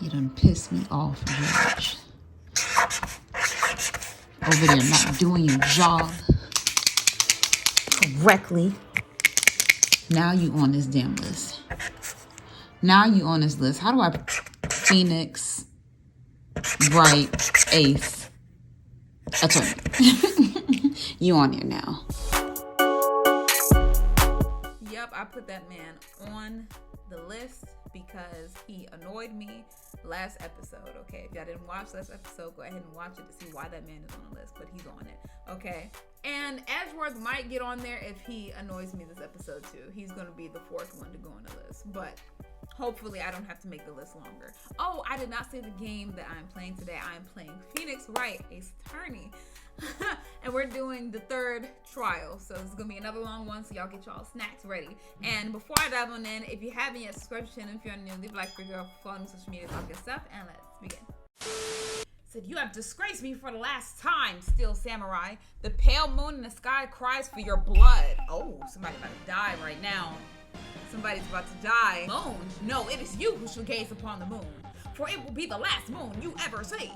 You done pissed me off, George. Over there not doing your job correctly. Now you on this damn list. Now you on this list. How do I... Phoenix Wright Ace Attorney. You on here now. Yep, I put that man on the list because he annoyed me last episode. Okay, if y'all didn't watch last episode, go ahead and watch it to see why that man is on the list, but he's on it. Okay, and Edgeworth might get on there if he annoys me this episode too. He's gonna be the fourth one to go on the list, but hopefully I don't have to make the list longer. Oh, I did not say the game that I'm playing today. I'm playing Phoenix Wright, Ace Attorney. And we're doing the third trial. So this is going to be another long one, so y'all get y'all snacks ready. And before I dive on in, if you haven't yet, subscribe to the channel. If you're new, leave a like for your girl, follow me on social media, all good stuff, and let's begin. Said, you have disgraced me for the last time, Steel Samurai. The pale moon in the sky cries for your blood. Oh, somebody's about to die right now. Somebody's about to die. Moon? No, it is you who shall gaze upon the moon, for it will be the last moon you ever see.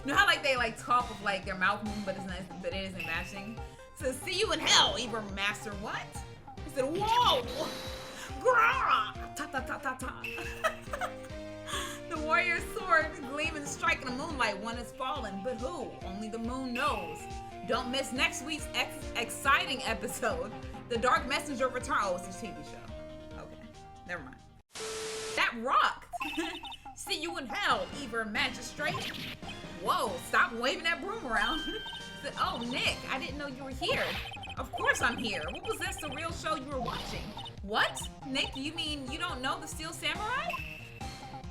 You know how like they like talk with like their mouth moon, but it's nice, but it isn't matching. So see you in hell, Evil Master. What? He said, whoa, grah, ta ta ta ta ta. The warrior's sword gleaming, striking the moonlight. One is fallen, but who? Only the moon knows. Don't miss next week's exciting episode. The Dark Messenger return. Oh, it's a TV show. Okay, never mind. That rocked. See you in hell, Evil Magistrate. Whoa, stop waving that broom around. Said, oh, Nick, I didn't know you were here. Of course I'm here. What was that surreal show you were watching? What? Nick, you mean you don't know the Steel Samurai?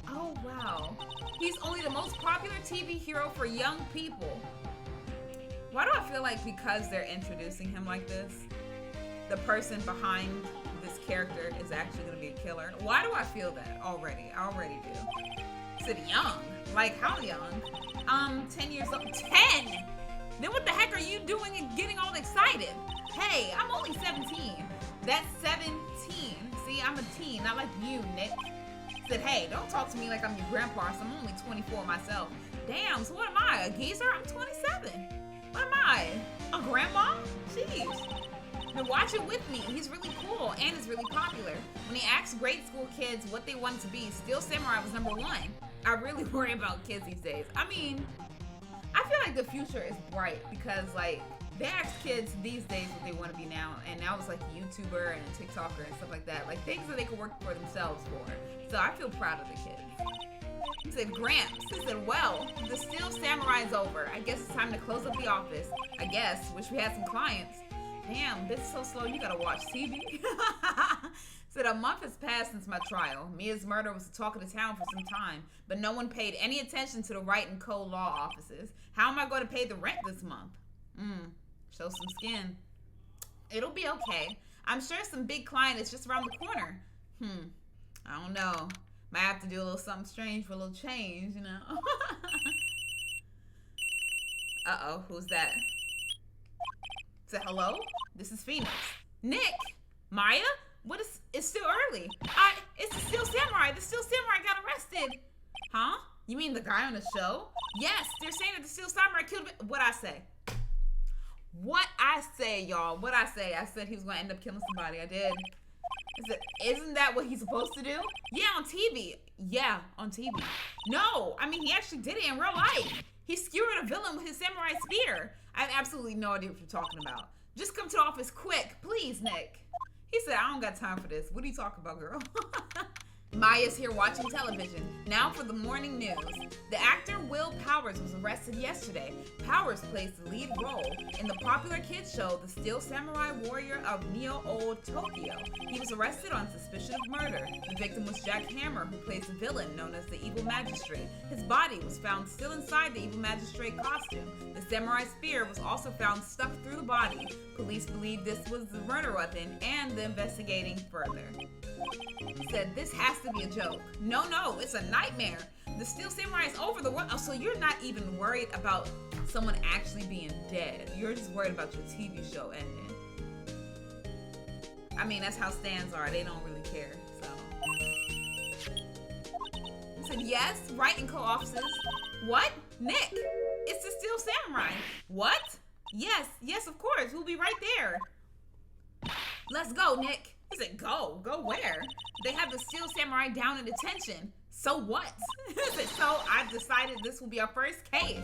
Oh, wow. He's only the most popular TV hero for young people. Why do I feel like because they're introducing him like this, the person behind this character is actually going to be a killer? Why do I feel that already? I already do. Said young. Like how young? 10 years old. 10? Then what the heck are you doing and getting all excited? Hey, I'm only 17. That's 17. See, I'm a teen, not like you, Nick. Said, hey, don't talk to me like I'm your grandpa, so I'm only 24 myself. Damn, so what am I, a geezer? I'm 27. What am I, a grandma? Jeez. Now watch it with me. He's really cool and is really popular. When he asked grade school kids what they wanted to be, Steel Samurai was number one. I really worry about kids these days. I mean, I feel like the future is bright because like they ask kids these days what they want to be now, and now it's like YouTuber and TikToker and stuff like that, like things that they can work for themselves for. So I feel proud of the kids. He said, Gramps. He said, well, the Steel Samurai is over. I guess it's time to close up the office. I guess. Wish we had some clients. Damn, this is so slow. You gotta watch TV. Said a month has passed since my trial. Mia's murder was the talk of the town for some time, but no one paid any attention to the Wright & Co. law offices. How am I going to pay the rent this month? Show some skin. It'll be okay. I'm sure some big client is just around the corner. I don't know. Might have to do a little something strange for a little change, you know. Uh-oh, who's that? Say hello? This is Phoenix. Nick? Maya? What is, it's still early. It's the Steel Samurai. The Steel Samurai got arrested. Huh? You mean the guy on the show? Yes, they're saying that the Steel Samurai killed him. What I say? What I say, y'all. What I say. I said he was going to end up killing somebody. I did. Isn't that what he's supposed to do? Yeah, on TV. Yeah, on TV. No, I mean, he actually did it in real life. He skewered a villain with his samurai spear. I have absolutely no idea what you're talking about. Just come to the office quick, please, Nick. He said, I don't got time for this. What are you talking about, girl? Maya's here watching television. Now for the morning news. The actor Will Powers was arrested yesterday. Powers plays the lead role in the popular kids show The Steel Samurai Warrior of Neo-Old Tokyo. He was arrested on suspicion of murder. The victim was Jack Hammer, who plays the villain known as the Evil Magistrate. His body was found still inside the Evil Magistrate costume. The samurai spear was also found stuck through the body. Police believe this was the murder weapon and they're investigating further. He said, this has to be a joke. No, it's a nightmare. The Steel Samurai is over the world. Oh, so you're not even worried about someone actually being dead. You're just worried about your TV show ending. I mean, that's how stands are. They don't really care, so. said, yes, Wright and co-officers. What? Nick, it's the Steel Samurai. What? Yes, of course. We'll be right there. Let's go, Nick. He said, go where? They have the Steel Samurai down in detention. So what? He said, so I've decided this will be our first case.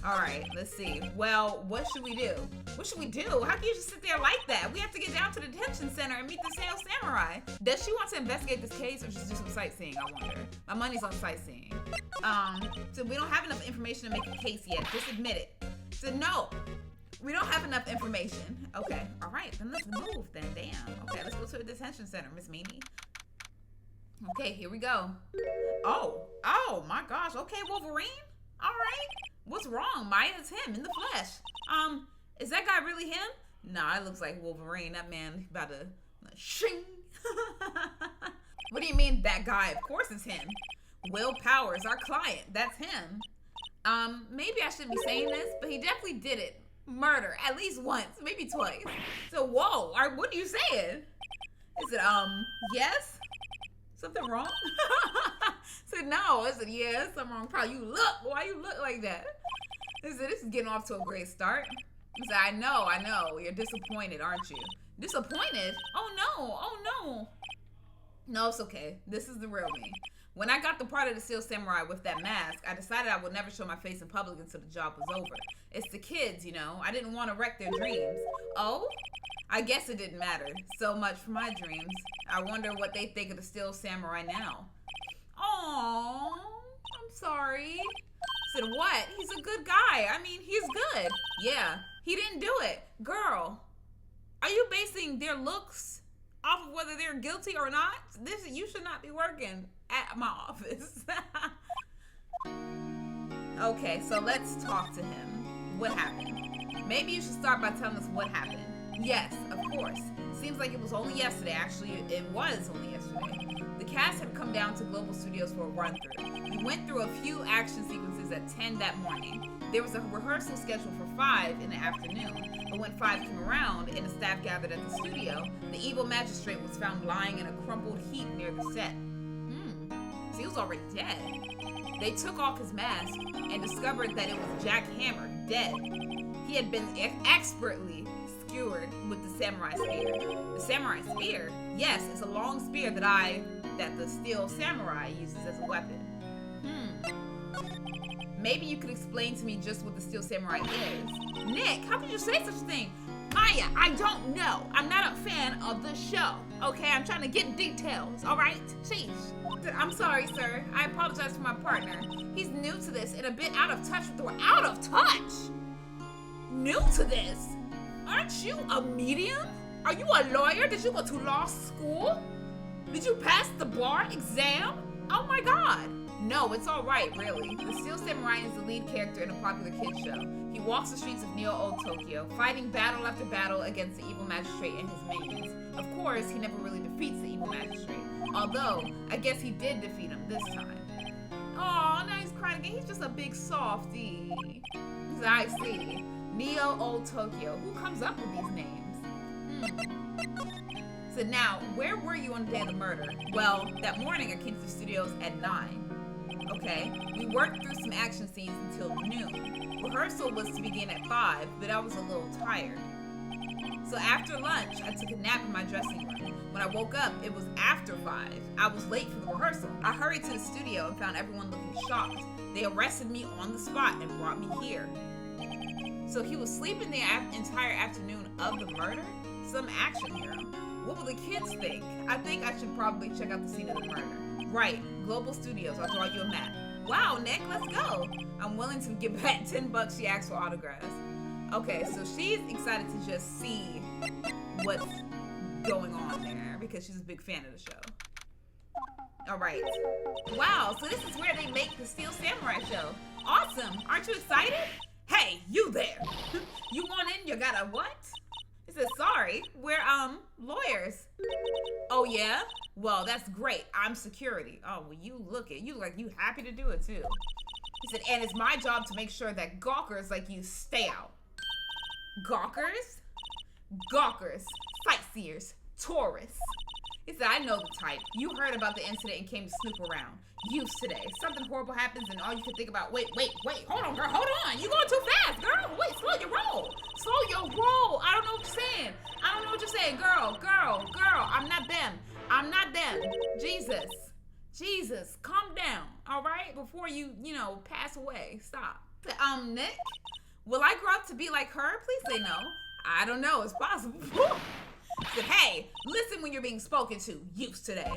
All right, let's see. Well, what should we do? How can you just sit there like that? We have to get down to the detention center and meet the Steel Samurai. Does she want to investigate this case or just do some sightseeing, I wonder? My money's on sightseeing. So we don't have enough information to make a case yet. Just admit it. So no, we don't have enough information. Okay, all right, then let's move then, damn. Okay, let's go to the detention center, Miss Mimi. Okay, here we go. Oh my gosh, okay, Wolverine? All right. What's wrong, Maya? It's him in the flesh. Is that guy really him? Nah, it looks like Wolverine. That man about to shing. What do you mean that guy? Of course it's him. Will Powers, our client. That's him. Maybe I shouldn't be saying this, but he definitely did it. Murder, at least once, maybe twice. So, whoa, what are you saying? Is it, yes? Something wrong? Said no. I said, yeah, something wrong. Probably you look. Why you look like that? I said, this is getting off to a great start. I said, I know. You're disappointed, aren't you? Disappointed? Oh no. No, it's okay. This is the real me. When I got the part of the Steel Samurai with that mask, I decided I would never show my face in public until the job was over. It's the kids, you know. I didn't want to wreck their dreams. Oh? I guess it didn't matter. So much for my dreams. I wonder what they think of the Steel Samurai now. Aww, I'm sorry. Said what? He's a good guy. I mean, he's good. Yeah, he didn't do it. Girl, are you basing their looks off of whether they're guilty or not? You should not be working at my office. Okay, so let's talk to him. What happened? Maybe you should start by telling us what happened. Yes, of course. Seems like it was only yesterday. Actually, it was only yesterday. The cast had come down to Global Studios for a run-through. We went through a few action sequences at 10 that morning. There was a rehearsal scheduled for 5 in the afternoon, but when 5 came around and the staff gathered at the studio, the evil magistrate was found lying in a crumpled heap near the set. So he was already dead. They took off his mask and discovered that it was Jack Hammer, dead. He had been expertly skewered with the samurai spear. The samurai spear? Yes, it's a long spear that the Steel Samurai uses as a weapon. Maybe you could explain to me just what the Steel Samurai is. Nick, how could you say such a thing? Maya, I don't know. I'm not a fan of the show. Okay, I'm trying to get details, all right? Sheesh. I'm sorry, sir. I apologize for my partner. He's new to this and a bit out of touch with the world. Out of touch? New to this? Aren't you a medium? Are you a lawyer? Did you go to law school? Did you pass the bar exam? Oh my God. No, it's all right, really. The Steel Samurai is the lead character in a popular kids show. He walks the streets of Neo-Old Tokyo, fighting battle after battle against the evil magistrate and his minions. Of course, he never really defeats the evil magistrate. Although, I guess he did defeat him this time. Aw, now he's crying again. He's just a big softie. So I see. Neo-Old Tokyo. Who comes up with these names? So now, where were you on the day of the murder? Well, that morning I came to the studios at 9. Okay, we worked through some action scenes until noon. Rehearsal was to begin at 5, but I was a little tired. So after lunch, I took a nap in my dressing room. When I woke up, it was after 5. I was late for the rehearsal. I hurried to the studio and found everyone looking shocked. They arrested me on the spot and brought me here. So he was sleeping the entire afternoon of the murder? Some action hero. What will the kids think? I think I should probably check out the scene of the murder. Right, Global Studios. I'll draw you a map. Wow, Nick, let's go. I'm willing to give back $10 she asked for autographs. Okay, so she's excited to just see what's going on there because she's a big fan of the show. All right. Wow, so this is where they make the Steel Samurai show. Awesome. Aren't you excited? Hey, you there. You want in? You got a what? He said, sorry, we're, lawyers. Oh, yeah? Well, that's great. I'm security. Oh, well, you look like you happy to do it, too. He said, and it's my job to make sure that gawkers like you stay out. Gawkers? Gawkers. Sightseers. Tourists. He said, I know the type. You heard about the incident and came to snoop around. Youths today. Something horrible happens and all you can think about, wait. Hold on, girl. Hold on. You going too fast, girl. Wait, slow your roll. Slow your roll. I don't know what you're saying. I don't know what you're saying. Girl. I'm not them. Jesus. Calm down. All right? Before you pass away. Stop. Nick, will I grow up to be like her? Please say no. I don't know. It's possible. Said, hey, listen when you're being spoken to. Youths today.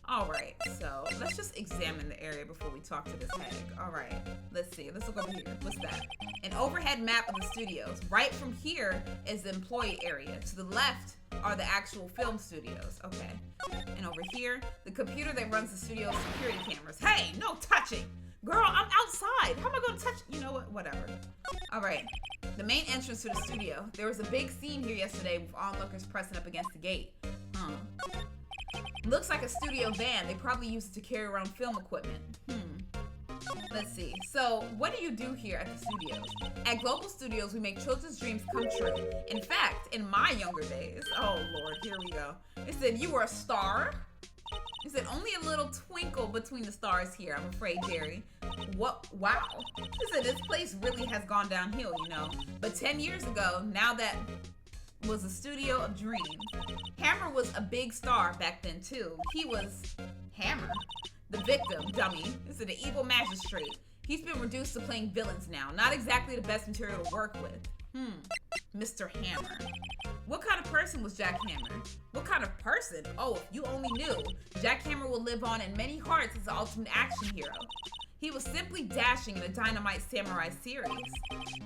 All right, so let's just examine the area before we talk to this hag. All right, let's see. Let's look over here. What's that? An overhead map of the studios. Right from here is the employee area. To the left are the actual film studios. Okay. And over here, the computer that runs the studio's security cameras. Hey, no touching. Girl, I'm outside. How am I going to touch? You know what? Whatever. All right. The main entrance to the studio. There was a big scene here yesterday with onlookers pressing up against the gate. Looks like a studio van. They probably use it to carry around film equipment. Let's see. So, what do you do here at the studios? At Global Studios, we make children's dreams come true. In fact, in my younger days, oh Lord, here we go. It said, you were a star? He said, only a little twinkle between the stars here, I'm afraid, Jerry. What? Wow. He said, this place really has gone downhill, But 10 years ago, now that was a studio of dreams. Hammer was a big star back then, too. He was Hammer, the victim, dummy. This is an evil magistrate. He's been reduced to playing villains now. Not exactly the best material to work with. Mr. Hammer. What kind of person was Jack Hammer? What kind of person? Oh, if you only knew. Jack Hammer will live on in many hearts as the ultimate action hero. He was simply dashing in a Dynamite Samurai series.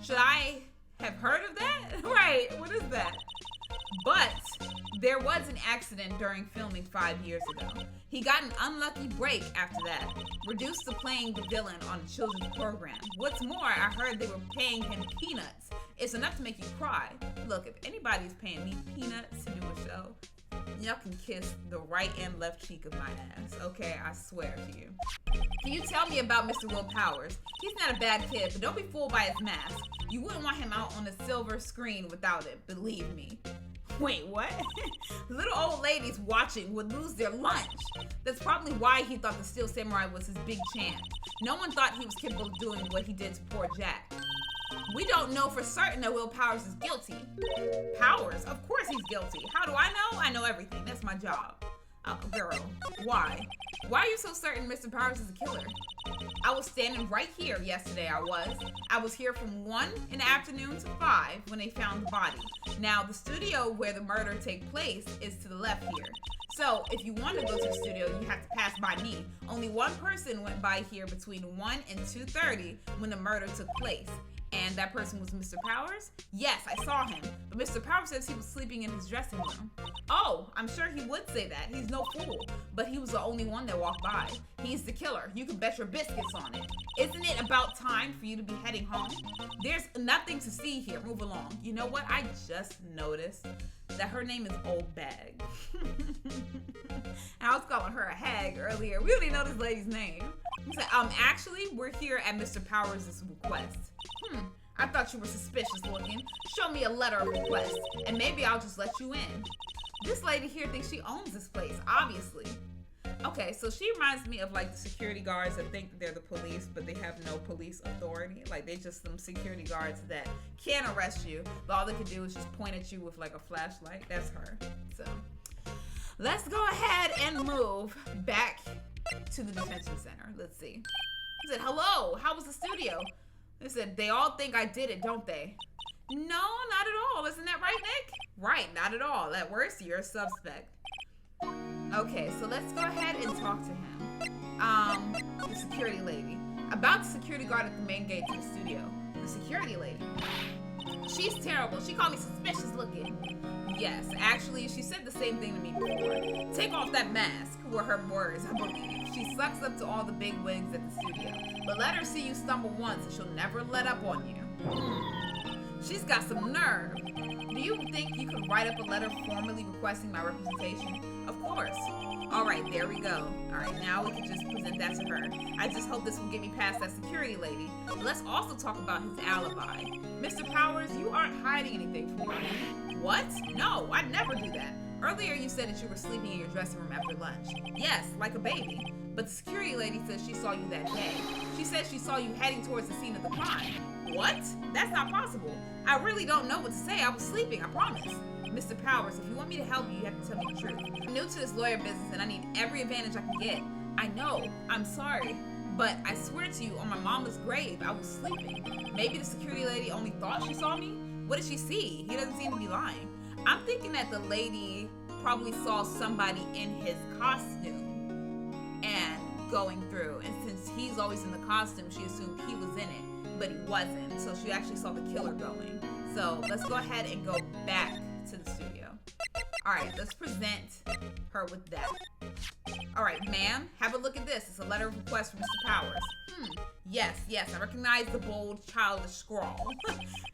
Should I have heard of that? Right, what is that? But there was an accident during filming 5 years ago. He got an unlucky break after that, reduced to playing the villain on a children's program. What's more, I heard they were paying him peanuts. It's enough to make you cry. Look, if anybody's paying me peanuts to do a show, y'all can kiss the right and left cheek of my ass, okay? I swear to you. Can you tell me about Mr. Will Powers? He's not a bad kid, but don't be fooled by his mask. You wouldn't want him out on the silver screen without it, believe me. Wait, what? Little old ladies watching would lose their lunch. That's probably why he thought the Steel Samurai was his big chance. No one thought he was capable of doing what he did to poor Jack. We don't know for certain that Will Powers is guilty. Powers? Of course he's guilty. How do I know? I know everything. That's my job. Girl, why? Why are you so certain Mr. Powers is a killer? I was standing right here yesterday, I was here from 1 in the afternoon to 5 when they found the body. Now, the studio where the murder takes place is to the left here. So, if you want to go to the studio, you have to pass by me. Only one person went by here between 1 and 2:30 when the murder took place. And that person was Mr. Powers? Yes, I saw him. But Mr. Powers says he was sleeping in his dressing room. Oh, I'm sure he would say that. He's no fool. But he was the only one that walked by. He's the killer. You can bet your biscuits on it. Isn't it about time for you to be heading home? There's nothing to see here. Move along. You know what? I just noticed that her name is Old Bag. I was calling her a hag earlier. We don't even know this lady's name. He said, actually, we're here at Mr. Powers' request. I thought you were suspicious looking. Show me a letter of request, and maybe I'll just let you in. This lady here thinks she owns this place, obviously. Okay, so she reminds me of like the security guards that think that they're the police, but they have no police authority. Like they just some security guards that can't arrest you, but all they can do is just point at you with like a flashlight. That's her. So let's go ahead and move back to the detention center. Let's see. He said, hello, how was the studio? They said, they all think I did it, don't they? No, not at all. Isn't that right, Nick? Right, not at all. At worst, you're a suspect. Okay, so let's go ahead and talk to him. The security lady. About the security guard at the main gate to the studio. The security lady. She's terrible. She called me suspicious looking. Yes, actually, she said the same thing to me before. Take off that mask, were her words, I believe. She sucks up to all the big wigs at the studio. But let her see you stumble once and she'll never let up on you. She's got some nerve. Do you think you could write up a letter formally requesting my representation? Of course. All right, there we go. All right, now we can just present that to her. I just hope this will get me past that security lady. But let's also talk about his alibi. Mr. Powers, you aren't hiding anything from me. What? No, I'd never do that. Earlier you said that you were sleeping in your dressing room after lunch. Yes, like a baby. But the security lady says she saw you that day. She says she saw you heading towards the scene of the crime. What? That's not possible. I really don't know what to say. I was sleeping, I promise. Mr. Powers, if you want me to help you, you have to tell me the truth. I'm new to this lawyer business and I need every advantage I can get. I know. I'm sorry. But I swear to you, on my mama's grave, I was sleeping. Maybe the security lady only thought she saw me? What did she see? He doesn't seem to be lying. I'm thinking that the lady probably saw somebody in his costume and going through. And since he's always in the costume, she assumed he was in it, but he wasn't. So she actually saw the killer going. So let's go ahead and go back to the studio. All right, let's present her with that. All right, ma'am, have a look at this. It's a letter of request from Mr. Powers. Yes, I recognize the bold, childish scrawl.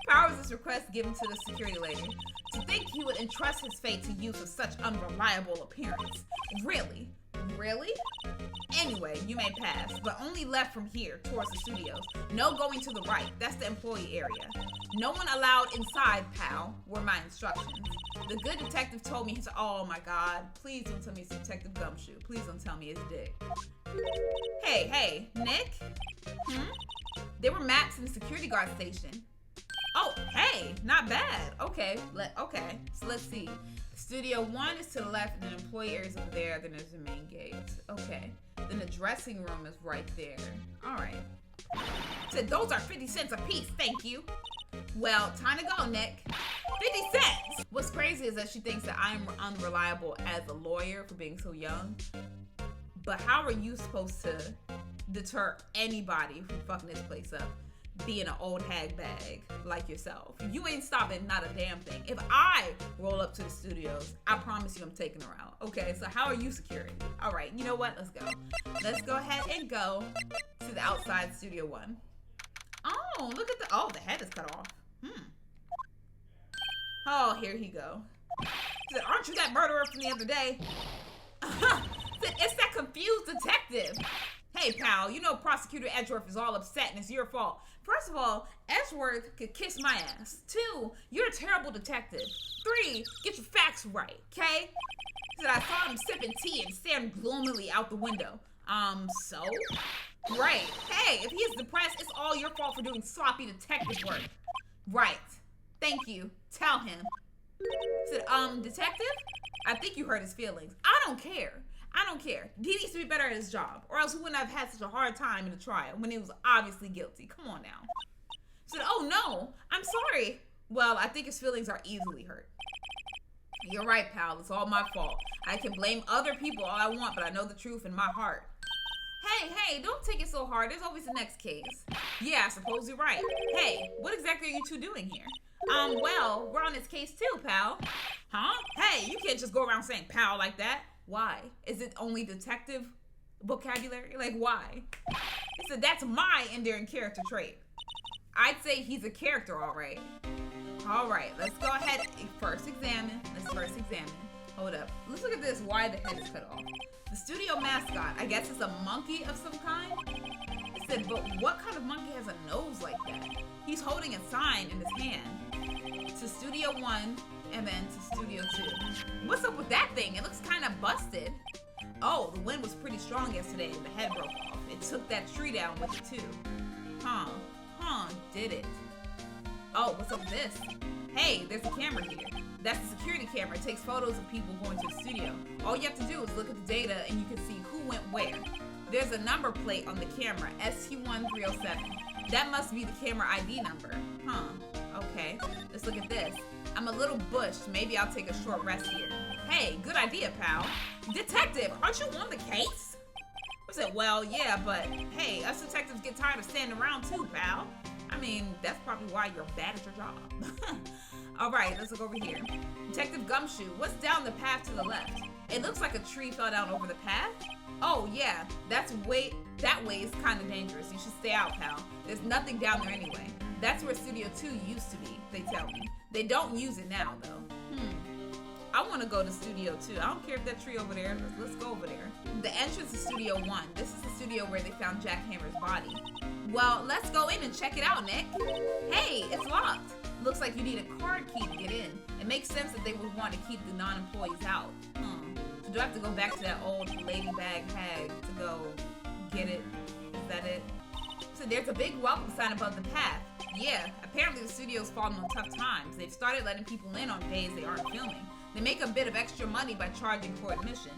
Powers' request given to the security lady. To think he would entrust his fate to use of such unreliable appearance. Really? Really? Anyway, you may pass, but only left from here, towards the studios. No going to the right. That's the employee area. No one allowed inside, pal, were my instructions. The good detective told me, oh my God, please don't tell me it's Detective Gumshoe. Please don't tell me it's Dick. Hey, Nick? There were maps in the security guard station. Oh, hey, not bad. Okay, so let's see. Studio 1 is to the left, and the employee area is over there, then there's the main gate. Okay, then the dressing room is right there. All right. Said those are 50 cents a piece, thank you. Well, time to go, Nick. 50 cents! What's crazy is that she thinks that I'm unreliable as a lawyer for being so young. But how are you supposed to deter anybody from fucking this place up? Being an old hag bag like yourself. You ain't stopping not a damn thing. If I roll up to the studios, I promise you I'm taking her out. Okay, so how are you security? All right, you know what? Let's go. Let's go ahead and go to the outside Studio 1. Oh, look at the head is cut off. Oh, here he go. He said, aren't you that murderer from the other day? It's that confused detective. Hey, pal, you know Prosecutor Edgeworth is all upset and it's your fault. First of all, Edgeworth could kiss my ass. 2, you're a terrible detective. 3, get your facts right, okay? He said, I saw him sipping tea and staring gloomily out the window. So? Right. Hey, if he is depressed, it's all your fault for doing sloppy detective work. Right. Thank you. Tell him. He said, detective? I think you hurt his feelings. I don't care. He needs to be better at his job, or else he wouldn't have had such a hard time in the trial when he was obviously guilty. Come on now. He said, oh no, I'm sorry. Well, I think his feelings are easily hurt. You're right, pal. It's all my fault. I can blame other people all I want, but I know the truth in my heart. Hey, don't take it so hard. There's always the next case. Yeah, I suppose you're right. Hey, what exactly are you two doing here? Well, we're on this case too, pal. Huh? Hey, you can't just go around saying pal like that. Why? Is it only detective vocabulary? Like, why? He said, that's my endearing character trait. I'd say he's a character, all right. All right, let's go ahead and first examine. Hold up. Let's look at this, why the head is cut off. The studio mascot, I guess it's a monkey of some kind? It said, but what kind of monkey has a nose like that? He's holding a sign in his hand. To Studio 1, and then to Studio 2. What's up with that thing? It looks kind of busted. Oh, the wind was pretty strong yesterday and the head broke off. It took that tree down with it too. Did it. Oh, what's up with this? Hey, there's a camera here. That's the security camera. It takes photos of people going to the studio. All you have to do is look at the data and you can see who went where. There's a number plate on the camera, ST1307. That must be the camera ID number. Okay, let's look at this. I'm a little bushed. Maybe I'll take a short rest here. Hey, good idea, pal. Detective, aren't you on the case? I said, well, yeah, but hey, us detectives get tired of standing around too, pal. I mean, that's probably why you're bad at your job. All right, let's look over here. Detective Gumshoe, what's down the path to the left? It looks like a tree fell down over the path. Oh, yeah, that way is kind of dangerous. You should stay out, pal. There's nothing down there anyway. That's where Studio 2 used to be, they tell me. They don't use it now, though. I want to go to Studio 2. I don't care if that tree over there. Let's go over there. The entrance to Studio 1. This is the studio where they found Jack Hammer's body. Well, let's go in and check it out, Nick. Hey, it's locked. Looks like you need a card key to get in. It makes sense that they would want to keep the non-employees out. So do I have to go back to that old ladybag hag to go get it? Is that it? So there's a big welcome sign above the path. Yeah, apparently the studio's fallen on tough times. They've started letting people in on days they aren't filming. They make a bit of extra money by charging for admission.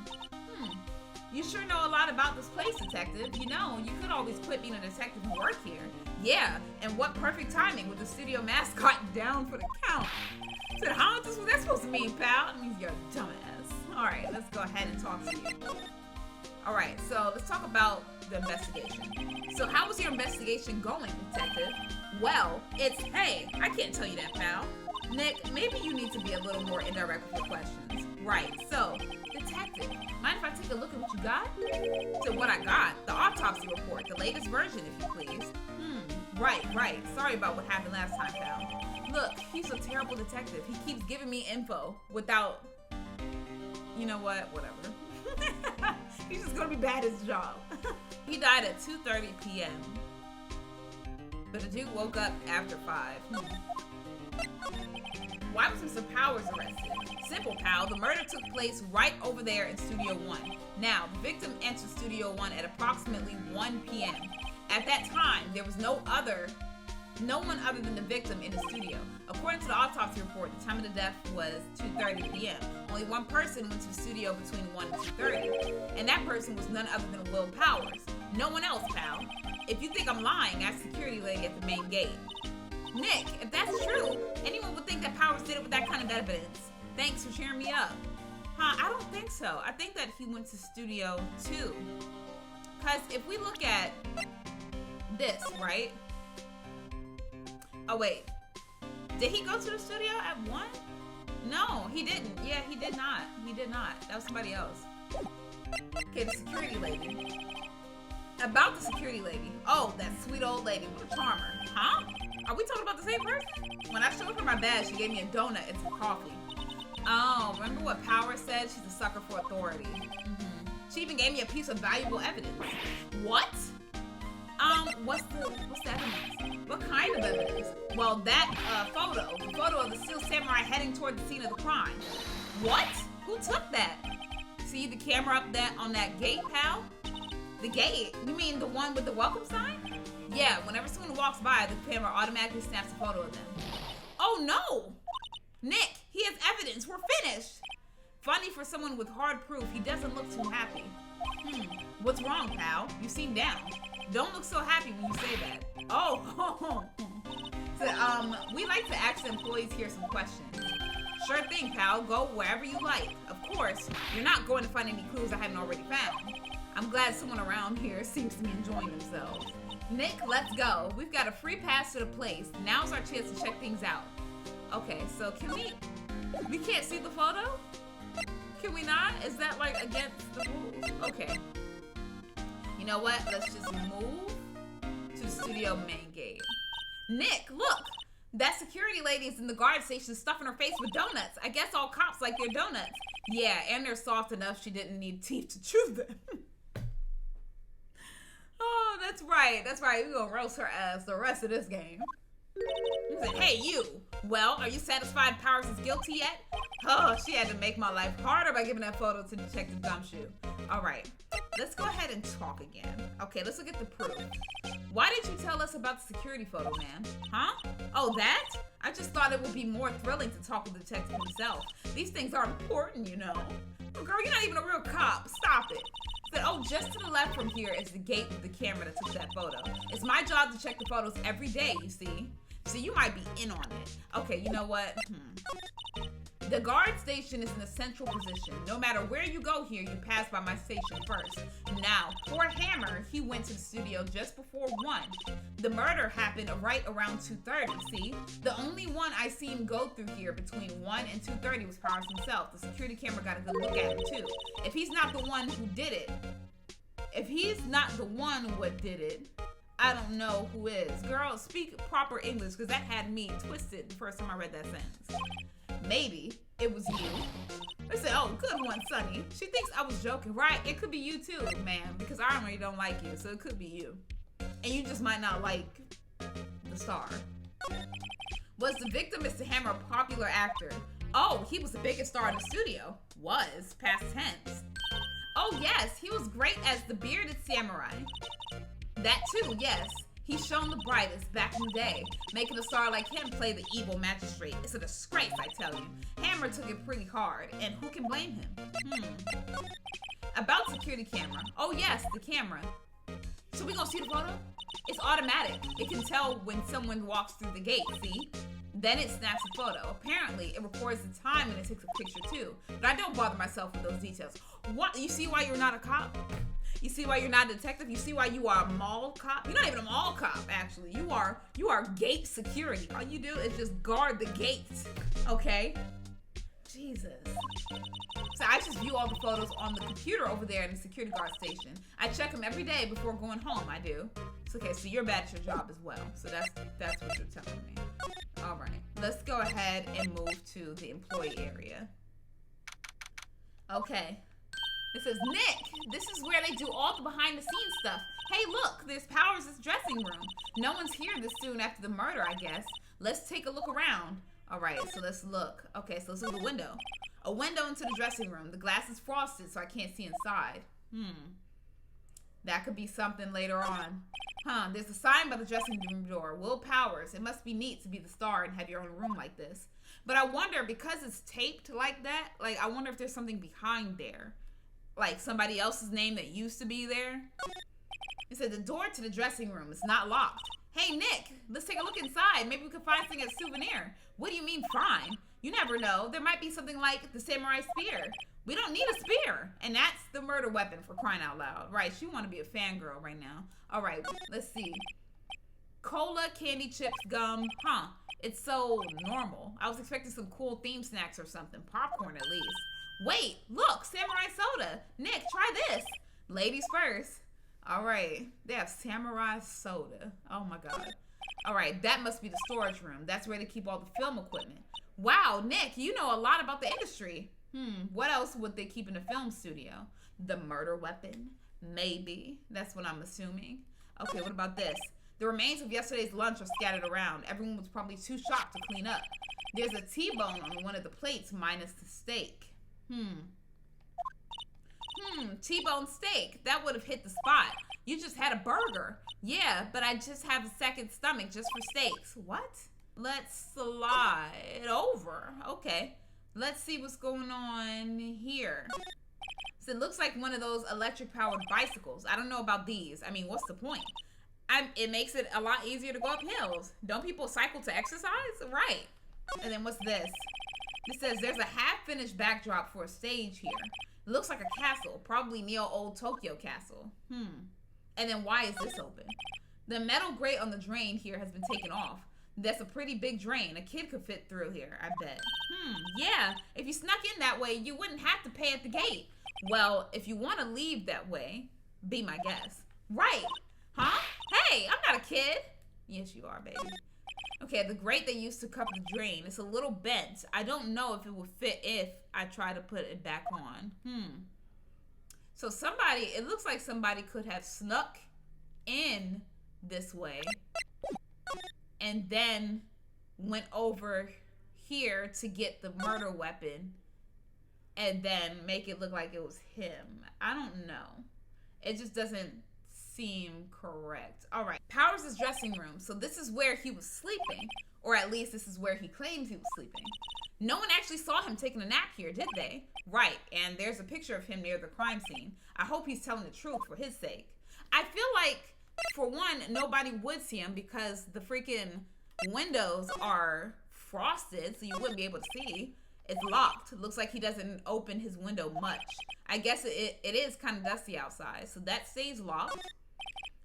You sure know a lot about this place, detective. You know, you could always quit being a detective and work here. Yeah, and what perfect timing with the studio mascot down for the count. I said, huh? What's that supposed to mean, pal? It means you're a dumbass. All right, let's go ahead and talk to you. All right, so let's talk about the investigation. So how was your investigation going, detective? Well, it's, hey, I can't tell you that, pal. Nick, maybe you need to be a little more indirect with your questions. Right, so, detective, mind if I take a look at what you got? So what I got, the autopsy report, the latest version, if you please. Right. Sorry about what happened last time, pal. Look, he's a terrible detective. He keeps giving me info without, you know what, whatever. He's just gonna be bad at his job. He died at 2:30 p.m. But the dude woke up after 5. Why was Mr. Powers arrested? Simple, pal. The murder took place right over there in Studio 1. Now, the victim entered Studio 1 at approximately 1 p.m. At that time, there was no one other than the victim in the studio. According to the autopsy report, the time of the death was 2:30 p.m. Only one person went to the studio between 1 and 2:30, and that person was none other than Will Powers. No one else, pal. If you think I'm lying, ask security lady at the main gate. Nick, if that's true, anyone would think that Powers did it with that kind of evidence. Thanks for cheering me up. I don't think so. I think that he went to Studio 2. Because if we look at this, right? Oh, wait. Did he go to the studio at 1? No, he didn't. Yeah, he did not. He did not. That was somebody else. Okay, the security lady. About the security lady. Oh, that sweet old lady. What a charmer. Huh? Are we talking about the same person? When I showed her my badge, she gave me a donut and some coffee. Oh, remember what Power said? She's a sucker for authority. She even gave me a piece of valuable evidence. What? What's the evidence? What kind of evidence? Well, that photo. The photo of the Steel Samurai heading toward the scene of the crime. What? Who took that? See the camera up on that gate, pal? The gate? You mean the one with the welcome sign? Yeah, whenever someone walks by, the camera automatically snaps a photo of them. Oh no! Nick, he has evidence. We're finished. Funny for someone with hard proof, he doesn't look too happy. What's wrong, pal? You seem down. Don't look so happy when you say that. Oh, so, we like to ask the employees here some questions. Sure thing, pal. Go wherever you like. Of course, you're not going to find any clues I haven't already found. I'm glad someone around here seems to be enjoying themselves. Nick, let's go. We've got a free pass to the place. Now's our chance to check things out. Okay, so can we can't see the photo? Can we not? Is that like against the rules? Okay. You know what? Let's just move to the studio main gate. Nick, look! That security lady is in the guard station stuffing her face with donuts. I guess all cops like their donuts. Yeah, and they're soft enough she didn't need teeth to chew them. Oh, that's right. That's right. We're gonna roast her ass the rest of this game. He said, hey, you. Well, are you satisfied Powers is guilty yet? Oh, she had to make my life harder by giving that photo to Detective Gumshoe. All right, let's go ahead and talk again. Okay, let's look at the proof. Why did you tell us about the security photo, man? Huh? Oh, that? I just thought it would be more thrilling to talk with the detective himself. These things are important, you know. Oh, girl, you're not even a real cop. Stop it. Said, oh, just to the left from here is the gate with the camera that took that photo. It's my job to check the photos every day, you see. So you might be in on it. Okay, you know what? The guard station is in a central position. No matter where you go here, you pass by my station first. Now, poor Hammer, he went to the studio just before 1. The murder happened right around 2:30, see? The only one I seen him go through here between 1 and 2:30 was Powers himself. The security camera got a good look at him, too. If he's not the one who did it, I don't know who is. Girl, speak proper English, because that had me twisted the first time I read that sentence. Maybe. it was you. They said, oh, good one, Sonny. She thinks I was joking, right? It could be you too, man, because I already don't like you, so it could be you. And you just might not like the star. Was the victim Mr. Hammer a popular actor? Oh, he was the biggest star in the studio. Was, past tense. Oh yes, he was great as the bearded samurai. That too, yes. He shone the brightest back in the day. Making a star like him play the evil magistrate. It's a disgrace, I tell you. Hammer took it pretty hard, and who can blame him? About security camera. Oh yes, the camera. So we gonna see the photo? It's automatic. It can tell when someone walks through the gate, see? Then it snaps a photo. Apparently, it records the time and it takes a picture too. But I don't bother myself with those details. What? You see why you're not a cop? You see why you're not a detective? You see why you are a mall cop? You're not even a mall cop, actually. You are gate security. All you do is just guard the gates, okay? Jesus. So I just view all the photos on the computer over there in the security guard station. I check them every day before going home, I do. It's okay, so you're bad at your job as well. So that's what you're telling me. All right, let's go ahead and move to the employee area. Okay. It says, Nick, this is where they do all the behind the scenes stuff. Hey, look, there's Powers' dressing room. No one's here this soon after the murder, I guess. Let's take a look around. All right, so let's look. Okay, so let's look at the window. A window into the dressing room. The glass is frosted, so I can't see inside. That could be something later on. There's a sign by the dressing room door. Will Powers. It must be neat to be the star and have your own room like this. But I wonder, because it's taped like that, like, I wonder if there's something behind there. Like somebody else's name that used to be there. It said the door to the dressing room is not locked. Hey, Nick, let's take a look inside. Maybe we can find something as a souvenir. What do you mean, find? You never know. There might be something like the samurai spear. We don't need a spear. And that's the murder weapon, for crying out loud. Right, you want to be a fangirl right now. All right, let's see. Cola, candy chips, gum. It's so normal. I was expecting some cool theme snacks or something. Popcorn, at least. Wait, look, samurai soda. Nick, try this. Ladies first. All right, they have samurai soda. Oh my God. All right, that must be the storage room. That's where they keep all the film equipment. Wow, Nick, you know a lot about the industry. What else would they keep in a film studio? The murder weapon? Maybe. That's what I'm assuming. Okay, what about this? The remains of yesterday's lunch are scattered around. Everyone was probably too shocked to clean up. There's a T-bone on one of the plates minus the steak. T-bone steak. That would have hit the spot. You just had a burger. Yeah, but I just have a second stomach just for steaks. What? Let's slide over. Okay. Let's see what's going on here. So it looks like one of those electric-powered bicycles. I don't know about these. I mean, what's the point? It makes it a lot easier to go up hills. Don't people cycle to exercise? Right. And then what's this? It says there's a half-finished backdrop for a stage here. It looks like a castle, probably neo-old Tokyo castle. And then why is this open? The metal grate on the drain here has been taken off. That's a pretty big drain. A kid could fit through here, I bet. Yeah, if you snuck in that way, you wouldn't have to pay at the gate. Well, if you want to leave that way, be my guest. Right. Huh? Hey, I'm not a kid. Yes, you are, baby. Okay, the grate they used to cover the drain. It's a little bent. I don't know if it will fit if I try to put it back on. So it looks like somebody could have snuck in this way and then went over here to get the murder weapon and then make it look like it was him. I don't know. It just doesn't seem correct. All right, Powers' dressing room. So this is where he was sleeping, or at least this is where he claims he was sleeping. No one actually saw him taking a nap here, did they? Right, and there's a picture of him near the crime scene. I hope he's telling the truth for his sake. I feel like, for one, nobody would see him because the freaking windows are frosted, so you wouldn't be able to see. It's locked. It looks like he doesn't open his window much. I guess it is kind of dusty outside, so that stays locked.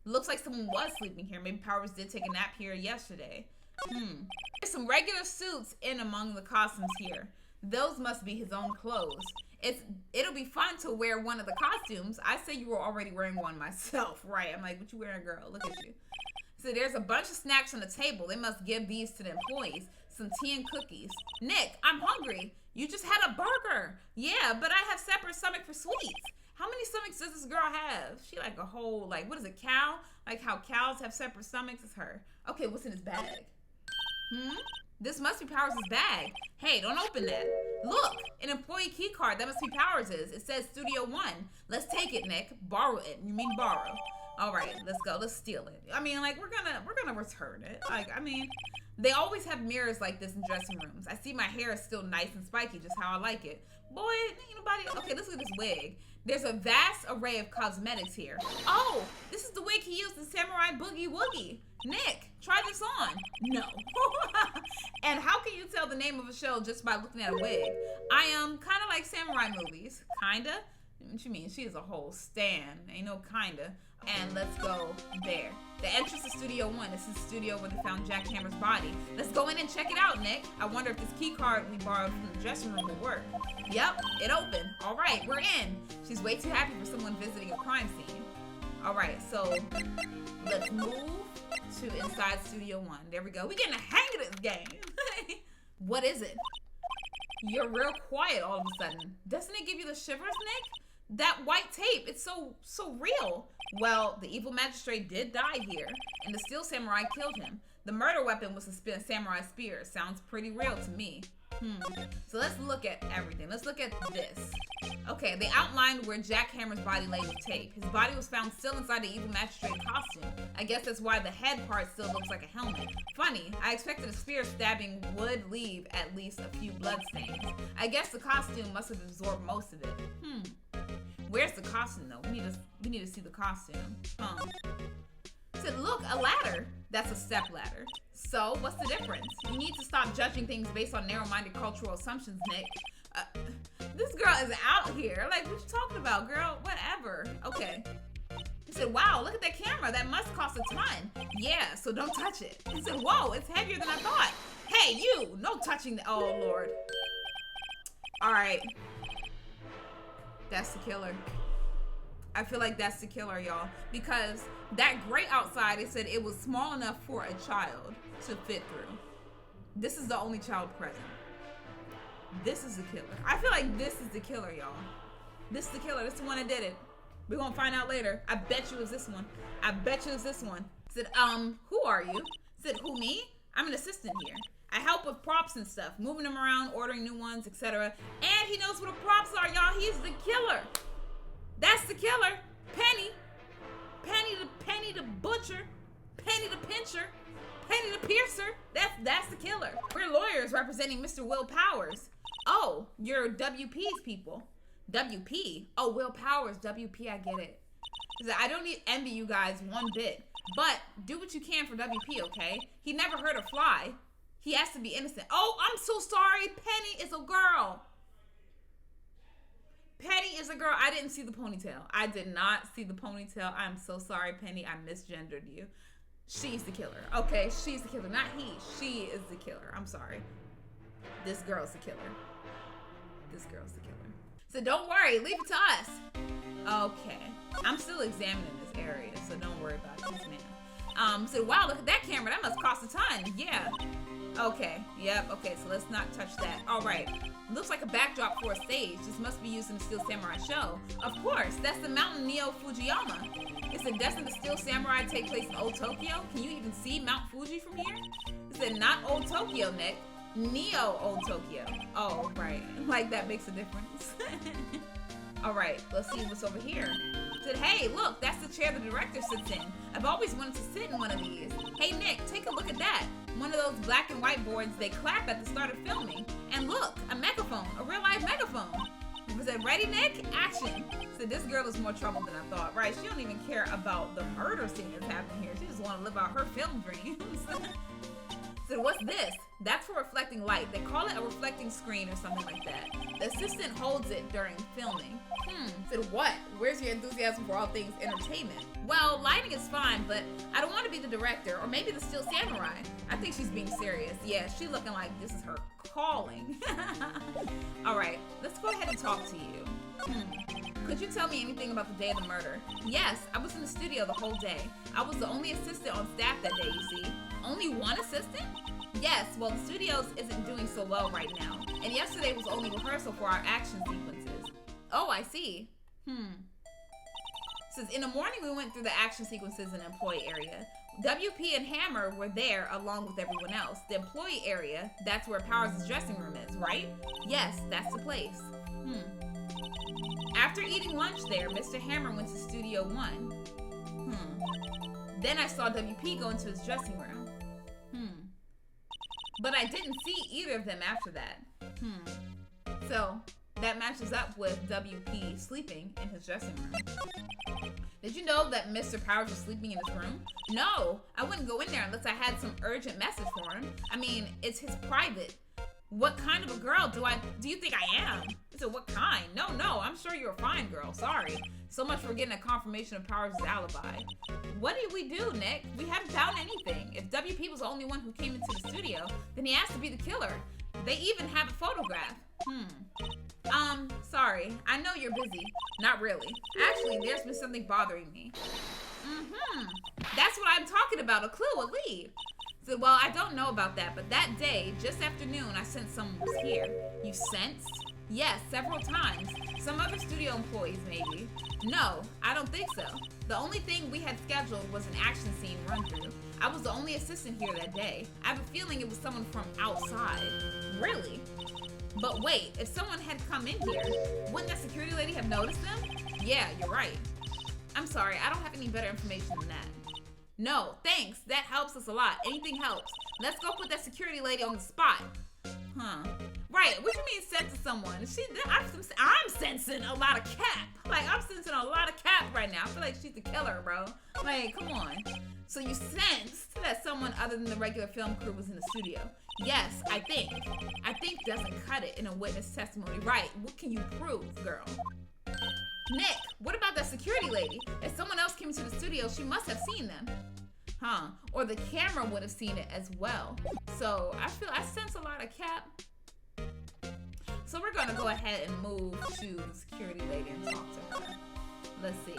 Looks like someone was sleeping here. Maybe Powers did take a nap here yesterday. There's some regular suits in among the costumes here. Those must be his own clothes. It'll be fun to wear one of the costumes. I say you were already wearing one myself, right? I'm like, what you wearing, girl? Look at you. So there's a bunch of snacks on the table. They must give these to the employees. some tea and cookies. Nick, I'm hungry. You just had a burger. Yeah, but I have separate stomach for sweets. How many stomachs does this girl have? She like a whole, like, what is it, cow? Like how cows have separate stomachs? It's her. Okay, what's in his bag? This must be Powers' bag. Hey, don't open that. Look, an employee key card. That must be Powers'. It says Studio 1. Let's take it, Nick. Borrow it. You mean borrow. All right, let's go. Let's steal it. I mean, like, we're gonna return it. Like, I mean, they always have mirrors like this in dressing rooms. I see my hair is still nice and spiky, just how I like it. Boy, ain't nobody. Okay, let's look at this wig. There's a vast array of cosmetics here. Oh, this is the wig he used in Samurai Boogie Woogie. Nick, try this on. No. And how can you tell the name of a show just by looking at a wig? I am kind of like samurai movies. Kinda? What you mean? She is a whole stan. Ain't no kinda. And let's go there. The entrance to Studio 1. This is the studio where they found Jack Hammer's body. Let's go in and check it out, Nick. I wonder if this key card we borrowed from the dressing room will work. Yep, it opened. All right, we're in. She's way too happy for someone visiting a crime scene. All right, so let's move to inside Studio 1. There we go. We're getting the hang of this game. What is it? You're real quiet all of a sudden. Doesn't it give you the shivers, Nick? That white tape, it's so real. Well, the evil magistrate did die here, and the steel samurai killed him. The murder weapon was a samurai spear. Sounds pretty real to me. So let's look at everything. Let's look at this. Okay, they outlined where Jack Hammer's body lay with tape. His body was found still inside the evil magistrate costume. I guess that's why the head part still looks like a helmet. Funny, I expected a spear stabbing would leave at least a few blood stains. I guess the costume must have absorbed most of it. Where's the costume though? We need to see the costume. Said, look, a ladder. That's a step ladder. So, what's the difference? You need to stop judging things based on narrow-minded cultural assumptions, Nick. This girl is out here. Like, what you talking about, girl? Whatever. Okay. He said, wow, look at that camera. That must cost a ton. Yeah, so don't touch it. He said, whoa, it's heavier than I thought. Hey, you, no touching the, oh, Lord. All right. That's the killer. I feel like that's the killer, y'all. Because that grate outside, it said it was small enough for a child to fit through. This is the only child present. This is the killer. I feel like this is the killer, y'all. This is the killer. This is the one that did it. We're gonna find out later. I bet you it was this one. I bet you it was this one. Said, who are you? Said, who, me? I'm an assistant here. I help with props and stuff, moving them around, ordering new ones, etc. And he knows what the props are, y'all. He's the killer. That's the killer. Penny. Penny the butcher. Penny the pincher. Penny the piercer. That's the killer. We're lawyers representing Mr. Will Powers. Oh, you're WP's people. WP? Oh, Will Powers. WP, I get it. I don't envy you guys one bit. But do what you can for WP, okay? He never hurt a fly. He has to be innocent. Oh, I'm so sorry. Penny is a girl. Penny is a girl. I didn't see the ponytail. I did not see the ponytail. I'm so sorry, Penny. I misgendered you. She's the killer. Okay, she's the killer. Not he. She is the killer. I'm sorry. This girl's the killer. This girl's the killer. So don't worry. Leave it to us. Okay. I'm still examining this area, so don't worry about this man. So wow, look at that camera. That must cost a ton. Yeah. Okay. Yep. Okay, so let's not touch that. All right. Looks like a backdrop for a stage. This must be used in the Steel Samurai show. Of course, that's the Mountain Neo Fujiyama. It said, doesn't the Steel Samurai take place in Old Tokyo? Can you even see Mount Fuji from here? It said, not Old Tokyo, Nick. Neo Old Tokyo. Oh, right. Like that makes a difference. All right, let's see what's over here. It said, hey, look, that's the chair the director sits in. I've always wanted to sit in one of these. Hey, Nick, take a look at that. One of those black and white boards they clap at the start of filming. And look, a megaphone, a real life megaphone. Was it ready, Nick? Action. So this girl is more trouble than I thought, right? She don't even care about the murder scene that's happening here. She just want to live out her film dreams. So what's this? That's for reflecting light. They call it a reflecting screen or something like that. The assistant holds it during filming. Said what? Where's your enthusiasm for all things entertainment? Well, lighting is fine, but I don't want to be the director or maybe the Steel Samurai. I think she's being serious. Yeah, she's looking like this is her calling. All right, let's go ahead and talk to you. Could you tell me anything about the day of the murder? Yes, I was in the studio the whole day. I was the only assistant on staff that day, you see. Only one assistant? Yes, well, the studios isn't doing so well right now. And yesterday was only rehearsal for our action sequences. Oh, I see. Says, in the morning we went through the action sequences in the employee area. WP and Hammer were there along with everyone else. The employee area, that's where Powers' dressing room is, right? Yes, that's the place. After eating lunch there, Mr. Hammer went to Studio 1. Then I saw WP go into his dressing room. But I didn't see either of them after that. So, that matches up with WP sleeping in his dressing room. Did you know that Mr. Powers was sleeping in his room? No, I wouldn't go in there unless I had some urgent message for him. I mean, it's his private. What kind of a girl do you think I am? I said, what kind? No, I'm sure you're a fine girl. Sorry. So much for getting a confirmation of Powers' alibi. What did we do, Nick? We haven't found anything. If WP was the only one who came into the studio, then he has to be the killer. They even have a photograph. Sorry. I know you're busy. Not really. Actually, there's been something bothering me. That's what I'm talking about. A clue, a lead. So, well, I don't know about that, but that day, just after noon, I sensed someone was here. You sensed? Yes, several times. Some other studio employees, maybe. No, I don't think so. The only thing we had scheduled was an action scene run-through. I was the only assistant here that day. I have a feeling it was someone from outside. Really? But wait, if someone had come in here, wouldn't that security lady have noticed them? Yeah, you're right. I'm sorry, I don't have any better information than that. No, thanks. That helps us a lot. Anything helps. Let's go put that security lady on the spot. Right, what you mean sense someone? I'm sensing a lot of cap. Like, I'm sensing a lot of cap right now. I feel like she's the killer, bro. Like, come on. So you sensed that someone other than the regular film crew was in the studio? Yes, I think. I think doesn't cut it in a witness testimony. Right, what can you prove, girl? Nick, what about that security lady? If someone else came into the studio, she must have seen them. Or the camera would have seen it as well. So I sense a lot of cap. So we're gonna go ahead and move to the security lady and talk to her. Let's see.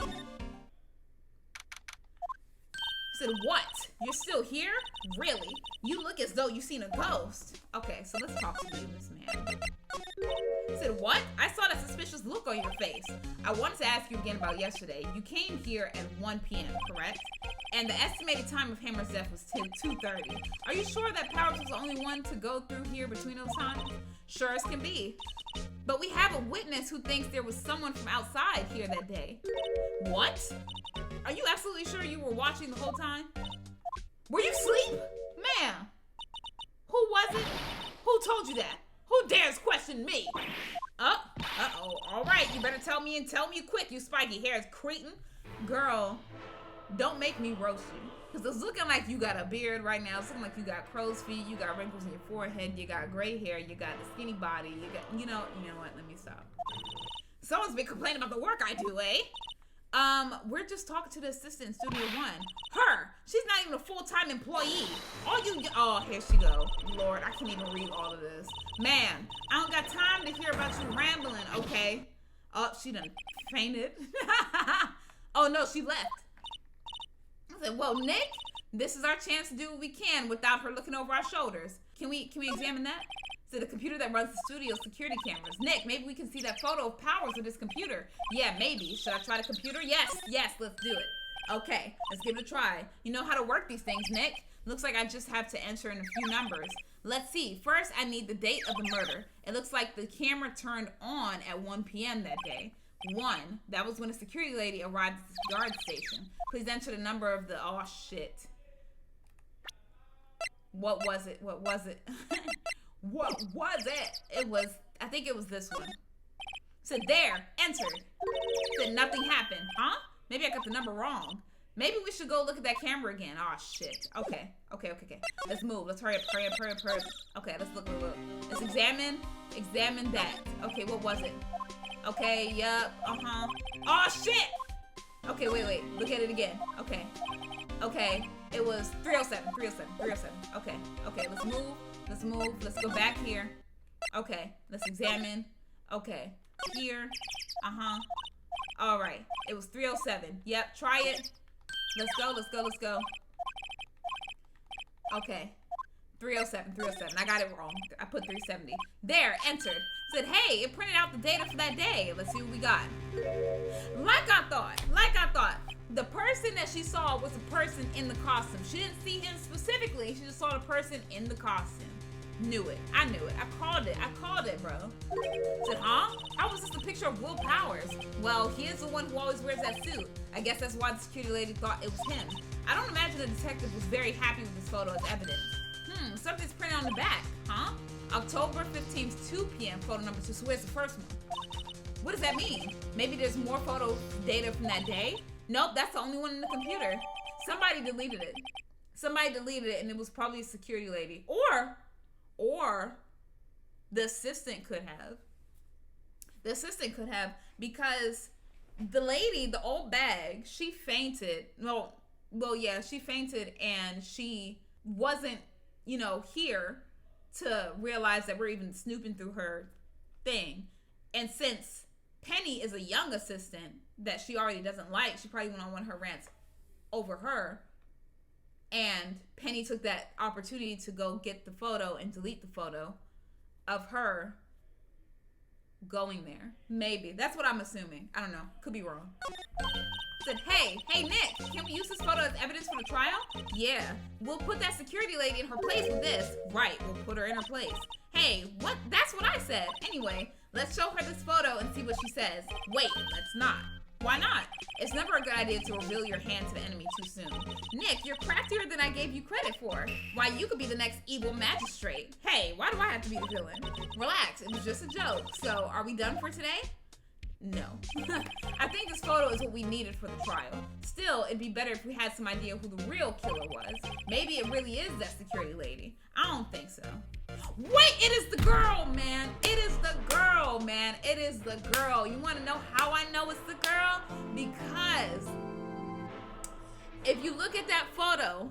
Said, what? You're still here? Really? You look as though you've seen a ghost. Okay, so let's talk to you, Miss Man. Said, what? I saw that suspicious look on your face. I wanted to ask you again about yesterday. You came here at 1 p.m., correct? And the estimated time of Hammer's death was 2:30. Are you sure that Powers was the only one to go through here between those times? Sure as can be. But we have a witness who thinks there was someone from outside here that day. What? Are you absolutely sure you were watching the whole time? Were you asleep? Ma'am. Who was it? Who told you that? Who dares question me? Uh-oh. All right, you better tell me and tell me quick, you spiky hairs cretin. Girl, don't make me roast you. Because it's looking like you got a beard right now. It's looking like you got crow's feet. You got wrinkles in your forehead. You got gray hair. You got a skinny body. You got, you know what? Let me stop. Someone's been complaining about the work I do, eh? We're just talking to the assistant in Studio 1. Her! She's not even a full-time employee. Oh, here she go. Lord, I can't even read all of this. Man, I don't got time to hear about you rambling, okay? Oh, she done fainted. Oh, no, she left. I said, well, Nick, this is our chance to do what we can without her looking over our shoulders. Can we examine that? So the computer that runs the studio's security cameras. Nick, maybe we can see that photo of Powers with his computer. Yeah, maybe. Should I try the computer? Yes, let's do it. Okay, let's give it a try. You know how to work these things, Nick. Looks like I just have to enter in a few numbers. Let's see. First, I need the date of the murder. It looks like the camera turned on at 1 p.m. that day. 1. That was when a security lady arrived at the guard station. Please enter the number of the... Oh, shit. What was it? What was it? What was it? It was... I think it was this one. Said there. Entered. Said nothing happened. Huh? Maybe I got the number wrong. Maybe we should go look at that camera again. Oh, shit. Okay. Let's move. Let's hurry up. Okay, let's look. Let's examine that. Okay, what was it? Okay, yup. Oh, shit! Okay, wait. Look at it again. Okay. It was 307. Okay, let's move. Let's go back here. Okay, let's examine. Okay, here. All right, it was 307. Yep, try it. Let's go. Okay. 307. I got it wrong. I put 370. There, entered. Said, hey, it printed out the data for that day. Let's see what we got. Like I thought. The person that she saw was a person in the costume. She didn't see him specifically. She just saw the person in the costume. Knew it. I knew it. I called it, bro. Said, huh? How was this a picture of Will Powers? Well, he is the one who always wears that suit. I guess that's why the security lady thought it was him. I don't imagine the detective was very happy with this photo as evidence. Something's printed on the back, huh? October 15th, 2 p.m. photo number 2. So where's the first one? What does that mean? Maybe there's more photo data from that day? Nope, that's the only one in the computer. Somebody deleted it. And it was probably a security lady. Or the assistant could have. Because the lady, the old bag, she fainted. She fainted and she wasn't, here to realize that we're even snooping through her thing. And since Penny is a young assistant that she already doesn't like, she probably went on one of her rants over her. And Penny took that opportunity to go get the photo and delete the photo of her going there. Maybe. That's what I'm assuming. I don't know. Could be wrong. Said, hey, Nick, can we use this photo as evidence for the trial? Yeah. We'll put that security lady in her place with this. Right. We'll put her in her place. Hey, what? That's what I said. Anyway, let's show her this photo and see what she says. Wait, let's not. Why not? It's never a good idea to reveal your hand to the enemy too soon. Nick, you're craftier than I gave you credit for. Why, you could be the next evil magistrate. Hey, why do I have to be the villain? Relax, it was just a joke. So, are we done for today? No. I think this photo is what we needed for the trial. Still, it'd be better if we had some idea who the real killer was. Maybe it really is that security lady. I don't think so. Wait, it is the girl, man. It is the girl, man. It is the girl. You want to know how I know it's the girl? Because if you look at that photo,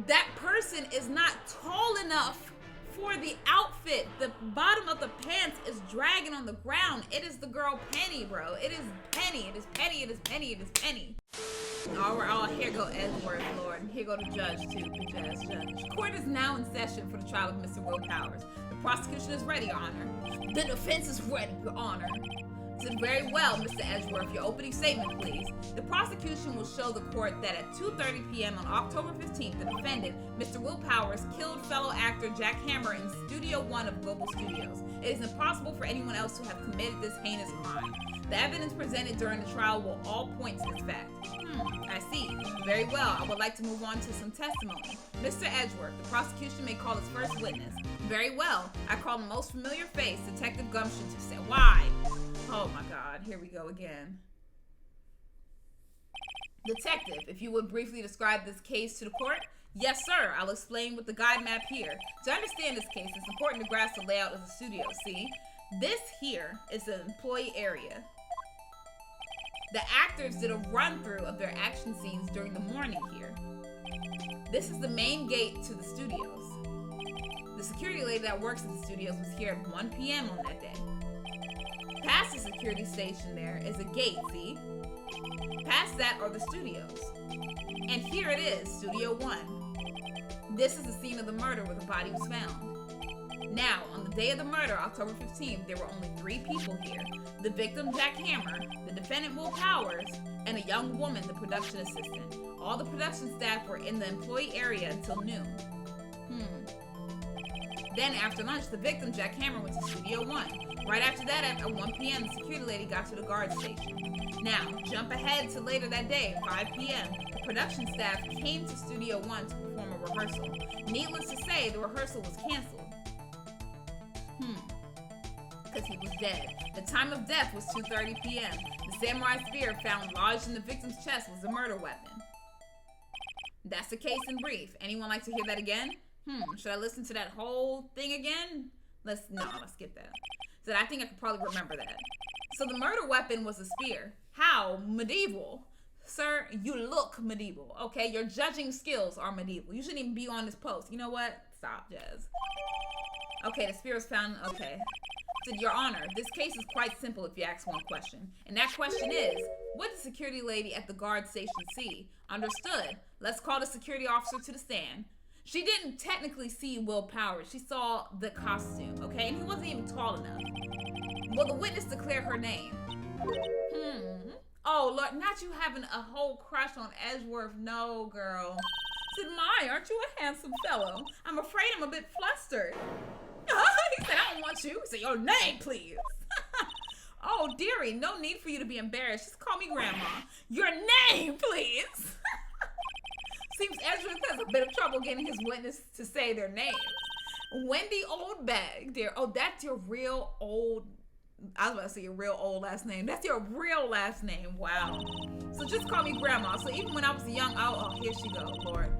that person is not tall enough for the outfit. The bottom of the pants is dragging on the ground. It is the girl Penny, bro. It is Penny. It is Penny. It is Penny. It is Penny. Oh, here go Edgeworth, Lord. Here go the judge, too. The judge. Court is now in session for the trial of Mr. Will Powers. The prosecution is ready, Your Honor. The defense is ready, Your Honor. Said, very well, Mr. Edgeworth. Your opening statement, please. The prosecution will show the court that at 2:30 p.m. on October 15th, the defendant, Mr. Will Powers, killed fellow actor Jack Hammer in Studio 1 of Global Studios. It is impossible for anyone else to have committed this heinous crime. The evidence presented during the trial will all point to this fact. I see. Very well. I would like to move on to some testimony. Mr. Edgeworth, the prosecution may call its first witness. Very well. I call the most familiar face, Detective Gumshoe, to say why. Oh my God, here we go again. Detective, if you would briefly describe this case to the court? Yes, sir. I'll explain with the guide map here. To understand this case, it's important to grasp the layout of the studio. See, this here is the employee area. The actors did a run-through of their action scenes during the morning here. This is the main gate to the studios. The security lady that works at the studios was here at 1 p.m. on that day. Past the security station there is a gate, see? Past that are the studios. And here it is, Studio 1. This is the scene of the murder where the body was found. Now, on the day of the murder, October 15th, there were only 3 people here. The victim, Jack Hammer, the defendant, Will Powers, and a young woman, the production assistant. All the production staff were in the employee area until noon. Then, after lunch, the victim, Jack Hammer, went to Studio 1. Right after that, at 1 p.m., the security lady got to the guard station. Now, jump ahead to later that day, 5 p.m. The production staff came to Studio 1 to perform a rehearsal. Needless to say, the rehearsal was canceled. Because he was dead. The time of death was 2:30 p.m. The samurai spear found lodged in the victim's chest was a murder weapon. That's the case in brief. Anyone like to hear that again? Should I listen to that whole thing again? Let's skip that. So I think I could probably remember that. So the murder weapon was a spear. How? Medieval. Sir, you look medieval. Okay, your judging skills are medieval. You shouldn't even be on this post. You know what? Stop, Jazz. Okay, the spear was found. Okay. So, Your Honor, this case is quite simple if you ask one question. And that question is, what did the security lady at the guard station see? Understood. Let's call the security officer to the stand. She didn't technically see Will Powers. She saw the costume, okay? And he wasn't even tall enough. Well, the witness declared her name. Oh, Lord, not you having a whole crush on Edgeworth. No, girl. I said, my, aren't you a handsome fellow? I'm afraid I'm a bit flustered. He said, I don't want you. He said, your name, please. Oh, dearie, no need for you to be embarrassed. Just call me Grandma. Your name, please. Seems Edgeworth has a bit of trouble getting his witness to say their names. Wendy Oldbag, dear. Oh, that's your real old... I was about to say your real old last name. That's your real last name. Wow. So just call me Grandma. So even when I was young, oh, here she goes, Lord.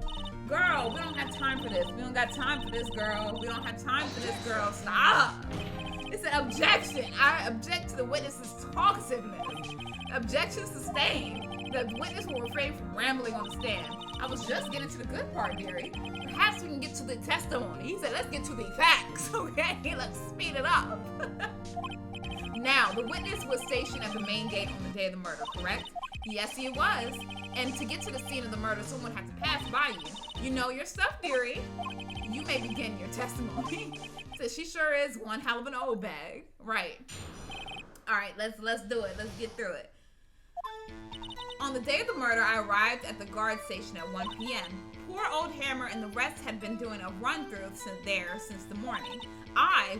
Girl, we don't have time for this. We don't got time for this, girl. We don't have time for this, girl. Stop. It's an objection. I object to the witness's talkativeness. Objection sustained. The witness will refrain from rambling on the stand. I was just getting to the good part, dearie. Perhaps we can get to the testimony. He said, let's get to the facts, okay? Let's speed it up. Now, the witness was stationed at the main gate on the day of the murder, correct? Yes, he was. And to get to the scene of the murder, someone had to pass by you. You know your stuff, dearie. You may begin your testimony. So she sure is one hell of an old bag. Right. All right, let's do it. Let's get through it. On the day of the murder, I arrived at the guard station at 1 p.m. Poor old Hammer and the rest had been doing a run-through since the morning. I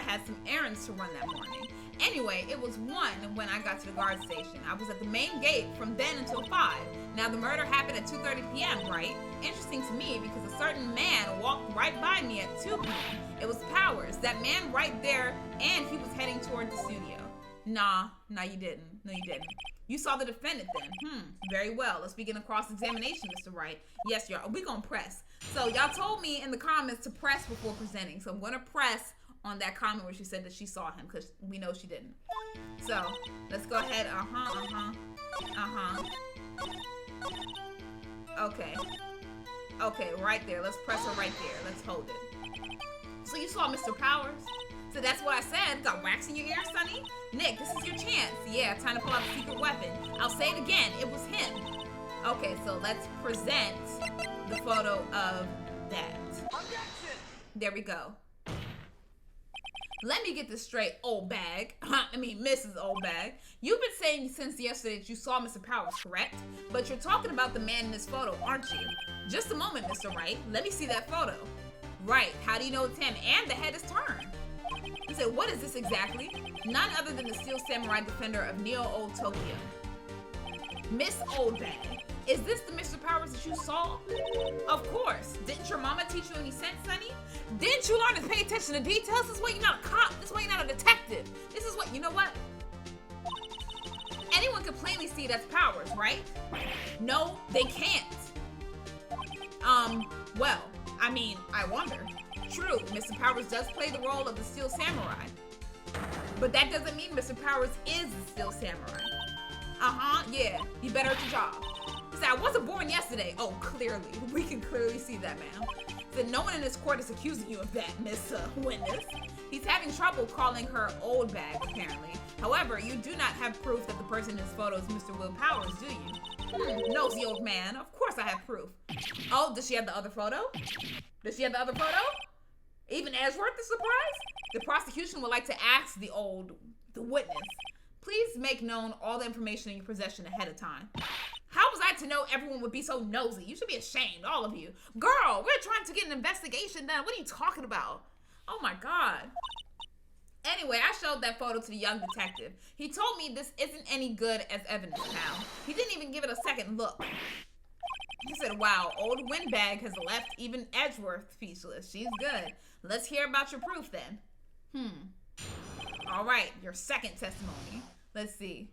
had some errands to run that morning. Anyway, it was 1 when I got to the guard station. I was at the main gate from then until 5. Now, the murder happened at 2:30 p.m., right? Interesting to me because a certain man walked right by me at 2 p.m. It was Powers, that man right there, and he was heading toward the studio. Nah, you didn't. No, you didn't. You saw the defendant then. Very well. Let's begin a cross-examination, Mr. Wright. Yes, y'all. We're going to press. So, y'all told me in the comments to press before presenting. So, I'm going to press on that comment where she said that she saw him because we know she didn't. So, let's go ahead. Okay, right there. Let's press her right there. Let's hold it. So, you saw Mr. Powers? So that's what I said. Got wax in your ear, Sonny? Nick, this is your chance. Yeah, time to pull out the secret weapon. I'll say it again. It was him. Okay, so let's present the photo of that. Objection! There we go. Let me get this straight, old bag. Mrs. Old Bag. You've been saying since yesterday that you saw Mr. Powers, correct? But you're talking about the man in this photo, aren't you? Just a moment, Mr. Wright. Let me see that photo. Right. How do you know it's him? And the head is turned. He said, what is this exactly? None other than the Steel Samurai defender of Neo-Old Tokyo. Miss Oldbag, is this the Mr. Powers that you saw? Of course. Didn't your mama teach you any sense, Sonny? Didn't you learn to pay attention to details? This is why you're not a cop. This is why you're not a detective. This is what, you know what? Anyone can plainly see that's Powers, right? No, they can't. I wonder. True, Mr. Powers does play the role of the Steel Samurai. But that doesn't mean Mr. Powers is the Steel Samurai. Yeah, you better at your job. He said, I wasn't born yesterday. Oh, clearly. We can clearly see that, ma'am. He said, no one in this court is accusing you of that, Miss Witness. He's having trouble calling her old bag, apparently. However, you do not have proof that the person in this photo is Mr. Will Powers, do you? Nosy old man. Of course I have proof. Oh, does she have the other photo? Does she have the other photo? Even Edgeworth is surprised? The prosecution would like to ask the witness, please make known all the information in your possession ahead of time. How was I to know everyone would be so nosy? You should be ashamed, all of you. Girl, we're trying to get an investigation done. What are you talking about? Oh my God. Anyway, I showed that photo to the young detective. He told me this isn't any good as evidence, pal. He didn't even give it a second look. He said, wow, old windbag has left even Edgeworth speechless. She's good. Let's hear about your proof then. All right, your second testimony. Let's see.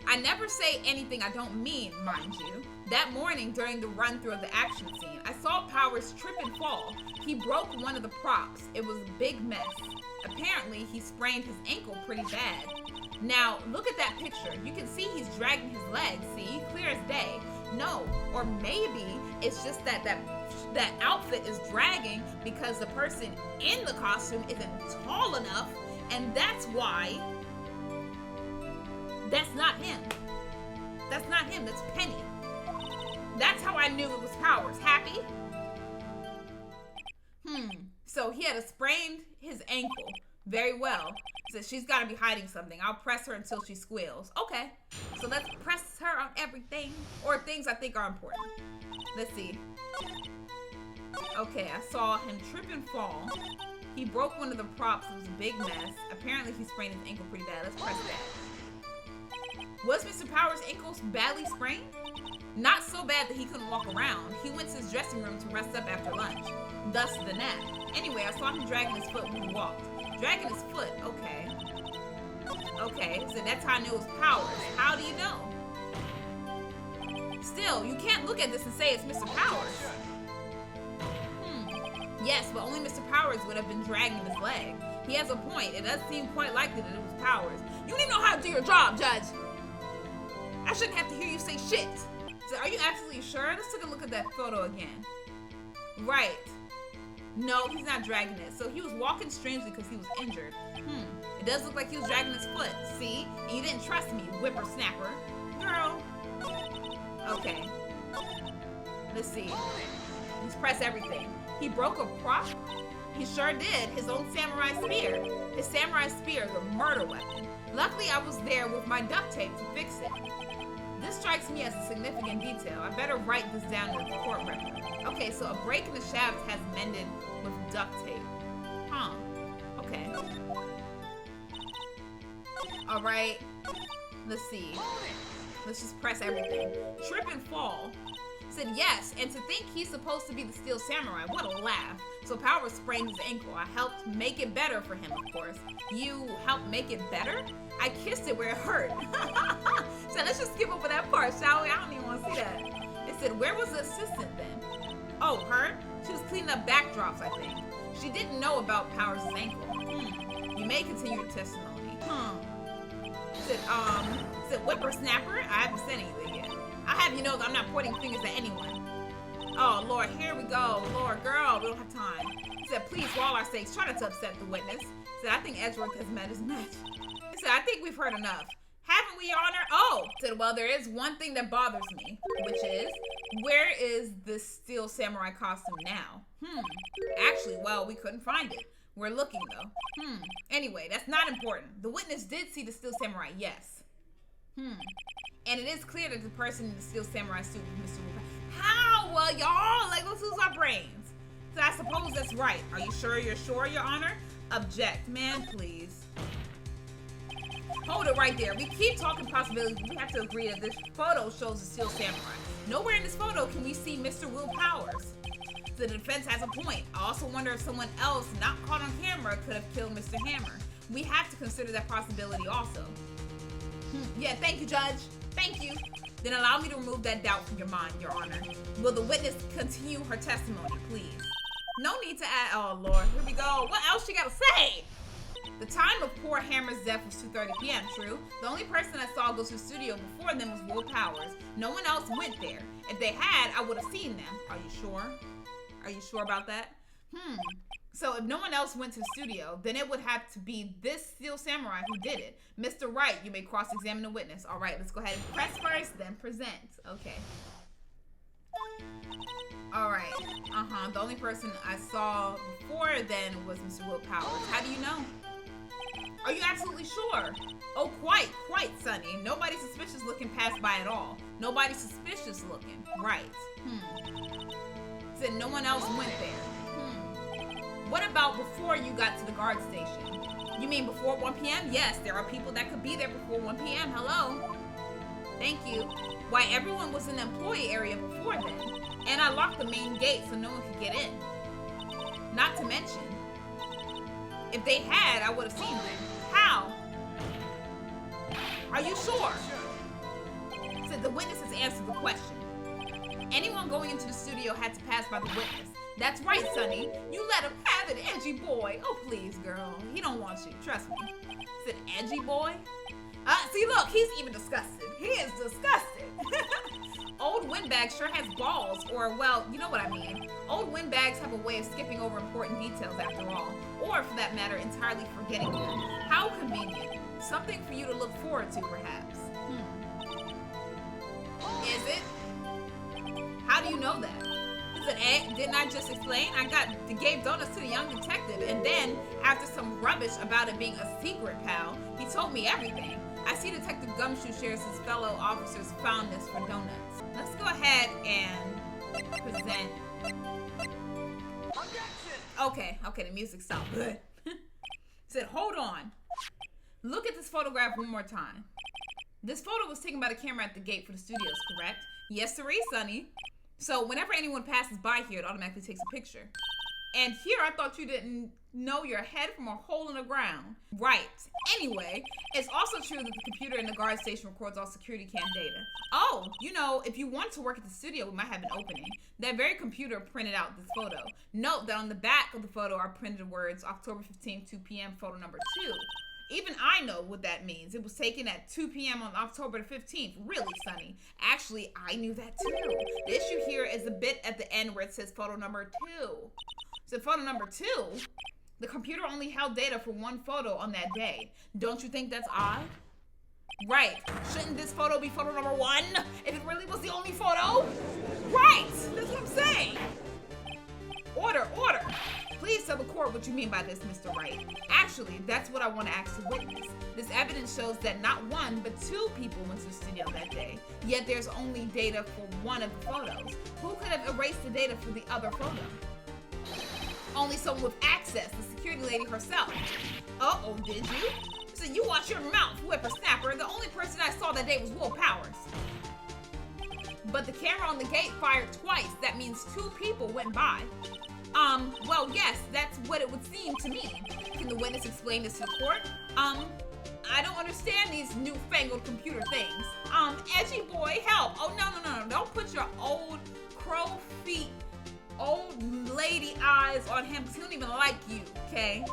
I never say anything I don't mean, mind you. That morning during the run-through of the action scene, I saw Powers trip and fall. He broke one of the props. It was a big mess. Apparently, he sprained his ankle pretty bad. Now, look at that picture. You can see he's dragging his legs, see? Clear as day. No, or maybe it's just that outfit is dragging because the person in the costume isn't tall enough, and that's why that's not him. That's not him, that's Penny. That's how I knew it was Powers. Happy? So he had sprained his ankle. Very well. So she's got to be hiding something. I'll press her until she squeals. Okay. So let's press her on everything. Or things I think are important. Let's see. Okay, I saw him trip and fall. He broke one of the props. It was a big mess. Apparently he sprained his ankle pretty bad. Let's press that. Was Mr. Powers' ankles badly sprained? Not so bad that he couldn't walk around. He went to his dressing room to rest up after lunch. Thus the nap. Anyway, I saw him dragging his foot when he walked. Dragging his foot, okay. Okay, so that's how I knew it was Powers. How do you know? Still, you can't look at this and say it's Mr. Powers. Yes, but only Mr. Powers would have been dragging his leg. He has a point. It does seem quite likely that it was Powers. You didn't know how to do your job, Judge. I shouldn't have to hear you say shit. So are you absolutely sure? Let's take a look at that photo again. Right. No, he's not dragging it. So he was walking strangely because he was injured. It does look like he was dragging his foot. See? And you didn't trust me, whippersnapper. Girl. Okay. Let's see. Let's press everything. He broke a prop? He sure did. His own samurai spear. His samurai spear is a murder weapon. Luckily, I was there with my duct tape to fix it. This strikes me as a significant detail. I better write this down in the court record. Okay, so a break in the shaft has mended with duct tape. Huh. Okay. Alright. Let's see. Let's just press everything. Trip and fall. Said yes, and to think he's supposed to be the Steel Samurai. What a laugh. So Powers sprained his ankle. I helped make it better for him, of course. You helped make it better? I kissed it where it hurt. So let's just skip over that part, shall we? I don't even want to see that. It said, where was the assistant then? Oh, her? She was cleaning up backdrops, I think. She didn't know about Powers' ankle. You may continue your testimony. Said whippersnapper? I haven't said anything yet. I have you know that I'm not pointing fingers at anyone. Oh, Lord, here we go. Lord, girl, we don't have time. He said, please, for all our sakes, try not to upset the witness. He said, I think Edgeworth has met his match. He said, I think we've heard enough. Haven't we, Your Honor? Oh! He said, well, there is one thing that bothers me, which is, where is the Steel Samurai costume now? Actually, well, we couldn't find it. We're looking, though. Anyway, that's not important. The witness did see the Steel Samurai, yes. And it is clear that the person in the Steel Samurai suit was Mr. Wu. How? Well, y'all, like, let's use our brains. So I suppose that's right. Are you sure you're sure, Your Honor? Object. Man, please. Hold it right there. We keep talking possibilities, but we have to agree that this photo shows the Steel Samurai. Nowhere in this photo can we see Mr. Will Powers. The defense has a point. I also wonder if someone else not caught on camera could have killed Mr. Hammer. We have to consider that possibility also. Yeah, thank you, Judge. Thank you. Then allow me to remove that doubt from your mind, Your Honor. Will the witness continue her testimony, please? No need to add. Oh, Lord. Here we go. What else you gotta say? The time of poor Hammer's death was 2:30 p.m., true. The only person I saw go to the studio before them was Will Powers. No one else went there. If they had, I would have seen them. Are you sure? Are you sure about that? So if no one else went to the studio, then it would have to be this Steel Samurai who did it. Mr. Wright, you may cross-examine the witness. All right, let's go ahead and press first, then present. Okay. All right. The only person I saw before then was Mr. Will Powers. How do you know? Are you absolutely sure? Oh, quite, Sonny. Nobody suspicious looking passed by at all. Nobody suspicious looking. Right. Said no one else went there. What about before you got to the guard station? You mean before 1 p.m.? Yes, there are people that could be there before 1 p.m. Hello? Thank you. Why, everyone was in the employee area before then. And I locked the main gate so no one could get in. Not to mention, if they had, I would have seen them. How? Are you sure? So the witness has answered the question. Anyone going into the studio had to pass by the witness. That's right, Sonny. You let him have it, edgy boy. Oh, please, girl. He don't want you. Trust me. Said edgy boy? See, look, he's even disgusted. He is disgusted. Old windbags sure has balls, or, well, you know what I mean. Old windbags have a way of skipping over important details after all, or, for that matter, entirely forgetting them. How convenient. Something for you to look forward to, perhaps. Is it? How do you know that? Said, didn't I just explain? I gave donuts to the young detective, and then, after some rubbish about it being a secret, pal, he told me everything. I see Detective Gumshoe shares his fellow officers' fondness for donuts. Let's go ahead and present. Okay, the music stopped. Good. Said, hold on. Look at this photograph one more time. This photo was taken by the camera at the gate for the studios, correct? Yes, sirree, Sonny. So whenever anyone passes by here, it automatically takes a picture. And here, I thought you didn't know your head from a hole in the ground. Right. Anyway, it's also true that the computer in the guard station records all security cam data. Oh, you know, if you want to work at the studio, we might have an opening. That very computer printed out this photo. Note that on the back of the photo are printed the words October 15th, 2 p.m., photo number 2. Even I know what that means. It was taken at 2 p.m. on October the 15th. Really, Sonny? Actually, I knew that too. The issue here is the bit at the end where it says photo number 2. So photo number 2, the computer only held data for one photo on that day. Don't you think that's odd? Right. Shouldn't this photo be photo number 1 if it really was the only photo? Right. That's what I'm saying. Order. Please tell the court what you mean by this, Mr. Wright. Actually, that's what I want to ask the witness. This evidence shows that not 1, but 2 people went to the studio that day. Yet there's only data for one of the photos. Who could have erased the data for the other photo? Only someone with access, the security lady herself. Uh-oh, did you? So you watch your mouth, whippersnapper. The only person I saw that day was Will Powers. But the camera on the gate fired twice. That means 2 people went by. Well, yes, that's what it would seem to me. Can the witness explain this to the court? I don't understand these newfangled computer things. Edgy boy, help. Oh, no. Don't put your old crow feet, old lady eyes on him because he don't even like you, okay?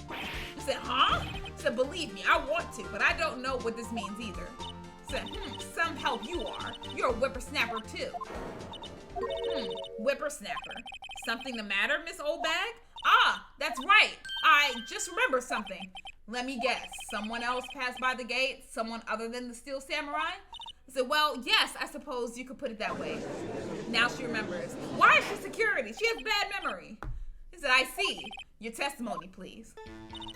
I said, huh? I said, believe me, I want to, but I don't know what this means either. I said, some help you are. You're a whippersnapper too. Whippersnapper. Something the matter, Miss Oldbag? Ah, that's right. I just remembered something. Let me guess. Someone else passed by the gate? Someone other than the Steel Samurai? I said, well, yes, I suppose you could put it that way. Now she remembers. Why is she security? She has bad memory. He said, I see. Your testimony, please.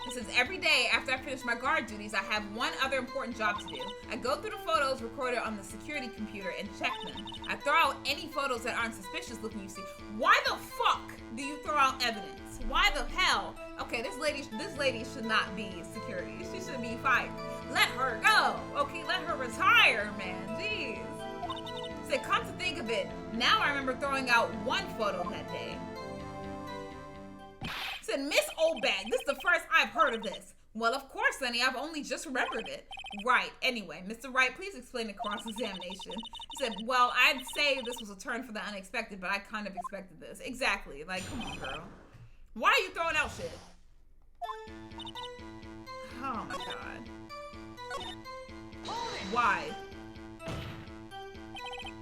He says, every day after I finish my guard duties, I have one other important job to do. I go through the photos recorded on the security computer and check them. I throw out any photos that aren't suspicious looking, you see. Why the fuck do you throw out evidence? Why the hell? Okay, this lady should not be security. She should be fired. Let her go. Okay, let her retire, man. Jeez. So come to think of it, now I remember throwing out one photo that day. Said, Miss Oldbag, this is the first I've heard of this. Well, of course, Sonny, I've only just remembered it. Right, anyway, Mr. Wright, please explain the cross-examination. He said, well, I'd say this was a turn for the unexpected, but I kind of expected this. Exactly, like, come on, girl. Why are you throwing out shit? Oh my God. Why?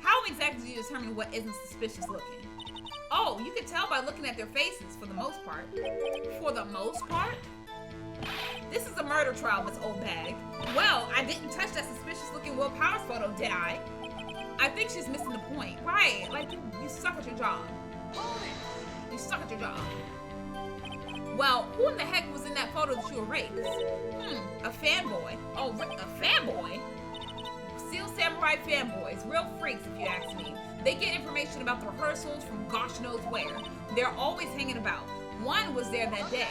How exactly do you determine what isn't suspicious looking? Oh, you can tell by looking at their faces, for the most part. For the most part? This is a murder trial, Miss Oldbag. Well, I didn't touch that suspicious-looking Will Powers photo, did I? I think she's missing the point. Right, like, you suck at your job. You suck at your job. Well, who in the heck was in that photo that you erased? A fanboy. Oh, a fanboy? Steel Samurai fanboys. Real freaks, if you ask me. They get information about the rehearsals from gosh knows where. They're always hanging about. One was there that day.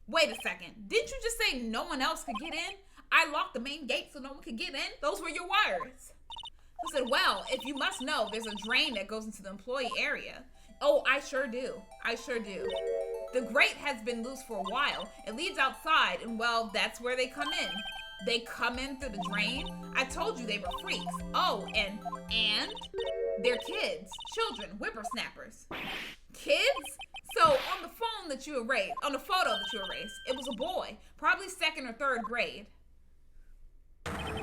Wait a second. Didn't you just say no one else could get in? I locked the main gate so no one could get in? Those were your wires. I said, well, if you must know, there's a drain that goes into the employee area. Oh, I sure do. I sure do. The grate has been loose for a while. It leads outside, and well, that's where they come in. They come in through the drain? I told you they were freaks. Oh, and they're kids, children, whippersnappers. Kids? So on the phone that you erased, on the photo that you erased, it was a boy, probably 2nd or 3rd grade.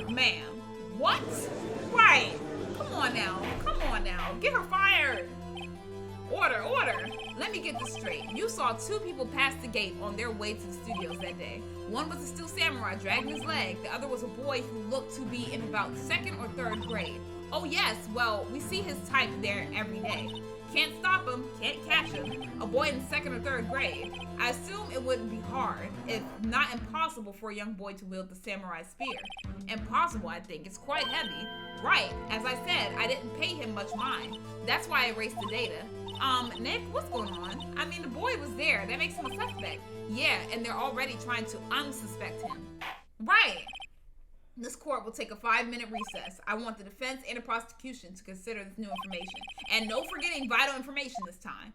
Ma'am, what? Right. Come on now. Get her fired. Order. Let me get this straight. You saw 2 people pass the gate on their way to the studios that day. One was a Steel Samurai dragging his leg. The other was a boy who looked to be in about 2nd or 3rd grade. Oh yes, well, we see his type there every day. Can't stop him, can't catch him. A boy in 2nd or 3rd grade. I assume it wouldn't be hard, if not impossible, for a young boy to wield the samurai spear. Impossible, I think. It's quite heavy. Right, as I said, I didn't pay him much mind. That's why I erased the data. Nick, what's going on? I mean, the boy was there. That makes him a suspect. Yeah, and they're already trying to unsuspect him. Right. This court will take a 5-minute recess. I want the defense and the prosecution to consider this new information. And no forgetting vital information this time.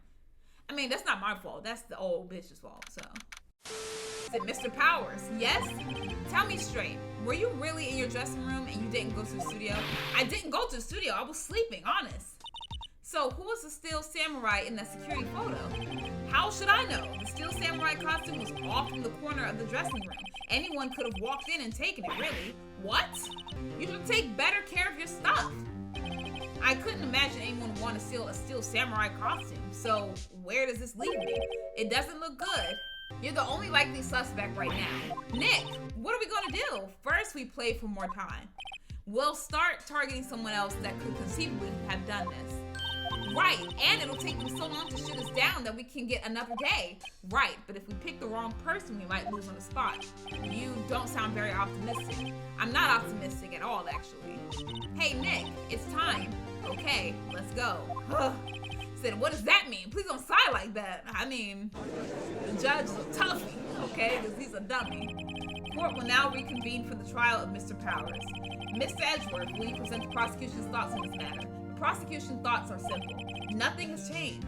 I mean, that's not my fault. That's the old bitch's fault, so. Is it Mr. Powers? Yes? Tell me straight. Were you really in your dressing room and you didn't go to the studio? I didn't go to the studio. I was sleeping, honest. So who was the Steel Samurai in that security photo? How should I know? The Steel Samurai costume was off in the corner of the dressing room. Anyone could have walked in and taken it, really. What? You should take better care of your stuff. I couldn't imagine anyone would want to steal a Steel Samurai costume. So where does this leave me? It doesn't look good. You're the only likely suspect right now. Nick, what are we going to do? First, we play for more time. We'll start targeting someone else that could conceivably have done this. Right, and it'll take them so long to shoot us down that we can get another day. Right, but if we pick the wrong person, we might lose on the spot. You don't sound very optimistic. I'm not optimistic at all, actually. Hey, Nick, it's time. Okay, let's go. Said, what does that mean? Please don't sigh like that. I mean, the judge is a toughie, okay? Because he's a dummy. Court will now reconvene for the trial of Mr. Powers. Mr. Edgeworth, will you present the prosecution's thoughts on this matter? Prosecution thoughts are simple. Nothing has changed.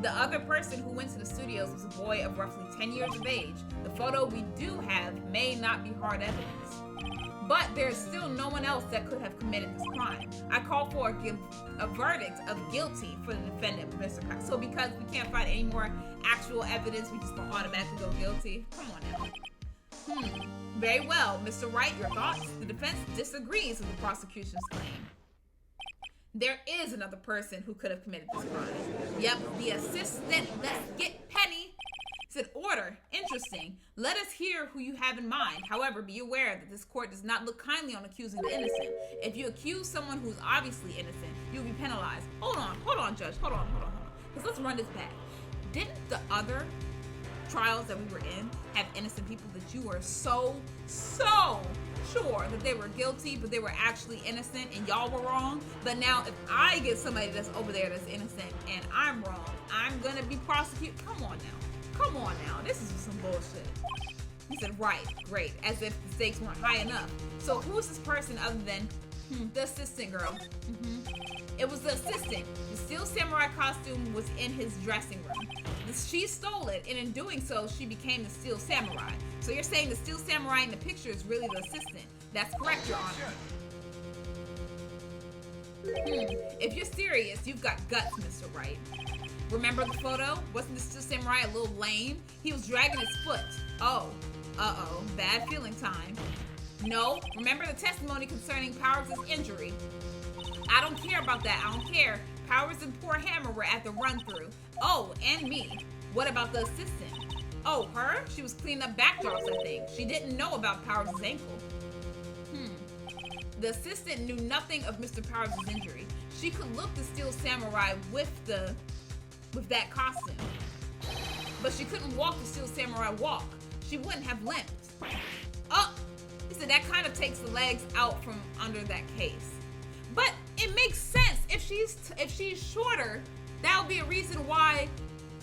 The other person who went to the studios was a boy of roughly 10 years of age. The photo we do have may not be hard evidence. But there is still no one else that could have committed this crime. I call for a verdict of guilty for the defendant, Mr. Powers. So because we can't find any more actual evidence, we just don't automatically go guilty? Come on now. Very well. Mr. Wright, your thoughts? The defense disagrees with the prosecution's claim. There is another person who could have committed this crime. Yep, the assistant. Let's get Penny. Said order. Interesting. Let us hear who you have in mind. However, be aware that this court does not look kindly on accusing the innocent. If you accuse someone who's obviously innocent, you'll be penalized. Hold on, Judge. Hold on. Because let's run this back. Didn't the other trials that we were in have innocent people that you were so sure that they were guilty, but they were actually innocent and y'all were wrong? But now if I get somebody that's over there that's innocent and I'm wrong, I'm gonna be prosecuted? Come on now, this is some bullshit. He said, right, great, as if the stakes weren't high enough. So who's this person other than the assistant girl? It was the assistant. The Steel Samurai costume was in his dressing room. She stole it, and in doing so, she became the Steel Samurai. So you're saying the Steel Samurai in the picture is really the assistant. That's correct, Your Honor. If you're serious, you've got guts, Mr. Wright. Remember the photo? Wasn't the Steel Samurai a little lame? He was dragging his foot. Oh, uh-oh, bad feeling time. No, remember the testimony concerning Powers' injury? I don't care about that, I don't care. Powers and poor Hammer were at the run-through. Oh, and me. What about the assistant? Oh, her? She was cleaning up backdrops, I think. She didn't know about Powers' ankle. The assistant knew nothing of Mr. Powers' injury. She could look the Steel Samurai with that costume. But she couldn't walk the Steel Samurai walk. She wouldn't have limped. Oh, he said that kind of takes the legs out from under that case. But it makes sense. If she's shorter, that would be a reason why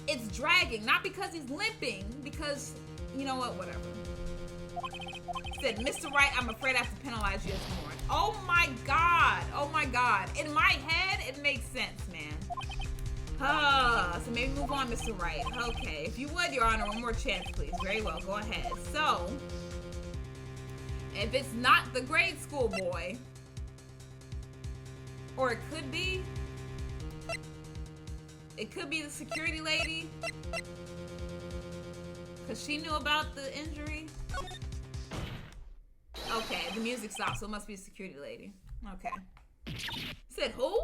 it's dragging. Not because he's limping, because, you know what, whatever. Said, Mr. Wright, I'm afraid I have to penalize you more. Oh my God. In my head, it makes sense, man. So maybe move on, Mr. Wright. Okay, if you would, Your Honor, one more chance, please. Very well, go ahead. So, if it's not the grade school boy, or it could be the security lady, because she knew about the injury. Okay, the music stopped, so it must be a security lady. Okay. Said who?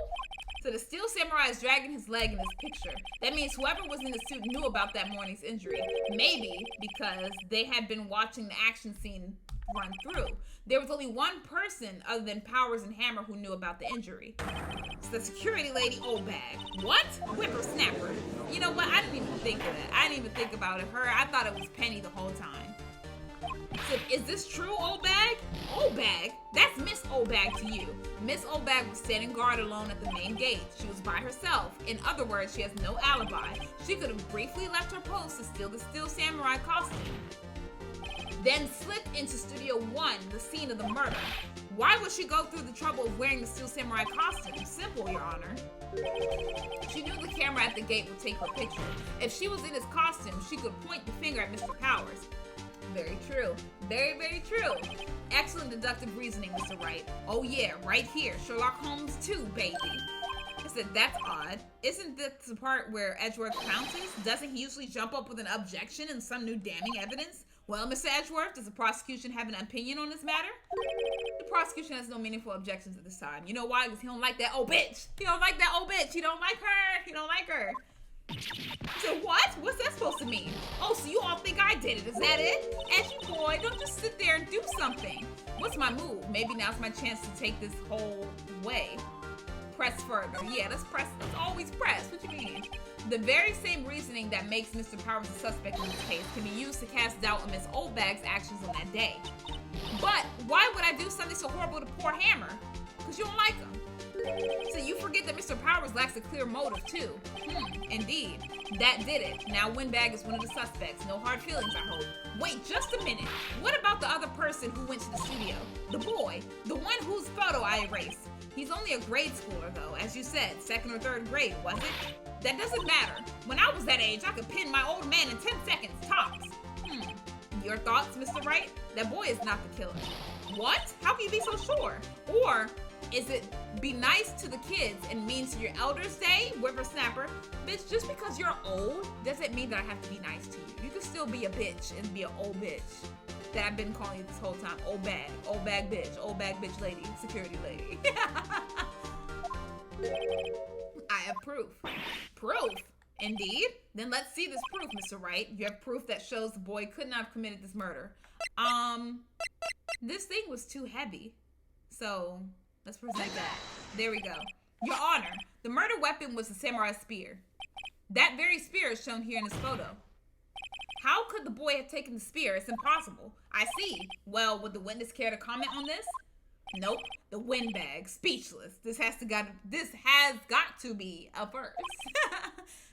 So the Steel Samurai is dragging his leg in this picture. That means whoever was in the suit knew about that morning's injury. Maybe because they had been watching the action scene run through. There was only one person other than Powers and Hammer who knew about the injury. It's the security lady, Old Bag. What? Whippersnapper. You know what? I didn't even think of that. I didn't even think about it. Her. I thought it was Penny the whole time. So, is this true, Old Bag? Old Bag? That's Miss Old Bag to you. Miss Old Bag was standing guard alone at the main gate. She was by herself. In other words, she has no alibi. She could have briefly left her post to steal the Steel Samurai costume, then slip into Studio 1, the scene of the murder. Why would she go through the trouble of wearing the Steel Samurai costume? Simple, Your Honor. She knew the camera at the gate would take her picture. If she was in his costume, she could point the finger at Mr. Powers. Very true. Very, very true. Excellent deductive reasoning, Mr. Wright. Oh yeah, right here. Sherlock Holmes too, baby. I said, that's odd. Isn't this the part where Edgeworth pounces? Doesn't he usually jump up with an objection and some new damning evidence? Well, Mr. Edgeworth, does the prosecution have an opinion on this matter? The prosecution has no meaningful objections at this time. You know why? Because he don't like that old bitch. He don't like that old bitch. He don't like her. He don't like her. So what? What's that supposed to mean? Oh, so you all think I did it. Is that it? Edgy boy, don't just sit there and do something. What's my move? Maybe now's my chance to take this whole way. Press further. Yeah, let's press. Let's always press. What you mean? The very same reasoning that makes Mr. Powers a suspect in this case can be used to cast doubt on Miss Oldbag's actions on that day. But why would I do something so horrible to poor Hammer? Because you don't like him. So you forget that Mr. Powers lacks a clear motive too. Indeed. That did it. Now Windbag is one of the suspects. No hard feelings, I hope. Wait just a minute. What about the other person who went to the studio? The boy. The one whose photo I erased. He's only a grade schooler though. As you said, 2nd or 3rd grade, was it? That doesn't matter. When I was that age, I could pin my old man in 10 seconds, tops. Your thoughts, Mr. Wright? That boy is not the killer. What? How can you be so sure? Or is it be nice to the kids and mean to your elders say, whippersnapper? Bitch, just because you're old doesn't mean that I have to be nice to you. You can still be a bitch and be an old bitch that I've been calling you this whole time. Old bag bitch, old bag bitch lady, security lady. I have proof. Proof? Indeed? Then let's see this proof, Mr. Wright. You have proof that shows the boy could not have committed this murder. This thing was too heavy. So, let's present that. There we go. Your Honor, the murder weapon was a samurai spear. That very spear is shown here in this photo. How could the boy have taken the spear? It's impossible. I see. Well, would the witness care to comment on this? Nope. The windbag. Speechless. This has got to be a first.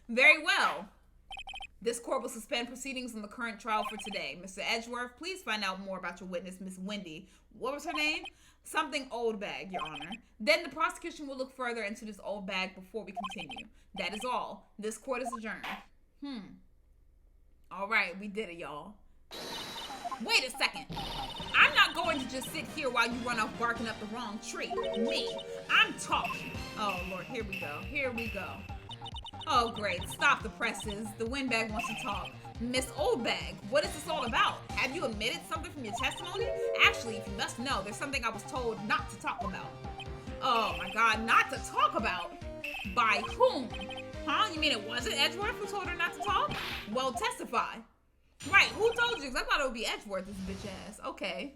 Very well. This court will suspend proceedings on the current trial for today. Mr. Edgeworth, please find out more about your witness, Miss Wendy. What was her name? Something Old Bag, Your Honor. Then the prosecution will look further into this old bag before we continue. That is all. This court is adjourned. All right, we did it, y'all. Wait a second. I'm not going to just sit here while you run off barking up the wrong tree. Me. I'm talking. Oh, Lord, here we go. Here we go. Oh, great. Stop the presses. The windbag wants to talk. Miss Oldbag, what is this all about? Have you omitted something from your testimony? Actually, if you must know, there's something I was told not to talk about. Oh my God, not to talk about? By whom? Huh? You mean it wasn't Edgeworth who told her not to talk? Well, testify. Right, who told you? Because I thought it would be Edgeworth, this bitch ass. Okay.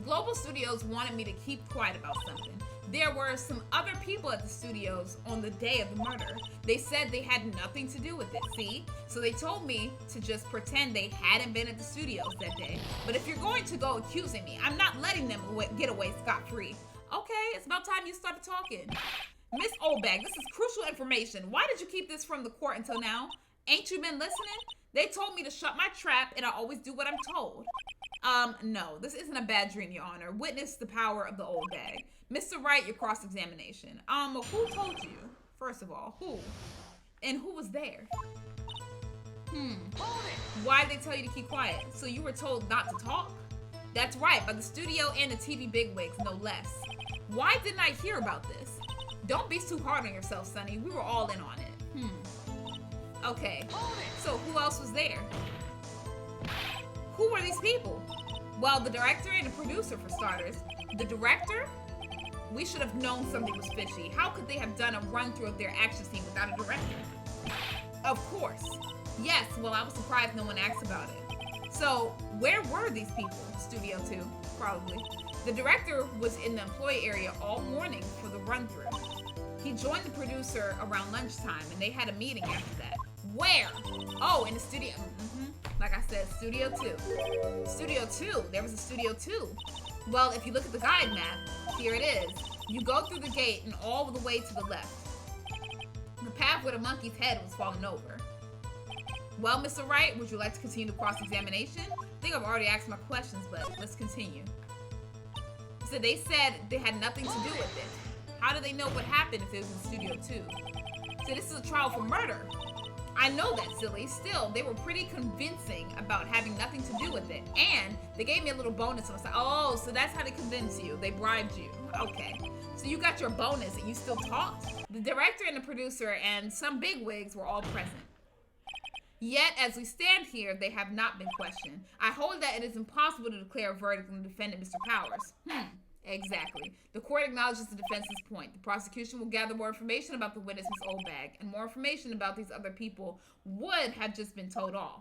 Global Studios wanted me to keep quiet about something. There were some other people at the studios on the day of the murder. They said they had nothing to do with it, see? So they told me to just pretend they hadn't been at the studios that day. But if you're going to go accusing me, I'm not letting them get away scot-free. Okay, it's about time you started talking. Miss Oldbag, this is crucial information. Why did you keep this from the court until now? Ain't you been listening? They told me to shut my trap, and I always do what I'm told. No, this isn't a bad dream, Your Honor. Witness the power of the old bag. Mr. Wright, your cross-examination. Who told you? First of all, who? And who was there? Why did they tell you to keep quiet? So you were told not to talk? That's right, by the studio and the TV bigwigs, no less. Why didn't I hear about this? Don't be too hard on yourself, Sonny. We were all in on it. Okay, so who else was there? Who were these people? Well, the director and the producer, for starters. The director? We should have known something was fishy. How could they have done a run-through of their action scene without a director? Of course. Yes, well, I was surprised no one asked about it. So, where were these people? Studio 2, probably. The director was in the employee area all morning for the run-through. He joined the producer around lunchtime, and they had a meeting after that. Where? Oh, in the studio. Like I said, Studio 2. Studio 2. There was a Studio 2. Well, if you look at the guide map, here it is. You go through the gate and all the way to the left. The path where the monkey's head was falling over. Well, Mr. Wright, would you like to continue the cross-examination? I think I've already asked my questions, but let's continue. So they said they had nothing to do with it. How do they know what happened if it was in Studio 2? So this is a trial for murder. I know that, silly. Still, they were pretty convincing about having nothing to do with it. And they gave me a little bonus. And I was like, oh, so that's how they convinced you. They bribed you. Okay. So you got your bonus and you still talked? The director and the producer and some bigwigs were all present. Yet, as we stand here, they have not been questioned. I hold that it is impossible to declare a verdict on the defendant, Mr. Powers. Exactly. The court acknowledges the defense's point. The prosecution will gather more information about the witness, Miss Oldbag, and more information about these other people would have just been told off.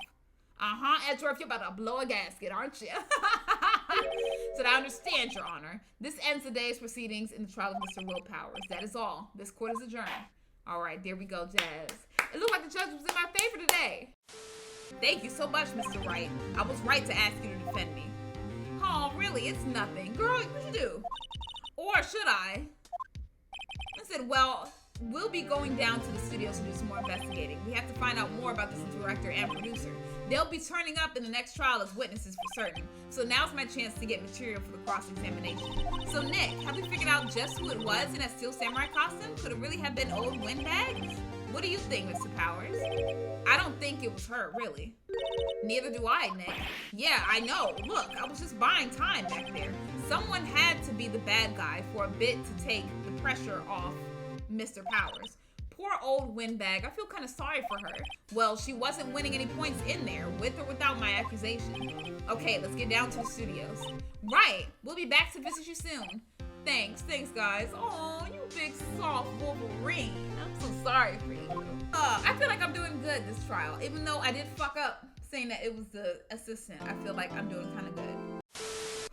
Edgeworth, you're about to blow a gasket, aren't you? So I understand, Your Honor. This ends the day's proceedings in the trial of Mr. Will Powers. That is all. This court is adjourned. All right, there we go, Jazz. It looked like the judge was in my favor today. Thank you so much, Mr. Wright. I was right to ask you to defend me. Oh, really? It's nothing. Girl, what you do? Or should I? I said, well, we'll be going down to the studios to do some more investigating. We have to find out more about this director and producer. They'll be turning up in the next trial as witnesses for certain. So now's my chance to get material for the cross-examination. So Nick, have we figured out just who it was in that Steel Samurai costume? Could it really have been Old Windbag? What do you think, Mr. Powers? I don't think it was her, really. Neither do I, Nick. Yeah, I know. Look, I was just buying time back there. Someone had to be the bad guy for a bit to take the pressure off Mr. Powers. Poor old Windbag. I feel kind of sorry for her. Well, she wasn't winning any points in there, with or without my accusation. Okay, let's get down to the studios. Right. We'll be back to visit you soon. Thanks, guys. Oh, you big soft Wolverine. I'm so sorry for you. I feel like I'm doing good this trial, even though I did fuck up saying that it was the assistant. I feel like I'm doing kind of good.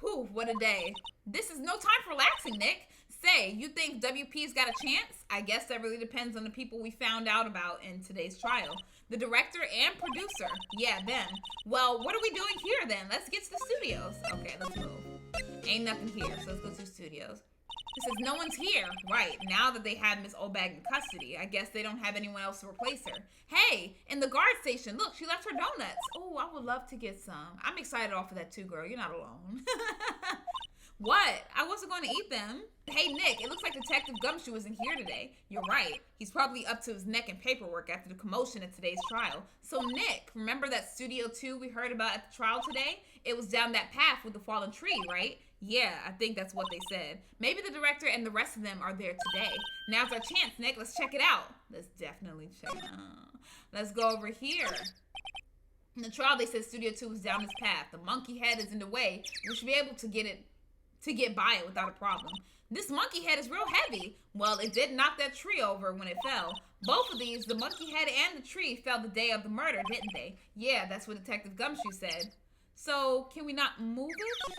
Whew, what a day. This is no time for relaxing, Nick. Say, you think WP's got a chance? I guess that really depends on the people we found out about in today's trial. The director and producer. Yeah, them. Well, what are we doing here then? Let's get to the studios. Okay, let's move. Ain't nothing here, so let's go to the studios. It says no one's here. Right, now that they have Miss Oldbag in custody, I guess they don't have anyone else to replace her. Hey, in the guard station, look, she left her donuts. Oh, I would love to get some. I'm excited off of that too, girl. You're not alone. What? I wasn't going to eat them. Hey, Nick, it looks like Detective Gumshoe isn't here today. You're right. He's probably up to his neck in paperwork after the commotion at today's trial. So, Nick, remember that Studio 2 we heard about at the trial today? It was down that path with the fallen tree, right? Yeah, I think that's what they said. Maybe the director and the rest of them are there today. Now's our chance, Nick. Let's check it out. Let's definitely check it out. Let's go over here. In the trial, they said Studio 2 was down this path. The monkey head is in the way. We should be able to get by it without a problem. This monkey head is real heavy. Well, it did knock that tree over when it fell. Both of these, the monkey head and the tree, fell the day of the murder, didn't they? Yeah, that's what Detective Gumshoe said. So, can we not move it?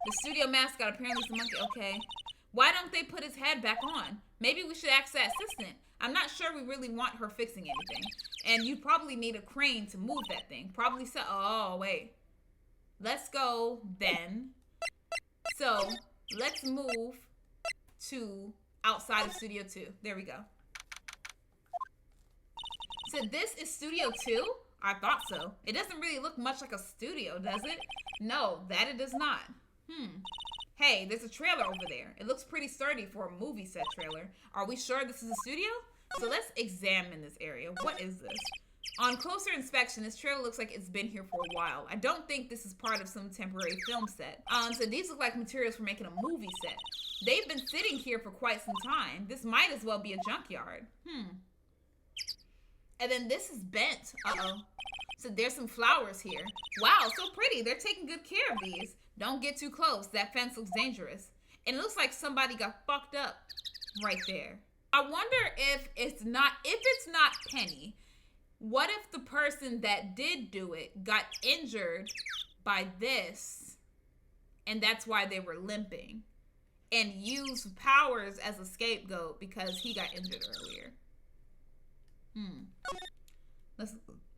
The studio mascot apparently is the monkey. Okay. Why don't they put his head back on? Maybe we should ask that assistant. I'm not sure we really want her fixing anything. And you probably need a crane to move that thing. Probably so. Oh, wait. Let's go then. So, let's move to outside of Studio 2. There we go. So this is Studio 2? I thought so. It doesn't really look much like a studio, does it? No, that it does not. Hey, there's a trailer over there. It looks pretty sturdy for a movie set trailer. Are we sure this is a studio? So let's examine this area. What is this? On closer inspection, this trailer looks like it's been here for a while. I don't think this is part of some temporary film set. So these look like materials for making a movie set. They've been sitting here for quite some time. This might as well be a junkyard. And then this is bent. Uh-oh. So there's some flowers here. Wow, so pretty. They're taking good care of these. Don't get too close. That fence looks dangerous. And it looks like somebody got fucked up right there. I wonder if it's not Penny. What if the person that did do it got injured by this, and that's why they were limping, and used Powers as a scapegoat because he got injured earlier?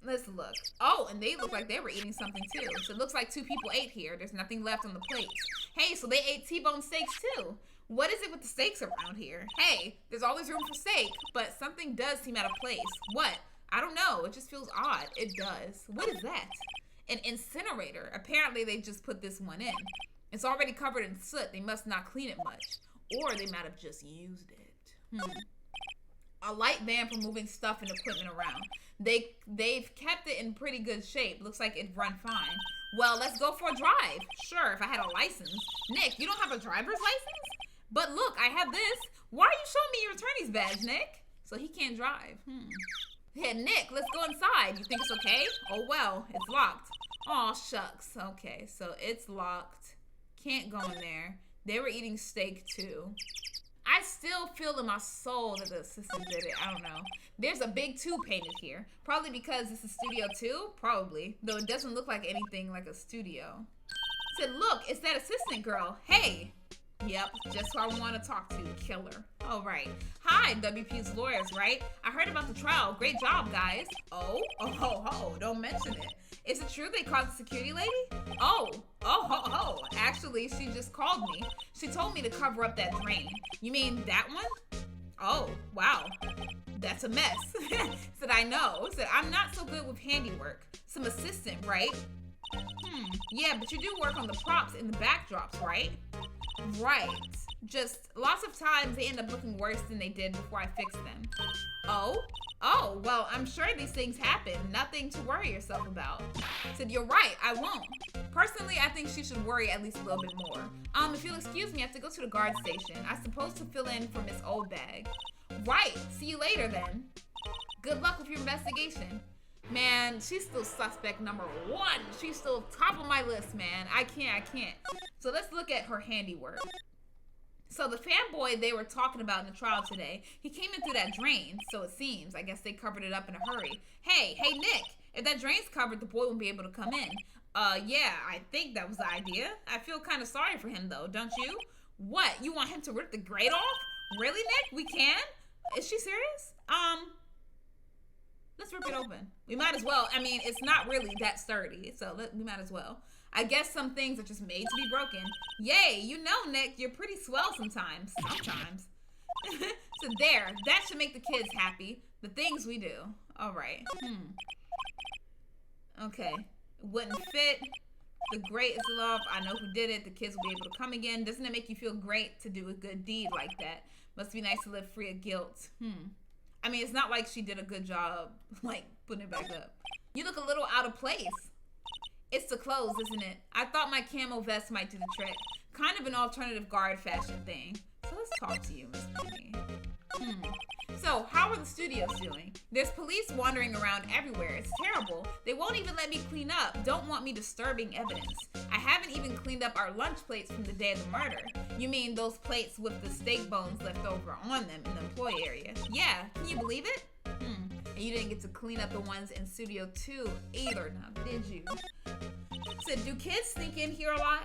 Let's look. Oh, and they look like they were eating something too. So it looks like 2 people ate here. There's nothing left on the plates. Hey, so they ate T-bone steaks too. What is it with the steaks around here? Hey, there's always room for steak, but something does seem out of place. What? I don't know. It just feels odd. It does. What is that? An incinerator. Apparently, they just put this one in. It's already covered in soot. They must not clean it much. Or they might have just used it. A light van for moving stuff and equipment around. They've kept it in pretty good shape. Looks like it'd run fine. Well, let's go for a drive. Sure, if I had a license. Nick, you don't have a driver's license? But look, I have this. Why are you showing me your attorney's badge, Nick? So he can't drive. Hey, Nick, let's go inside. You think it's okay? Oh, well, it's locked. Aw, shucks. Okay, so it's locked. Can't go in there. They were eating steak, too. I still feel in my soul that the assistant did it. I don't know. There's a big 2 painted here. Probably because this is Studio 2? Probably. Though it doesn't look like anything like a studio. Said, look, it's that assistant girl. Hey. Yep, just who I want to talk to. Killer. All right. Hi, WP's lawyers, right? I heard about the trial. Great job, guys. Oh, don't mention it. Is it true they caught the security lady? Actually, she just called me. She told me to cover up that drain. You mean that one? Oh, wow. That's a mess. Said, I know. Said, I'm not so good with handiwork. Some assistant, right? Yeah, but you do work on the props and the backdrops, right? Right. Just lots of times they end up looking worse than they did before I fixed them. Oh, well, I'm sure these things happen. Nothing to worry yourself about. Said, you're right, I won't. Personally, I think she should worry at least a little bit more. If you'll excuse me, I have to go to the guard station. I'm supposed to fill in for Miss Oldbag. Right, see you later then. Good luck with your investigation. Man, she's still suspect number 1. She's still top of my list, man. I can't. So let's look at her handiwork. So the fanboy they were talking about in the trial today, he came in through that drain, so it seems. I guess they covered it up in a hurry. Hey, Nick, if that drain's covered, the boy won't be able to come in. Yeah, I think that was the idea. I feel kind of sorry for him, though, don't you? What, you want him to rip the grate off? Really, Nick? We can? Is she serious? Let's rip it open. We might as well. I mean, it's not really that sturdy, so we might as well. I guess some things are just made to be broken. Yay, you know, Nick, you're pretty swell sometimes. Sometimes. So there, that should make the kids happy. The things we do. All right. Okay. Wouldn't fit. The grate is off. I know who did it. The kids will be able to come again. Doesn't it make you feel great to do a good deed like that? Must be nice to live free of guilt. I mean, it's not like she did a good job, like, putting it back up. You look a little out of place. It's the clothes, isn't it? I thought my camo vest might do the trick. Kind of an alternative guard fashion thing. So let's talk to you, Miss Penny. So, how are the studios doing? There's police wandering around everywhere. It's terrible. They won't even let me clean up. Don't want me disturbing evidence. I haven't even cleaned up our lunch plates from the day of the murder. You mean those plates with the steak bones left over on them in the employee area? Yeah, can you believe it? And you didn't get to clean up the ones in Studio 2 either, now did you? So, do kids sneak in here a lot?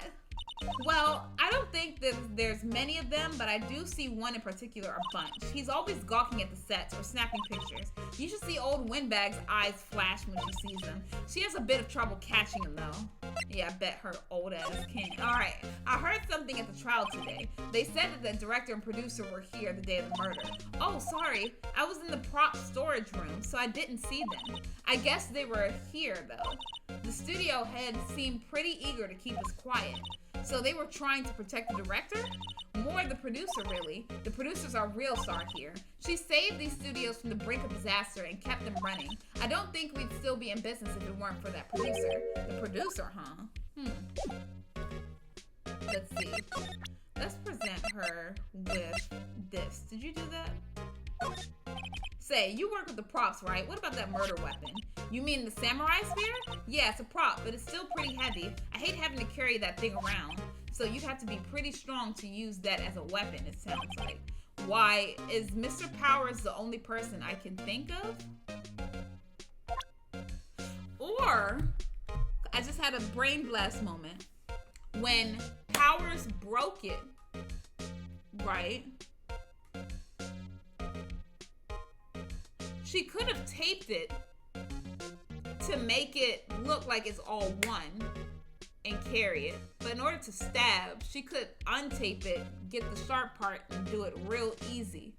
Well, I don't think that there's many of them, but I do see one in particular a bunch. He's always gawking at the sets or snapping pictures. You should see old Windbag's eyes flash when she sees them. She has a bit of trouble catching him, though. Yeah, I bet her old ass can. Alright, I heard something at the trial today. They said that the director and producer were here the day of the murder. Oh, sorry. I was in the prop storage room, so I didn't see them. I guess they were here, though. The studio head seemed pretty eager to keep us quiet. So they were trying to protect the director? More the producer, really. The producer's our real star here. She saved these studios from the brink of disaster and kept them running. I don't think we'd still be in business if it weren't for that producer. The producer, huh? Let's see. Let's present her with this. Did you do that? Say, you work with the props, right? What about that murder weapon? You mean the samurai spear? Yeah, it's a prop, but it's still pretty heavy. I hate having to carry that thing around. So you'd have to be pretty strong to use that as a weapon, it sounds like. Why is Mr. Powers the only person I can think of? Or I just had a brain blast moment. When Powers broke it, right? She could have taped it to make it look like it's all one and carry it. But in order to stab, she could untape it, get the sharp part, and do it real easy.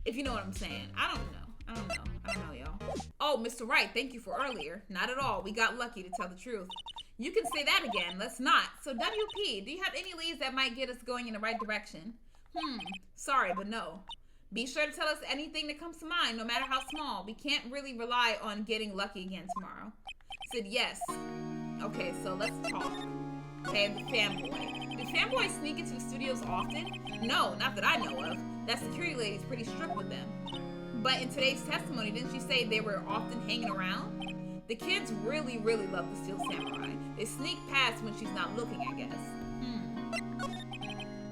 If you know what I'm saying. I don't know, y'all. Oh, Mr. Wright, thank you for earlier. Not at all. We got lucky, to tell the truth. You can say that again. Let's not. So, WP, do you have any leads that might get us going in the right direction? Sorry, but no. Be sure to tell us anything that comes to mind, no matter how small. We can't really rely on getting lucky again tomorrow. Said yes. Okay, so let's talk. Okay, the fanboy. Do fanboys sneak into the studios often? No, not that I know of. That security lady's pretty strict with them. But in today's testimony, didn't she say they were often hanging around? The kids really, really love the Steel Samurai. They sneak past when she's not looking, I guess.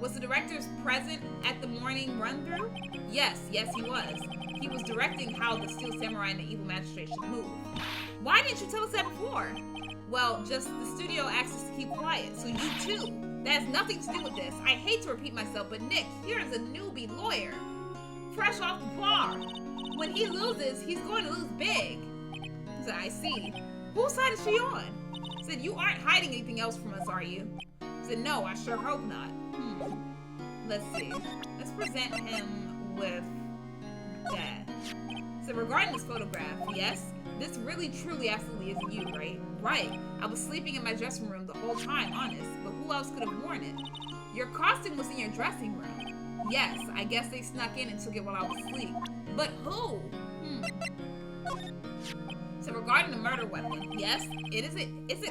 Was the director present at the morning run-through? Yes, he was. He was directing how the Steel Samurai and the Evil Magistrate should move. Why didn't you tell us that before? Well, just the studio asked us to keep quiet, so you too. That has nothing to do with this. I hate to repeat myself, but Nick, here is a newbie lawyer. Fresh off the bar. When he loses, he's going to lose big. He said, I see. Whose side is she on? He said, you aren't hiding anything else from us, are you? He said, no, I sure hope not. Let's see. Let's present him with that. So regarding this photograph, yes, this really, truly, absolutely isn't you, right? Right. I was sleeping in my dressing room the whole time, honest. But who else could have worn it? Your costume was in your dressing room. Yes, I guess they snuck in and took it while I was asleep. But who? So regarding the murder weapon, yes, is it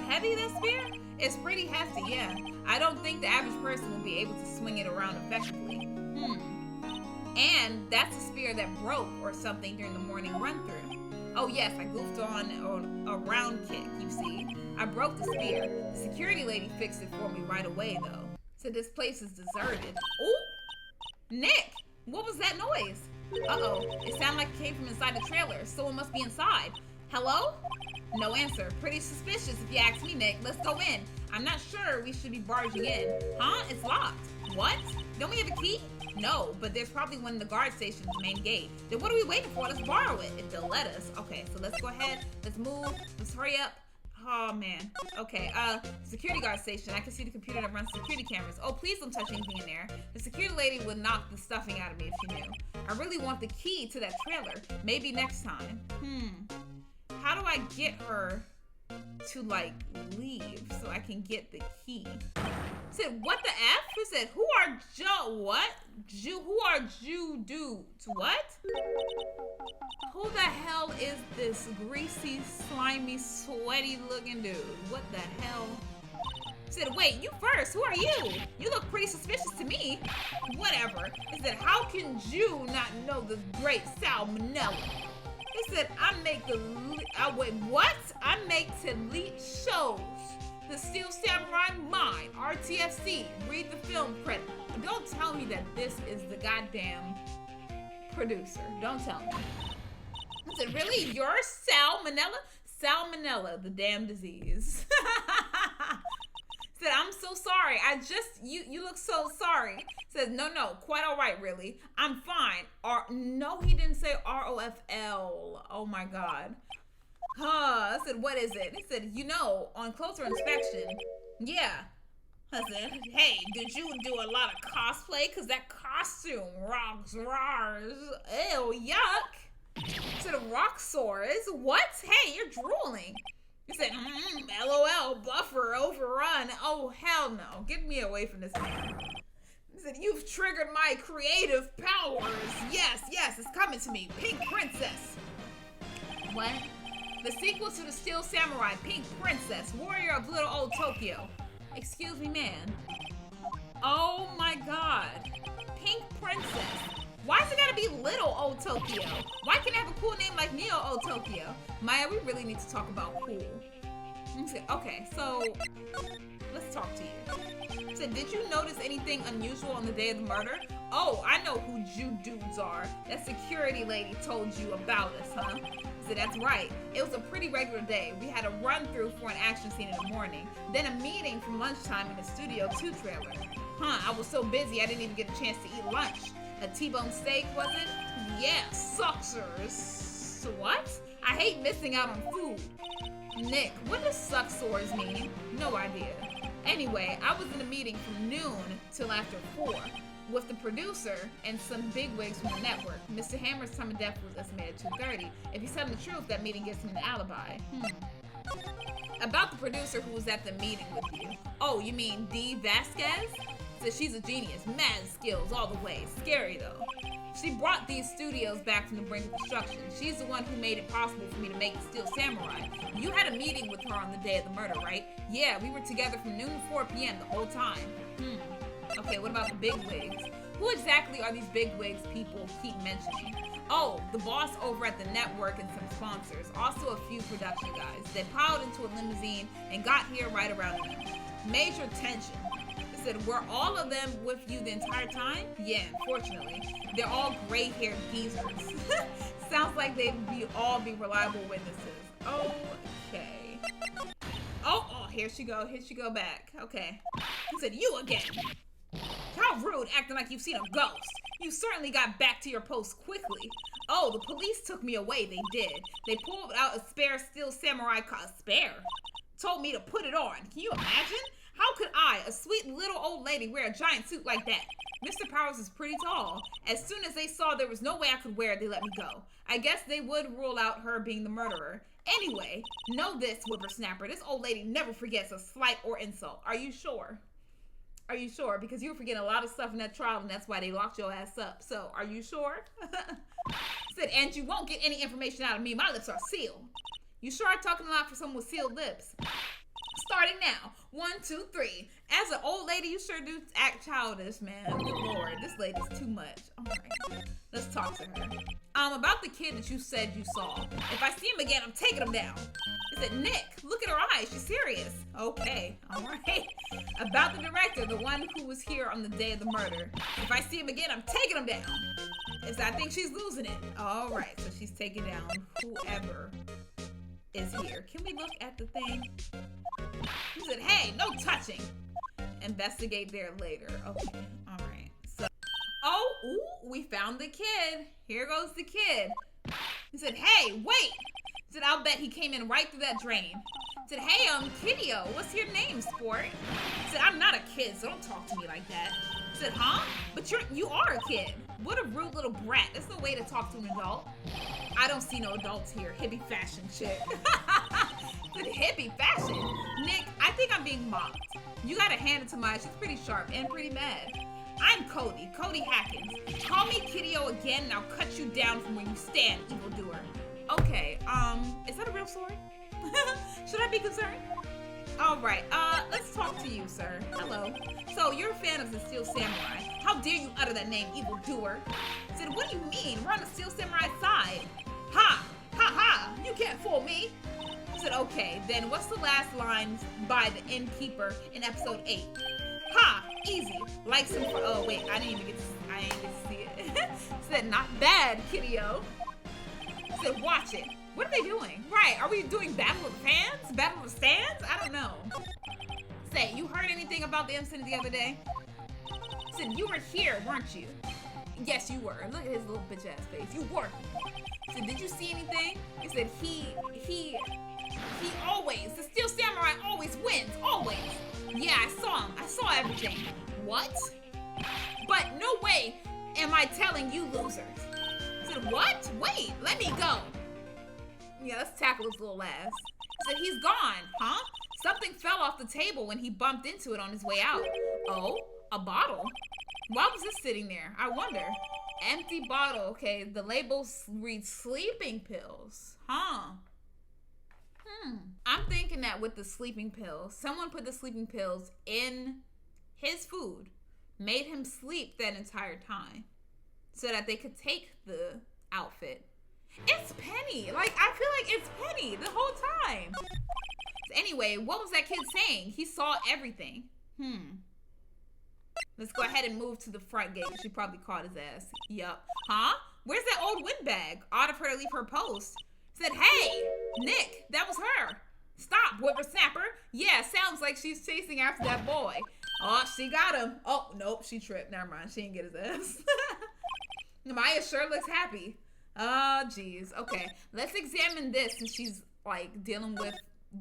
heavy, that spear? It's pretty hefty, yeah. I don't think the average person will be able to swing it around effectively. And that's a spear that broke or something during the morning run-through. Oh yes, I goofed on a round kick, you see. I broke the spear. The security lady fixed it for me right away, though. So this place is deserted. Ooh! Nick! What was that noise? Uh-oh, it sounded like it came from inside the trailer. Someone must be inside. Hello? No answer. Pretty suspicious if you ask me, Nick. Let's go in. I'm not sure we should be barging in. Huh? It's locked. What? Don't we have a key? No, but there's probably one in the guard station's main gate. Then what are we waiting for? Let's borrow it, if they'll let us. Okay, so let's go ahead. Let's move. Let's hurry up. Oh, man. Okay, security guard station. I can see the computer that runs security cameras. Oh, please don't touch anything in there. The security lady would knock the stuffing out of me if she knew. I really want the key to that trailer. Maybe next time. How do I get her to, like, leave so I can get the key? Said, what the F? Who said, who are dudes? What? Who the hell is this greasy, slimy, sweaty looking dude? What the hell? Said, wait, you first. Who are you? You look pretty suspicious to me. Whatever. He said, how can you not know the great salmonella? He said, I make elite shows. The Steel Samurai Mine, RTFC. Read the film credit. Don't tell me that this is the goddamn producer. Don't tell me. I said, really? You're salmonella? Salmonella, the damn disease. Said, I'm so sorry. You look so sorry. Said, no, quite all right, really. I'm fine. No, he didn't say ROFL. Oh my God. I said, what is it? He said, on closer inspection. Yeah. I said, hey, did you do a lot of cosplay? Because that costume rocks rars. Ew, yuck. I said, rock sores? What? Hey, you're drooling. He said, LOL, buffer, overrun. Oh, hell no. Get me away from this man. He said, you've triggered my creative powers. Yes, it's coming to me. Pink Princess. What? The sequel to the Steel Samurai, Pink Princess, Warrior of Little Old Tokyo. Excuse me, man. Oh my God. Pink Princess. Why's it gotta be Little Old Tokyo? Why can't it have a cool name like Neo Old Tokyo? Maya, we really need to talk about cool. Okay, so Let's talk to you. Said, did you notice anything unusual on the day of the murder? Oh, I know who you dudes are. That security lady told you about us, huh? Said, that's right. It was a pretty regular day. We had a run-through for an action scene in the morning, then a meeting from lunchtime in the Studio 2 trailer. I was so busy I didn't even get a chance to eat lunch. A T-bone steak, was it? Yeah, sucksers. What? I hate missing out on food. Nick, what does sucksores mean? No idea. Anyway, I was in a meeting from noon till after 4 with the producer and some bigwigs from the network. Mr. Hammer's time of death was estimated at 2:30. If he's telling the truth, that meeting gives him an alibi. About the producer who was at the meeting with you. Oh, you mean Dee Vasquez? So she's a genius, mad skills all the way. Scary though. She brought these studios back from the brink of destruction. She's the one who made it possible for me to make Steel Samurai. You had a meeting with her on the day of the murder, right? Yeah, we were together from noon to 4 p.m. the whole time. Okay, what about the bigwigs? Who exactly are these bigwigs people keep mentioning? Oh, the boss over at the network and some sponsors. Also a few production guys. They piled into a limousine and got here right around noon. Major tension. Said, were all of them with you the entire time? Yeah, unfortunately. They're all gray-haired geezers. Sounds like they'd all be reliable witnesses. Okay. Oh, here she go back. Okay. He said, you again. How rude, acting like you've seen a ghost. You certainly got back to your post quickly. Oh, the police took me away, they did. They pulled out a spare Steel Samurai spare. Told me to put it on. Can you imagine? How could I, a sweet little old lady, wear a giant suit like that? Mr. Powers is pretty tall. As soon as they saw there was no way I could wear it, they let me go. I guess they would rule out her being the murderer. Anyway, know this, whippersnapper. This old lady never forgets a slight or insult. Are you sure? Are you sure? Because you were forgetting a lot of stuff in that trial, and that's why they locked your ass up. So, are you sure? Said, and you won't get any information out of me. My lips are sealed. You sure are talking a lot for someone with sealed lips. Starting now. 1, 2, 3. As an old lady, you sure do act childish, man. Good Lord, this lady's too much. All right, let's talk to her. About the kid that you said you saw. If I see him again, I'm taking him down. I said, Nick, look at her eyes. She's serious. Okay, all right. About the director, the one who was here on the day of the murder. If I see him again, I'm taking him down. I think she's losing it. All right, so she's taking down whoever is here. Can we look at the thing? He said, hey, no touching. Investigate there later. Okay, all right. So, we found the kid. Here goes the kid. He said, hey, wait. He said, I'll bet he came in right through that drain. He said, hey, Kiddio, what's your name, sport? He said, I'm not a kid, so don't talk to me like that. He said, huh? But you are a kid. What a rude little brat. That's no way to talk to an adult. I don't see no adults here. Hippie fashion chick. The hippie fashion? Nick, I think I'm being mocked. You gotta hand it to Maya. She's pretty sharp and pretty mad. I'm Cody Hackins. Call me Kiddio again and I'll cut you down from where you stand, evildoer. Okay, is that a real story? Should I be concerned? All right, let's talk to you, sir. Hello. So, you're a fan of the Steel Samurai. How dare you utter that name, evildoer? I said, what do you mean? We're on the Steel Samurai side. Ha! Ha ha! You can't fool me. I said, okay, then what's the last lines by the innkeeper in episode 8? Ha! Easy. Like some... Oh, wait, I didn't get to see it. Said, not bad, Kiddio. Said, watch it. What are they doing? Right, are we doing Battle of the Fans? Battle of the Stands? I don't know. Say, you heard anything about the incident the other day? Said, you were here, weren't you? Yes, you were. Look at his little bitch ass face. You were. Said, did you see anything? He said, he always, the Steel Samurai always wins, always. Yeah, I saw him. I saw everything. What? But no way am I telling you losers. I said, what? Wait, let me go. Yeah, let's tackle his little ass. I said, he's gone, huh? Something fell off the table when he bumped into it on his way out. Oh, a bottle? Why was this sitting there? I wonder. Empty bottle. Okay, the label reads sleeping pills. Huh. I'm thinking that with the sleeping pills, someone put the sleeping pills in his food, made him sleep that entire time so that they could take the outfit. It's Penny. Like, I feel like it's Penny the whole time. Anyway, what was that kid saying? He saw everything. Let's go ahead and move to the front gate. She probably caught his ass. Yup. Huh? Where's that old windbag? Odd of her to leave her post. Said, hey, Nick, that was her. Stop, whippersnapper. Yeah, sounds like she's chasing after that boy. Oh, she got him. Oh, nope, she tripped. Never mind. She didn't get his ass. Maya sure looks happy. Oh, jeez. Okay, let's examine this since she's, like, dealing with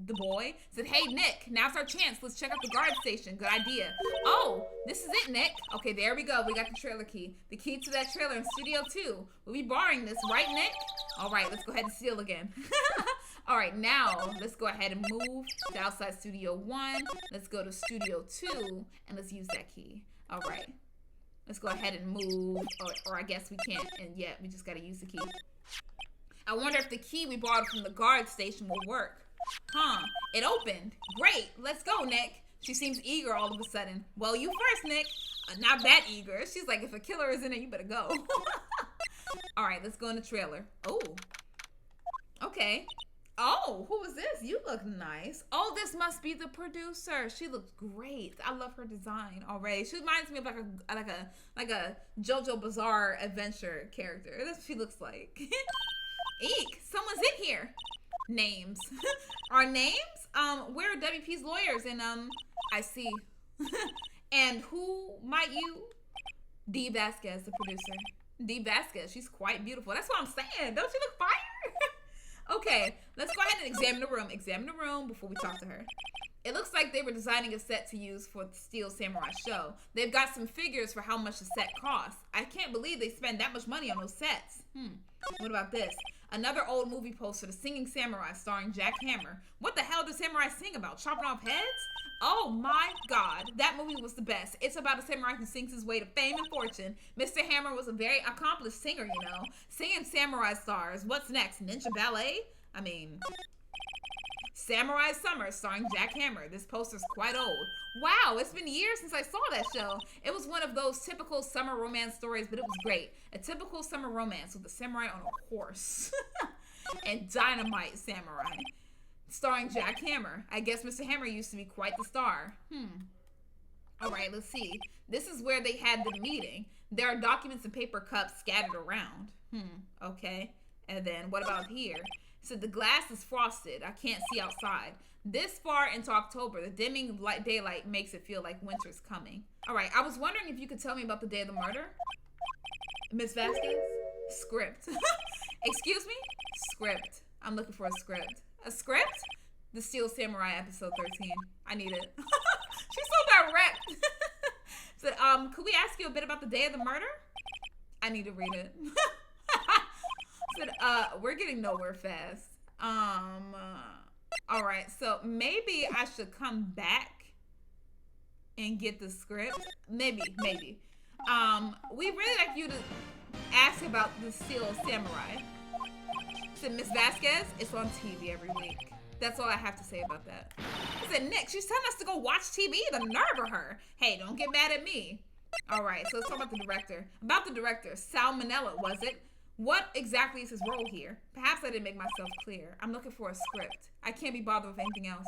the boy. Said, hey, Nick, now's our chance. Let's check out the guard station. Good idea. Oh, this is it, Nick. Okay, there we go. We got the trailer key. The key to that trailer in Studio 2. We'll be borrowing this, right, Nick? All right, let's go ahead and steal again. All right, now let's go ahead and move to outside Studio 1. Let's go to Studio 2, and let's use that key. All right. Let's go ahead and move, or I guess we can't, and yeah, we just got to use the key. I wonder if the key we borrowed from the guard station will work. Huh, it opened. Great, let's go, Nick. She seems eager all of a sudden. Well, you first, Nick. Not that eager. She's like, if a killer is in it, you better go. All right, let's go in the trailer. Oh, okay. Oh, who is this? You look nice. Oh, this must be the producer. She looks great. I love her design already. She reminds me of like a JoJo Bizarre Adventure character. That's what she looks like. Eek, someone's in here. Names. Our names? Where are WP's lawyers? And I see. And who might you? Dee Vasquez, the producer. Dee Vasquez, she's quite beautiful. That's what I'm saying. Don't she look fire? Okay, let's go ahead and examine the room. Examine the room before we talk to her. It looks like they were designing a set to use for the Steel Samurai show. They've got some figures for how much the set costs. I can't believe they spend that much money on those sets. What about this? Another old movie poster, The Singing Samurai, starring Jack Hammer. What the hell does samurai sing about? Chopping off heads? Oh my God, that movie was the best. It's about a samurai who sings his way to fame and fortune. Mr. Hammer was a very accomplished singer, you know. Singing samurai stars. What's next? Ninja Ballet? I mean, Samurai Summer, starring Jack Hammer. This poster's quite old. Wow, it's been years since I saw that show. It was one of those typical summer romance stories, but it was great. A typical summer romance with a samurai on a horse. And dynamite samurai. Starring Jack Hammer. I guess Mr. Hammer used to be quite the star. All right, let's see. This is where they had the meeting. There are documents and paper cups scattered around. Okay. And then what about here? So the glass is frosted. I can't see outside. This far into October, the dimming daylight makes it feel like winter's coming. All right, I was wondering if you could tell me about the day of the murder. Miss Vasquez? Script. Excuse me? Script. I'm looking for a script. A script? The Steel Samurai episode 13. I need it. She's so direct. So, could we ask you a bit about the day of the murder? I need to read it. Said, we're getting nowhere fast. All right, so maybe I should come back and get the script. Maybe. We really like you to ask about the Steel Samurai. Said, Miss Vasquez, it's on TV every week. That's all I have to say about that. I said, Nick, she's telling us to go watch TV. The nerve of her. Hey, don't get mad at me. All right, so let's talk about the director. About the director, Sal Manella, was it? What exactly is his role here? Perhaps I didn't make myself clear. I'm looking for a script. I can't be bothered with anything else.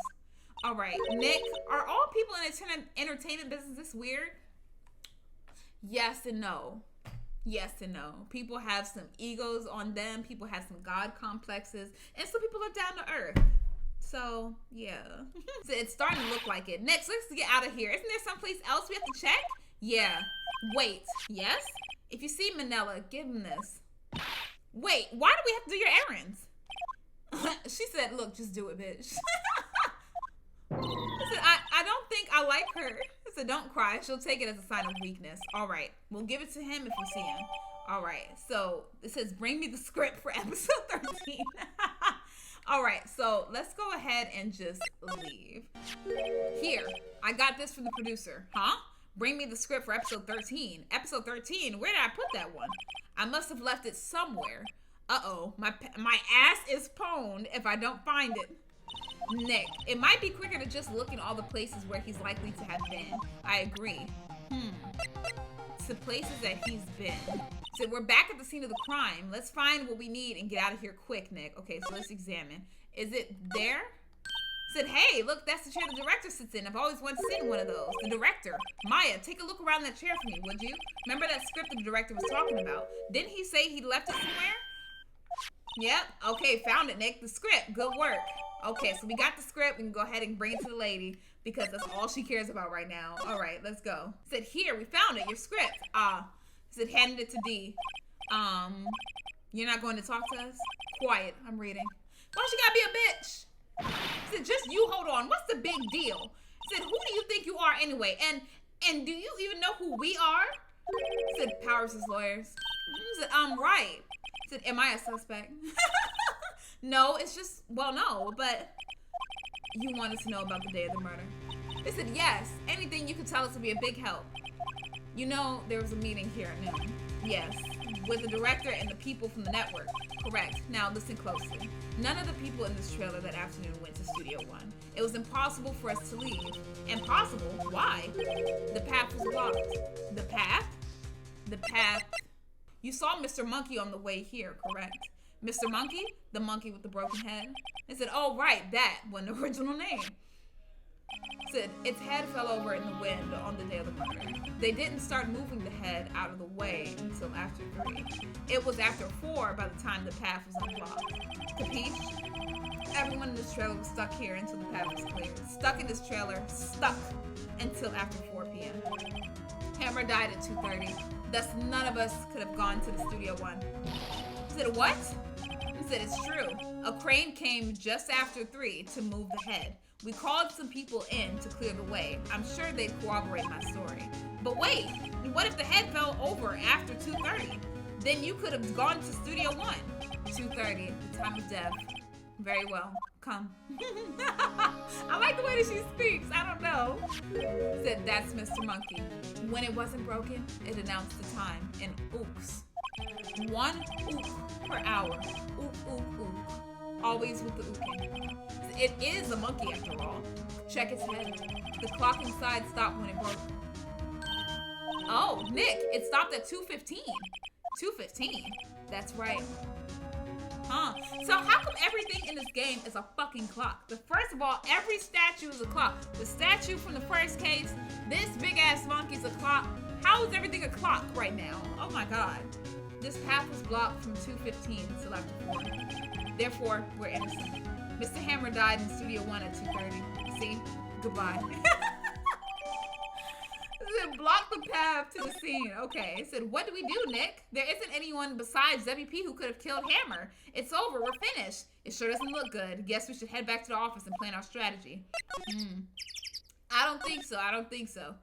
All right, Nick, are all people in the entertainment business this weird? Yes and no. Yes and no. People have some egos on them. People have some God complexes. And some people are down to earth. So, yeah. So it's starting to look like it. Next, let's get out of here. Isn't there someplace else we have to check? Yeah. Wait. Yes? If you see Manila, give him this. Wait, why do we have to do your errands? She said, look, just do it, bitch. I said, I don't think I like her. I said, don't cry. She'll take it as a sign of weakness. All right. We'll give it to him if we see him. All right. So it says, bring me the script for episode 13. All right. So let's go ahead and just leave. Here. I got this from the producer. Huh? Bring me the script for episode 13. Episode 13? Where did I put that one? I must have left it somewhere. Uh-oh. My ass is pwned if I don't find it. Nick, it might be quicker to just look in all the places where he's likely to have been. I agree. It's the places that he's been. So we're back at the scene of the crime. Let's find what we need and get out of here quick, Nick. Okay, so let's examine. Is it there? Said, hey, look, that's the chair the director sits in. I've always wanted to sit in one of those. The director. Maya, take a look around that chair for me, would you? Remember that script the director was talking about? Didn't he say he left it somewhere? Yep. Okay, found it, Nick. The script. Good work. Okay, so we got the script. We can go ahead and bring it to the lady because that's all she cares about right now. All right, let's go. Said, here, we found it. Your script. Said, handed it to D. You're not going to talk to us? Quiet. I'm reading. Why she gotta be a bitch? Said, just you hold on. What's the big deal? Said, who do you think you are anyway? And do you even know who we are? Said, Powers' lawyers. Said, right. Said, am I a suspect? No, it's just, well, no, but you wanted to know about the day of the murder. They said, yes, anything you could tell us would be a big help. You know, there was a meeting here at noon. Yes, with the director and the people from the network. Correct. Now listen closely. None of the people in this trailer that afternoon went to Studio One. It was impossible for us to leave. Impossible? Why? The path was blocked. The path? The path. You saw Mr. Monkey on the way here, correct? Mr. Monkey? The monkey with the broken head? They said, oh, right, that one, the original name. Said, its head fell over in the wind on the day of the murder. They didn't start moving the head out of the way until after 3. It was after 4 by the time the path was unblocked. Capiche? Everyone in this trailer was stuck here until the path was cleared. Stuck in this trailer, stuck until after 4 p.m. Hammer died at 2:30. Thus, none of us could have gone to the Studio One. Said, what? He said, it's true. A crane came just after 3 to move the head. We called some people in to clear the way. I'm sure they'd corroborate my story. But wait, what if the head fell over after 2:30? Then you could have gone to Studio One. 2:30, the time of death. Very well, come. I like the way that she speaks, I don't know. Said, that's Mr. Monkey. When it wasn't broken, it announced the time in ooks. 1 ook per hour. Ook, ook, ook. Always with the ooking. It is a monkey after all. Check its head. The clock inside stopped when it broke. Oh, Nick, it stopped at 2:15. 2:15? That's right. Huh. So how come everything in this game is a fucking clock? First of all, every statue is a clock. The statue from the first case, this big ass monkey's a clock. How is everything a clock right now? Oh my god. This path was blocked from 2:15 until after 4. Therefore, we're innocent. Mr. Hammer died in Studio One at 2:30. See? Goodbye. It said, block the path to the scene. Okay. It said, what do we do, Nick? There isn't anyone besides WP who could have killed Hammer. It's over. We're finished. It sure doesn't look good. Guess we should head back to the office and plan our strategy. I don't think so. I don't think so.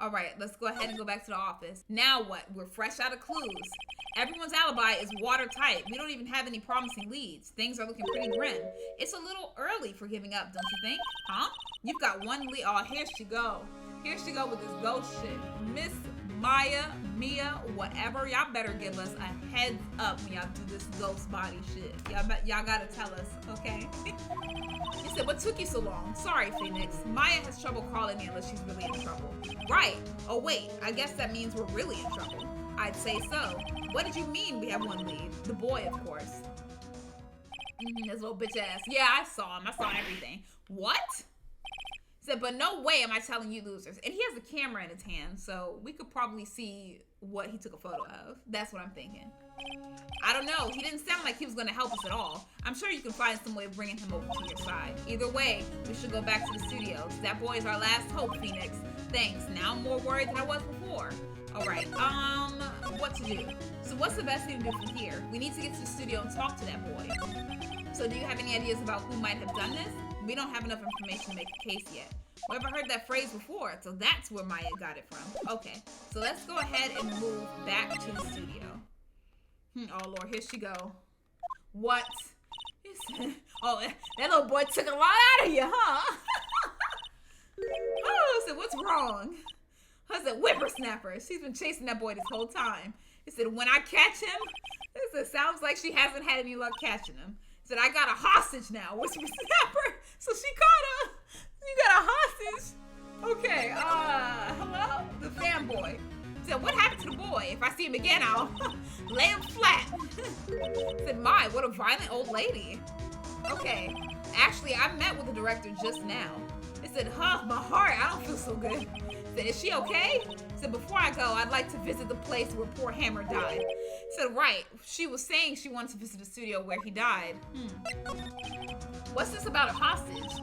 All right. Let's go ahead and go back to the office. Now what? We're fresh out of clues. Everyone's alibi is watertight. We don't even have any promising leads. Things are looking pretty grim. It's a little early for giving up, don't you think? Huh? You've got one lead. Oh, here she go. Here she go with this ghost shit. Miss Mia, whatever. Y'all better give us a heads up when y'all do this ghost body shit. Y'all gotta tell us, okay? He said, what took you so long? Sorry, Phoenix. Maya has trouble calling me unless she's really in trouble. Right. Oh, wait. I guess that means we're really in trouble. I'd say so. What did you mean we have one lead? The boy, of course. This little bitch ass. Yeah, I saw him. I saw everything. What? Said, but no way am I telling you losers. And he has a camera in his hand, so we could probably see what he took a photo of. That's what I'm thinking. I don't know. He didn't sound like he was going to help us at all. I'm sure you can find some way of bringing him over to your side. Either way, we should go back to the studios. That boy is our last hope, Phoenix. Thanks. Now I'm more worried than I was before. All right. What to do? So what's the best thing to do from here? We need to get to the studio and talk to that boy. So do you have any ideas about who might have done this? We don't have enough information to make a case yet. We haven't heard that phrase before, so that's where Maya got it from. Okay, so let's go ahead and move back to the studio. Oh, Lord, here she go. What? Oh, that little boy took a lot out of you, huh? Oh, I said, what's wrong? I said, whippersnapper. She's been chasing that boy this whole time. He said, when I catch him, it sounds like she hasn't had any luck catching him. He said, I got a hostage now, whippersnapper. So she caught her. You got a hostage? Okay, hello? The fanboy. Said, what happened to the boy? If I see him again, I'll lay him flat. Said, my, what a violent old lady. Okay. Actually, I met with the director just now. He said, huh, my heart, I don't feel so good. He said, is she okay? He said, before I go, I'd like to visit the place where poor Hammer died. He said, right. She was saying she wanted to visit the studio where he died. What's this about a hostage?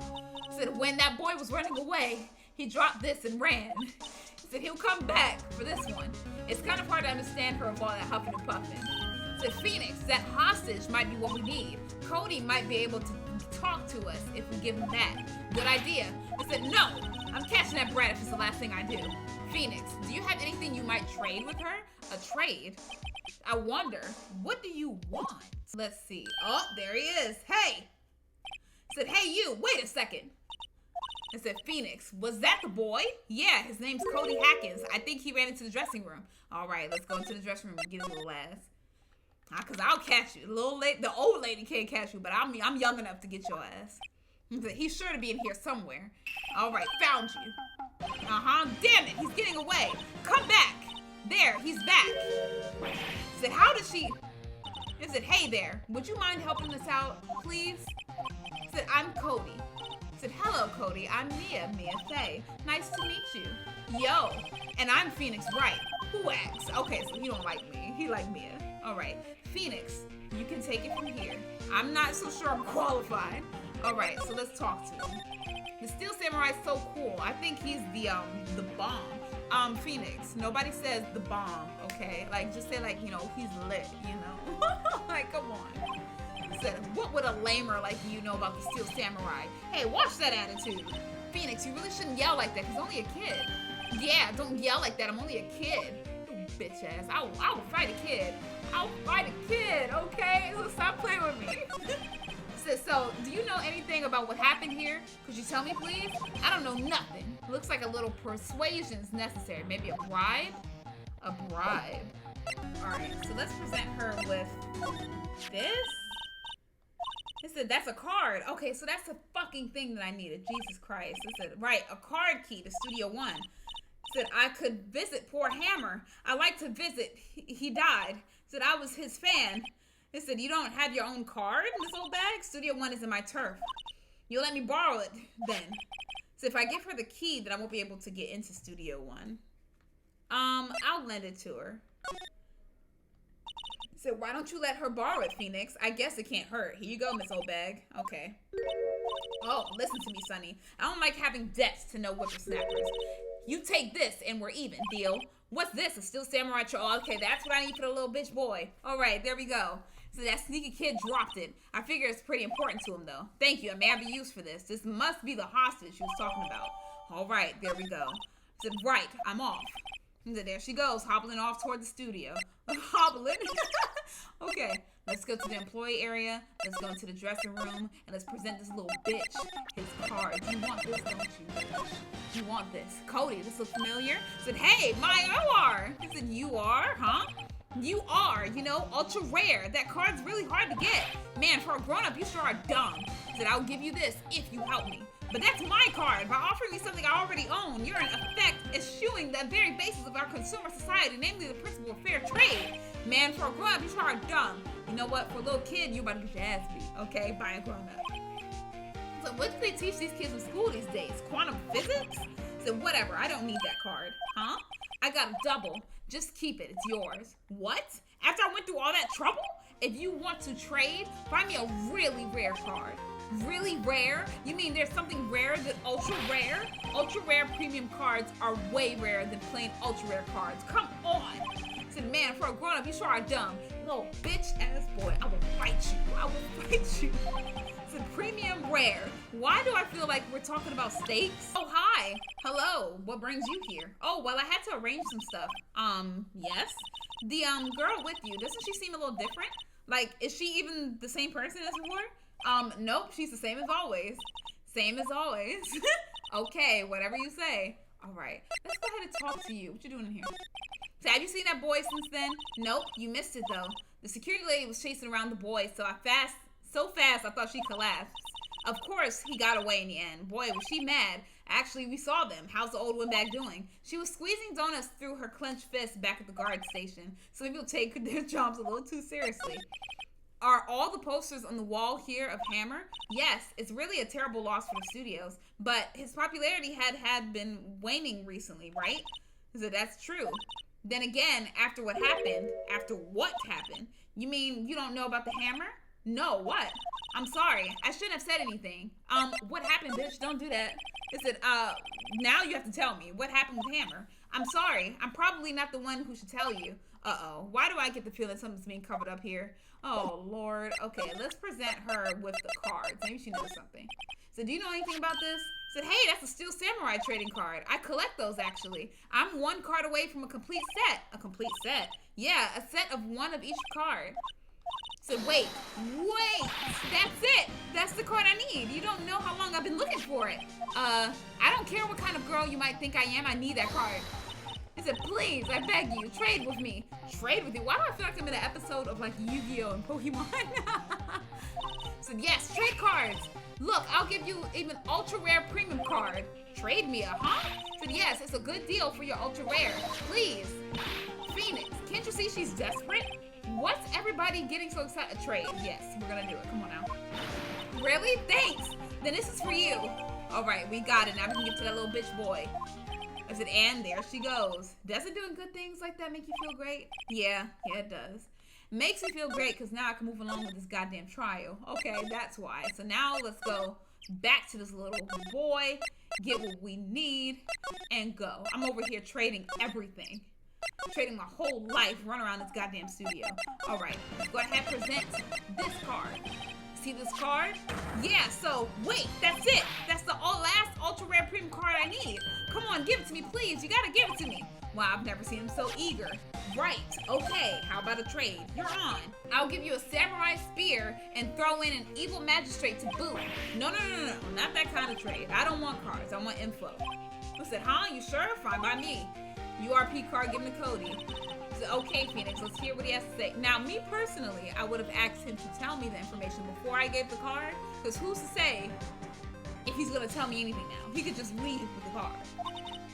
He said, when that boy was running away, he dropped this and ran. He said, he'll come back for this one. It's kind of hard to understand her of all that huffing and puffing. He said, Phoenix, that hostage might be what we need. Cody might be able to talk to us if we give him that. Good idea. I said, no, I'm catching that brat if it's the last thing I do. Phoenix, do you have anything you might trade with her? A trade? I wonder, what do you want? Let's see. Oh, there he is. Hey. I said, hey you, wait a second. I said, Phoenix, was that the boy? Yeah, his name's Cody Hackins. I think he ran into the dressing room. All right, let's go into the dressing room and get his little ass. Cause I'll catch you. The old lady can't catch you, but I'm young enough to get your ass. He's sure to be in here somewhere. All right, found you. Damn it, he's getting away. Come back. There, he's back. I said, how did she? I said, hey there, would you mind helping us out, please? I said, I'm Cody. I said, hello, Cody. I'm Mia Faye. Nice to meet you. Yo, and I'm Phoenix Wright. Who asks? Okay, so he don't like me. He like Mia. All right, Phoenix, you can take it from here. I'm not so sure I'm qualified. All right, so let's talk to him. The Steel Samurai's so cool. I think he's the bomb. Phoenix, nobody says the bomb, okay? Like, just say like, you know, he's lit, you know? Like, come on. Said, what would a lamer like you know about the Steel Samurai? Hey, watch that attitude. Phoenix, you really shouldn't yell like that. He's only a kid. Yeah, don't yell like that. I'm only a kid. You bitch ass. I will fight a kid. I'll fight a kid, okay? So stop playing with me. So, do you know anything about what happened here? Could you tell me, please? I don't know nothing. Looks like a little persuasion's necessary. Maybe a bribe? A bribe. Alright, so let's present her with this. It said, that's a card. Okay, so that's the fucking thing that I needed. Jesus Christ. It said, right, a card key to Studio One. It said, I could visit poor Hammer. I like to visit. He died. It said, I was his fan. It said, you don't have your own card, Miss Old Bag? Studio One is in my turf. You'll let me borrow it then. So if I give her the key, then I won't be able to get into Studio One. I'll lend it to her. So why don't you let her borrow it, Phoenix? I guess it can't hurt. Here you go, Miss Old Bag. Okay. Oh, listen to me, Sonny. I don't like having debts to no whippersnappers. You take this and we're even, deal. What's this? A Steel Samurai Oh, okay, that's what I need for the little bitch boy. All right, there we go. So that sneaky kid dropped it. I figure it's pretty important to him, though. Thank you. I may have a use for this. This must be the hostage she was talking about. All right, there we go. I said, right, I'm off. And there she goes, hobbling off toward the studio. Hobbling. Okay, let's go to the employee area. Let's go into the dressing room. And let's present this little bitch his card. You want this, don't you? You want this. Cody, this looks familiar? I said, hey, you are. I said, you are, huh? You are, you know, ultra rare. That card's really hard to get. Man, for a grown-up, you sure are dumb. I said, I'll give you this if you help me. But that's my card. By offering me something I already own, you're in effect eschewing the very basis of our consumer society, namely the principle of fair trade. Man, for a grown-up, you sure are dumb. You know what? For a little kid, you about to get your ass beat, okay? By a grown-up. So what do they teach these kids in school these days? Quantum physics? So whatever, I don't need that card. Huh? I got a double. Just keep it. It's yours. What? After I went through all that trouble? If you want to trade, find me a really rare card. Really rare? You mean there's something rare than ultra rare? Ultra rare premium cards are way rarer than plain ultra rare cards. Come on! I said, man, for a grown up, you sure are dumb. Little bitch ass boy, I will fight you. I will fight you. I said, premium rare. Why do I feel like we're talking about steaks? Oh, hi. Hello. What brings you here? Oh, well, I had to arrange some stuff. Yes? The, girl with you, doesn't she seem a little different? Like, is she even the same person as before? Nope, she's the same as always. Same as always. Okay, whatever you say. All right, let's go ahead and talk to you. What you doing in here? So have you seen that boy since then? Nope, you missed it though. The security lady was chasing around the boy so fast I thought she collapsed. Of course, he got away in the end. Boy, was she mad. Actually, we saw them. How's the old windbag doing? She was squeezing donuts through her clenched fist back at the guard station. Some people take their jobs a little too seriously. Are all the posters on the wall here of Hammer? Yes, it's really a terrible loss for the studios, but his popularity had been waning recently, right? So that's true. Then again, after what happened, you mean you don't know about the Hammer? No, what? I'm sorry. I shouldn't have said anything. What happened, bitch? Don't do that. Listen, now you have to tell me. What happened with Hammer? I'm sorry. I'm probably not the one who should tell you. Uh-oh. Why do I get the feeling something's being covered up here? Oh, Lord. Okay, let's present her with the cards. Maybe she knows something. So, do you know anything about this? Said, hey, that's a Steel Samurai trading card. I collect those, actually. I'm one card away from a complete set. A complete set? Yeah, a set of one of each card. So wait, that's it. That's the card I need. You don't know how long I've been looking for it. I don't care what kind of girl you might think I am. I need that card. He said, please, I beg you, trade with me. Trade with you? Why do I feel like I'm in an episode of like Yu-Gi-Oh! And Pokemon? So yes, trade cards. Look, I'll give you even ultra rare premium card. Trade me, huh? So yes, it's a good deal for your ultra rare. Please. Phoenix, can't you see she's desperate? What's everybody getting so excited? Trade. Yes, we're gonna do it. Come on now. Really? Thanks. Then this is for you. All right, we got it. Now we can get to that little bitch boy. I said, and there she goes. Doesn't doing good things like that make you feel great? Yeah, it does. Makes me feel great because now I can move along with this goddamn trial. Okay, that's why. So now let's go back to this little boy, get what we need, and go. I'm over here trading everything. Trading my whole life, run around this goddamn studio. All right, let's go ahead and present this card. See this card? Yeah, so wait, that's it. That's the last ultra rare premium card I need. Come on, give it to me, please. You gotta give it to me. Wow, I've never seen him so eager. Right, okay, how about a trade? You're on. I'll give you a samurai spear and throw in an evil magistrate to boot. No, not that kind of trade. I don't want cards, I want info. I said, huh, you sure? Fine by me. URP card given to Cody. So, okay, Phoenix, let's hear what he has to say. Now, me personally, I would have asked him to tell me the information before I gave the card, because who's to say if he's going to tell me anything now? He could just leave with the card.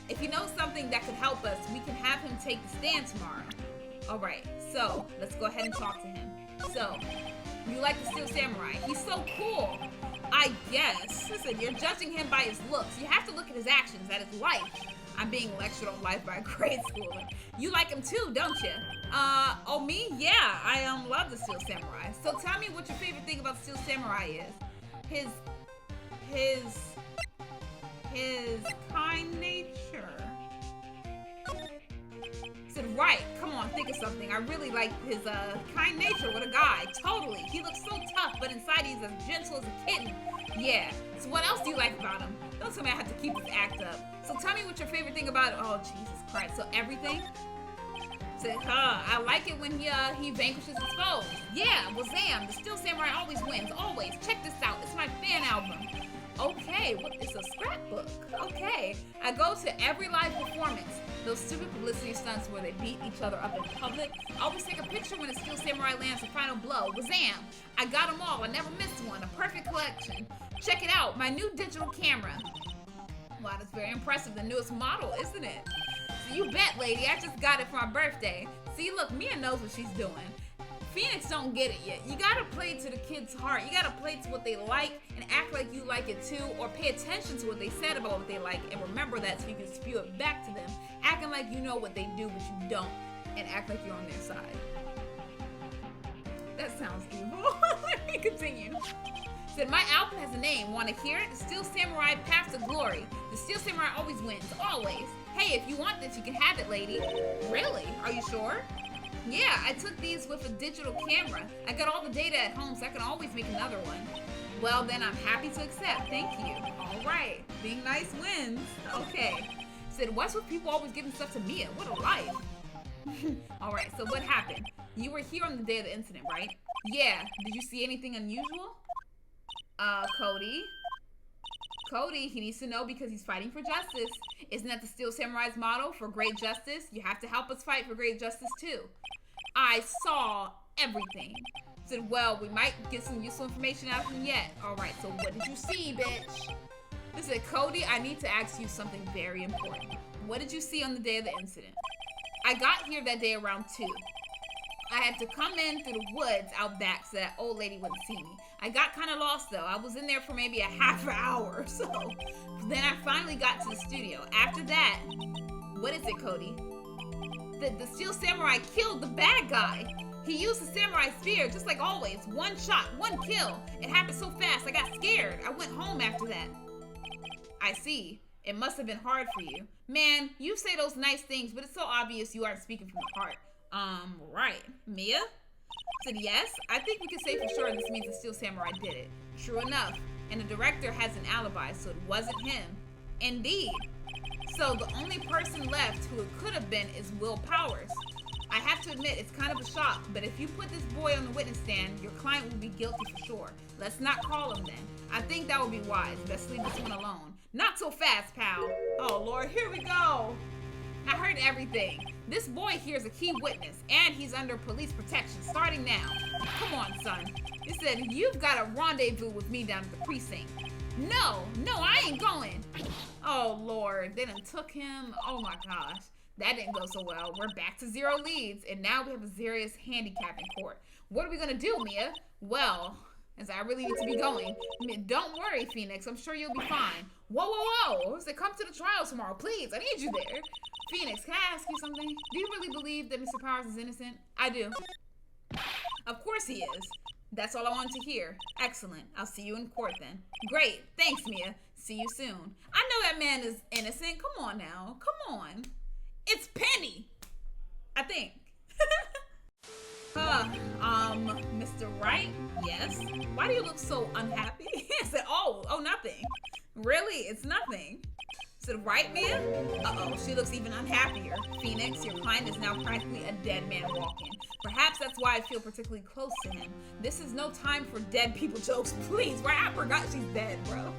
If he knows something that could help us, we can have him take the stand tomorrow. All right, so let's go ahead and talk to him. So, you like the Steel Samurai? He's so cool. I guess. Listen, you're judging him by his looks. You have to look at his actions, at his life. I'm being lectured on life by a grade schooler. You like him too, don't you? Oh, me? Yeah, I love the Steel Samurai. So tell me what your favorite thing about Steel Samurai is. His kind nature. I said, right, come on, think of something. I really like his kind nature with a guy. Totally. He looks so tough, but inside he's as gentle as a kitten. Yeah. So what else do you like about him? Don't tell me I have to keep this act up. So tell me what your favorite thing about it. Oh, Jesus Christ. So everything? Said, I like it when he vanquishes his foes. Yeah, well, Zam, the Steel Samurai always wins. Always. Check this out. It's my fan album. Okay, it's a scrapbook. Okay. I go to every live performance. Those stupid publicity stunts where they beat each other up in public. I always take a picture when the Steel Samurai lands the final blow. Wazam! I got them all. I never missed one. A perfect collection. Check it out. My new digital camera. Wow, that's very impressive. The newest model, isn't it? So you bet, lady. I just got it for my birthday. See, look, Mia knows what she's doing. Phoenix don't get it yet. You gotta play to the kid's heart. You gotta play to what they like and act like you like it too, or pay attention to what they said about what they like and remember that so you can spew it back to them, acting like you know what they do but you don't, and act like you're on their side. That sounds evil. Let me continue. Said, my album has a name. Want to hear it? The Steel Samurai Path to Glory. The Steel Samurai always wins. Always. Hey, if you want this, you can have it, lady. Really? Are you sure? Yeah, I took these with a digital camera. I got all the data at home, so I can always make another one. Well, then I'm happy to accept. Thank you. All right. Being nice wins. Okay. Said, what's with people always giving stuff to Mia? What a life. All right, so what happened? You were here on the day of the incident, right? Yeah. Did you see anything unusual? Cody, he needs to know because he's fighting for justice. Isn't that the Steel Samurai's motto for great justice? You have to help us fight for great justice too. I saw everything. Said, well, we might get some useful information out of him yet. All right, so what did you see, bitch? Listen, Cody, I need to ask you something very important. What did you see on the day of the incident? I got here that day around 2. I had to come in through the woods out back so that old lady wouldn't see me. I got kind of lost though. I was in there for maybe a half an hour or so. Then I finally got to the studio. After that, what is it, Cody? The Steel Samurai killed the bad guy. He used the samurai spear, just like always. One shot, one kill. It happened so fast, I got scared. I went home after that. I see. It must have been hard for you. Man, you say those nice things, but it's so obvious you aren't speaking from the heart. Right. Mia? Said yes. I think we can say for sure this means the Steel Samurai did it. True enough. And the director has an alibi, so it wasn't him. Indeed. So the only person left who it could have been is Will Powers. I have to admit, it's kind of a shock, but if you put this boy on the witness stand, your client will be guilty for sure. Let's not call him then. I think that would be wise. Best leave this one alone. Not so fast, pal. Oh, Lord, here we go. I heard everything. This boy here is a key witness, and he's under police protection starting now. Come on, son. He said, you've got a rendezvous with me down at the precinct. No, I ain't going. Oh, Lord, they done took him. Oh, my gosh. That didn't go so well. We're back to 0 leads, and now we have a serious handicap in court. What are we going to do, Mia? Well, as I really need to be going. Don't worry, Phoenix. I'm sure you'll be fine. Whoa. Say, come to the trial tomorrow, please. I need you there. Phoenix, can I ask you something? Do you really believe that Mr. Powers is innocent? I do. Of course he is. That's all I wanted to hear. Excellent. I'll see you in court then. Great. Thanks, Mia. See you soon. I know that man is innocent. Come on now. Come on. It's Penny, I think. Mr. Wright? Yes? Why do you look so unhappy? I said, oh, nothing. Really? It's nothing. I said, right, man? Uh-oh, she looks even unhappier. Phoenix, your client is now practically a dead man walking. Perhaps that's why I feel particularly close to him. This is no time for dead people jokes, please. Right? I forgot she's dead, bro.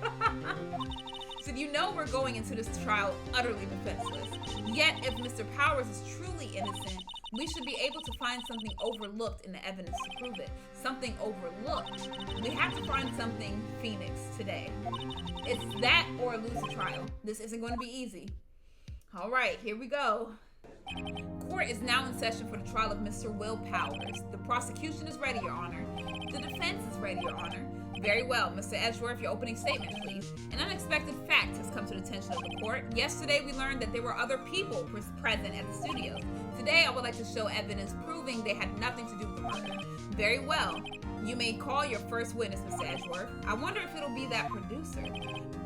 So you know we're going into this trial utterly defenseless. Yet, if Mr. Powers is truly innocent, we should be able to find something overlooked in the evidence to prove it. Something overlooked. We have to find something, Phoenix, today. It's that or lose the trial. This isn't going to be easy. All right, here we go. Court is now in session for the trial of Mr. Will Powers. The prosecution is ready, Your Honor. The defense is ready, Your Honor. Very well. Mr. Edgeworth, your opening statement, please. An unexpected fact has come to the attention of the court. Yesterday, we learned that there were other people present at the studio. Today, I would like to show evidence proving they had nothing to do with the murder. Very well. You may call your first witness, Mr. Edgeworth. I wonder if it'll be that producer.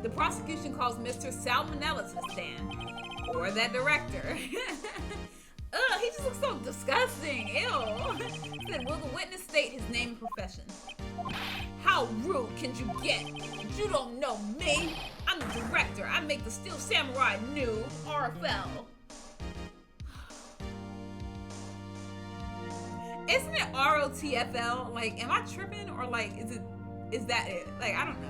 The prosecution calls Mr. Salmonella to the stand. Or that director. Ugh, he just looks so disgusting. Ew. Said, will the witness state his name and profession? How rude can you get? You don't know me. I'm the director. I make the Steel Samurai new RFL. Isn't it ROTFL? Like, am I tripping or like, is that it? Like, I don't know.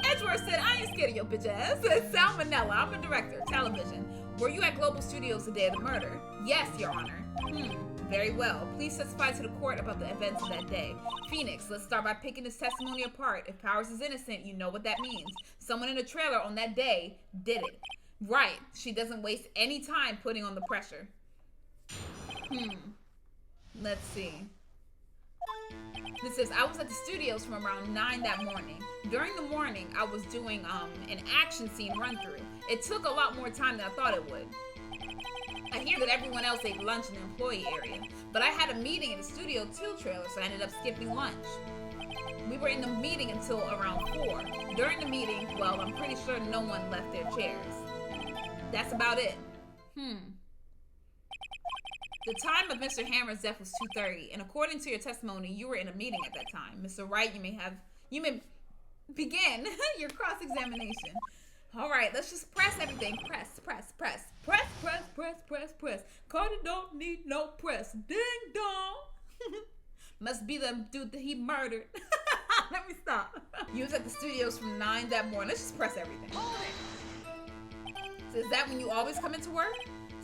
Edgeworth said, I ain't scared of your bitch ass. Salmonella, I'm a director, television. Were you at Global Studios the day of the murder? Yes, Your Honor. Very well. Please testify to the court about the events of that day. Phoenix, let's start by picking his testimony apart. If Powers is innocent, you know what that means. Someone in the trailer on that day did it. Right. She doesn't waste any time putting on the pressure. Let's see. This says, I was at the studios from around 9 that morning. During the morning, I was doing an action scene run-through. It took a lot more time than I thought it would. I hear that everyone else ate lunch in the employee area, but I had a meeting in the Studio 2 trailer, so I ended up skipping lunch. We were in the meeting until around 4. During the meeting, well, I'm pretty sure no one left their chairs. That's about it. The time of Mr. Hammer's death was 2:30, and according to your testimony, you were in a meeting at that time. Mr. Wright, you may begin your cross-examination. All right, let's just press everything. Press. Carter don't need no press. Ding dong. Must be the dude that he murdered. Let me stop. You was at the studios from 9 that morning. Let's just press everything. So is that when you always come into work?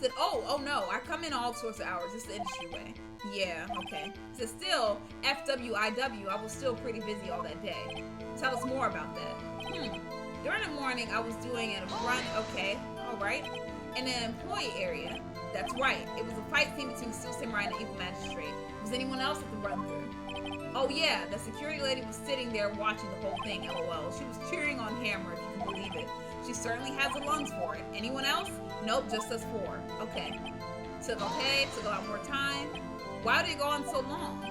Said, oh no, I come in all sorts of hours. It's the industry way. Yeah, okay. So still, FWIW, I was still pretty busy all that day. Tell us more about that. During the morning, I was doing a run, okay, all right, in an employee area. That's right. It was a fight scene between Steel Samurai and the evil magistrate. Was anyone else at the run-through? Oh yeah, the security lady was sitting there watching the whole thing, lol. She was cheering on Hammer, if you can believe it. She certainly has the lungs for it. Anyone else? Nope, just us four. Okay. Took a lot more time. Why did it go on so long?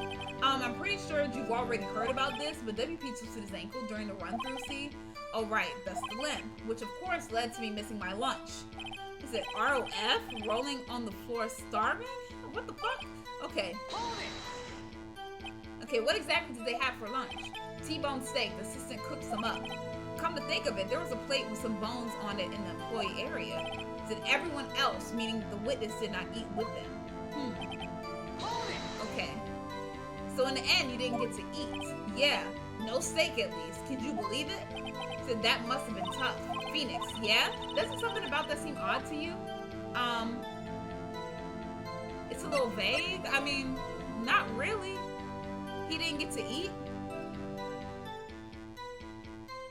I'm pretty sure you've already heard about this, but WP twisted his ankle during the run-through, see? Oh right, that's the limp, which of course led to me missing my lunch. Is it ROF? Rolling on the floor starving? What the fuck? Okay. Okay, what exactly did they have for lunch? T-bone steak. The assistant cooked some up. Come to think of it, there was a plate with some bones on it in the employee area. Did everyone else, meaning the witness, did not eat with them? Okay. So in the end, you didn't get to eat. Yeah, no steak at least. Could you believe it? Said that must have been tough. Phoenix, yeah? Doesn't something about that seem odd to you? It's a little vague. I mean, not really. He didn't get to eat.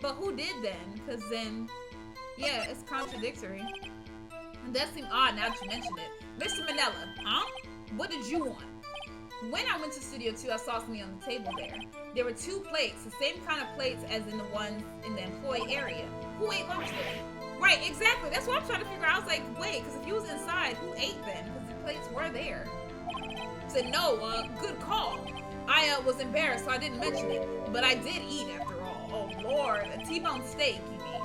But who did then? Because then, yeah, it's contradictory. It does seem odd now that you mentioned it. Mr. Manella, huh? What did you want? When I went to Studio 2, I saw something on the table there. There were 2 plates, the same kind of plates as in the ones in the employee area. Who ate lunch there? Right, exactly. That's what I'm trying to figure out. I was like, wait, because if you was inside, who ate then? Because the plates were there. I said, no, good call. I was embarrassed, so I didn't mention it. But I did eat after all. Oh, Lord. A T-bone steak, you mean?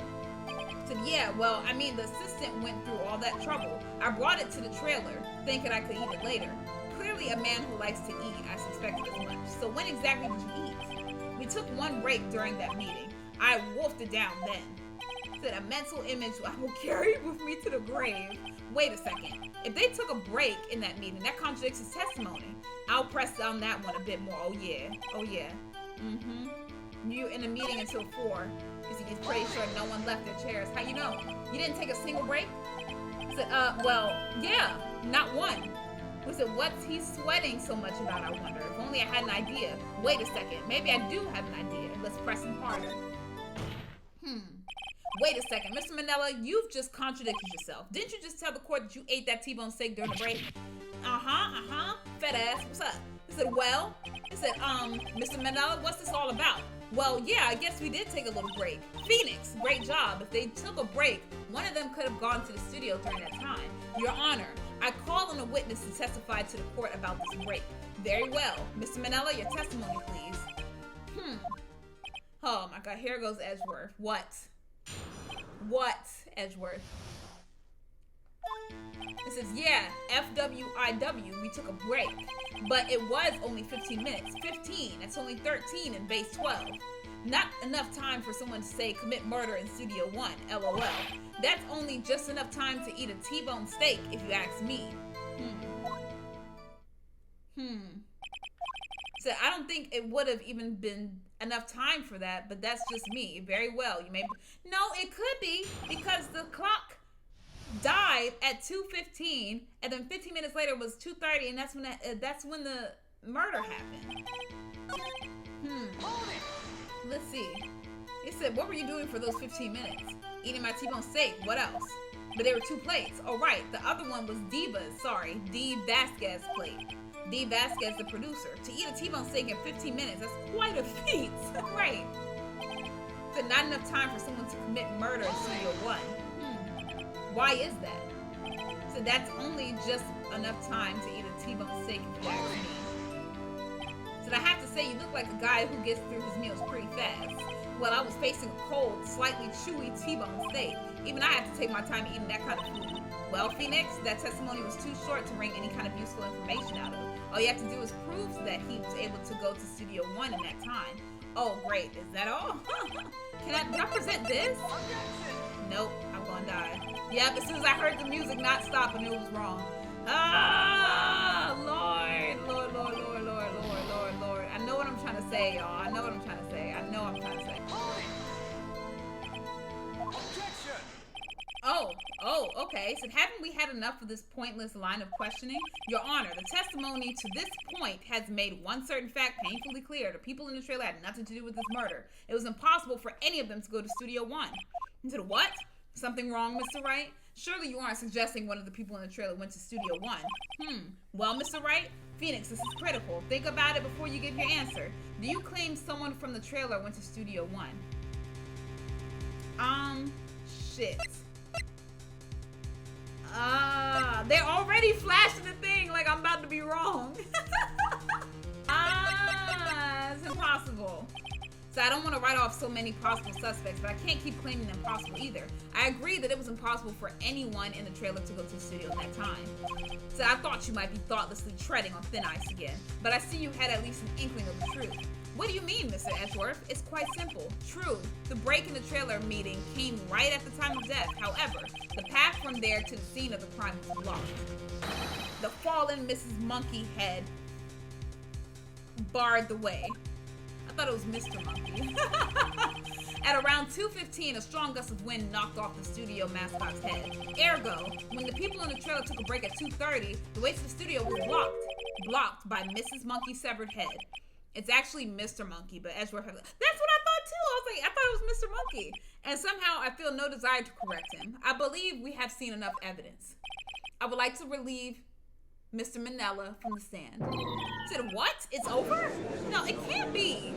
I said, yeah, well, I mean, the assistant went through all that trouble. I brought it to the trailer, thinking I could eat it later. Clearly a man who likes to eat, I suspected as much. So when exactly did you eat? We took one break during that meeting. I wolfed it down then. Said a mental image I will carry with me to the grave. Wait a second. If they took a break in that meeting, that contradicts his testimony. I'll press on that one a bit more. Oh yeah. Oh yeah. You in a meeting until 4. Because he's pretty sure no one left their chairs. How you know? You didn't take a single break? Said, well, yeah, not one. I said, what's he sweating so much about, I wonder? If only I had an idea. Wait a second. Maybe I do have an idea. Let's press him harder. Wait a second. Mr. Manella, you've just contradicted yourself. Didn't you just tell the court that you ate that T-bone steak during the break? Fat ass. What's up? He said, well, Mr. Manella, what's this all about? Well, yeah, I guess we did take a little break. Phoenix, great job. If they took a break, one of them could have gone to the studio during that time. Your Honor, I call on a witness to testify to the court about this break. Very well. Mr. Manella, your testimony, please. Oh my God, here goes Edgeworth. What? What, Edgeworth? It says, yeah, FWIW, we took a break. But it was only 15 minutes. 15, that's only 13 in base 12. Not enough time for someone to say commit murder in Studio 1, LOL. That's only just enough time to eat a T-bone steak, if you ask me. So I don't think it would have even been enough time for that, but that's just me. Very well, you may... No, it could be, because the clock died at 2:15, and then 15 minutes later was 2:30, and that's when the murder happened. Let's see. It said, what were you doing for those 15 minutes? Eating my T-bone steak. What else? But there were 2 plates. Oh, right. The other one was Diva's. Sorry. D. Vasquez's plate. D. Vasquez, the producer. To eat a T-bone steak in 15 minutes, that's quite a feat. Right. So not enough time for someone to commit murder in Studio 1. Why is that? So that's only just enough time to eat a T-bone steak if you ask me. So I have to say, you look like a guy who gets through his meals pretty fast. Well, I was facing a cold, slightly chewy T-bone steak. Even I have to take my time eating that kind of food. Well, Phoenix, that testimony was too short to wring any kind of useful information out of. All you have to do is prove that he was able to go to Studio 1 in that time. Oh, great. Is that all? Can I present this? Nope, I'm gonna die. Yep, as soon as I heard the music not stop, I knew it was wrong. Ah, Lord. I know what I'm trying to say, y'all. I know what I'm trying to say. Oh, okay. So haven't we had enough of this pointless line of questioning? Your Honor, the testimony to this point has made one certain fact painfully clear. The people in the trailer had nothing to do with this murder. It was impossible for any of them to go to Studio 1. He said, what? Something wrong, Mr. Wright? Surely you aren't suggesting one of the people in the trailer went to Studio One. Well, Mr. Wright, Phoenix, this is critical. Think about it before you give your answer. Do you claim someone from the trailer went to Studio One? Shit. They're already flashing the thing like I'm about to be wrong. It's impossible. So I don't want to write off so many possible suspects, but I can't keep claiming them possible either. I agree that it was impossible for anyone in the trailer to go to the studio at that time. So I thought you might be thoughtlessly treading on thin ice again, but I see you had at least an inkling of the truth. What do you mean, Mr. Edgeworth? It's quite simple. True, the break in the trailer meeting came right at the time of death. However, the path from there to the scene of the crime was blocked. The fallen Mrs. Monkey head barred the way. I thought it was Mr. Monkey. At around 2:15, a strong gust of wind knocked off the studio mascot's head. Ergo, when the people in the trailer took a break at 2:30, the way to the studio was blocked by Mrs. Monkey's severed head. It's actually Mr. Monkey, but Edgeworth has... That's what I thought too. I was like, I thought it was Mr. Monkey. And somehow I feel no desire to correct him. I believe we have seen enough evidence. I would like to relieve Mr. Manella from the stand. I said, what? It's over? No, it can't be.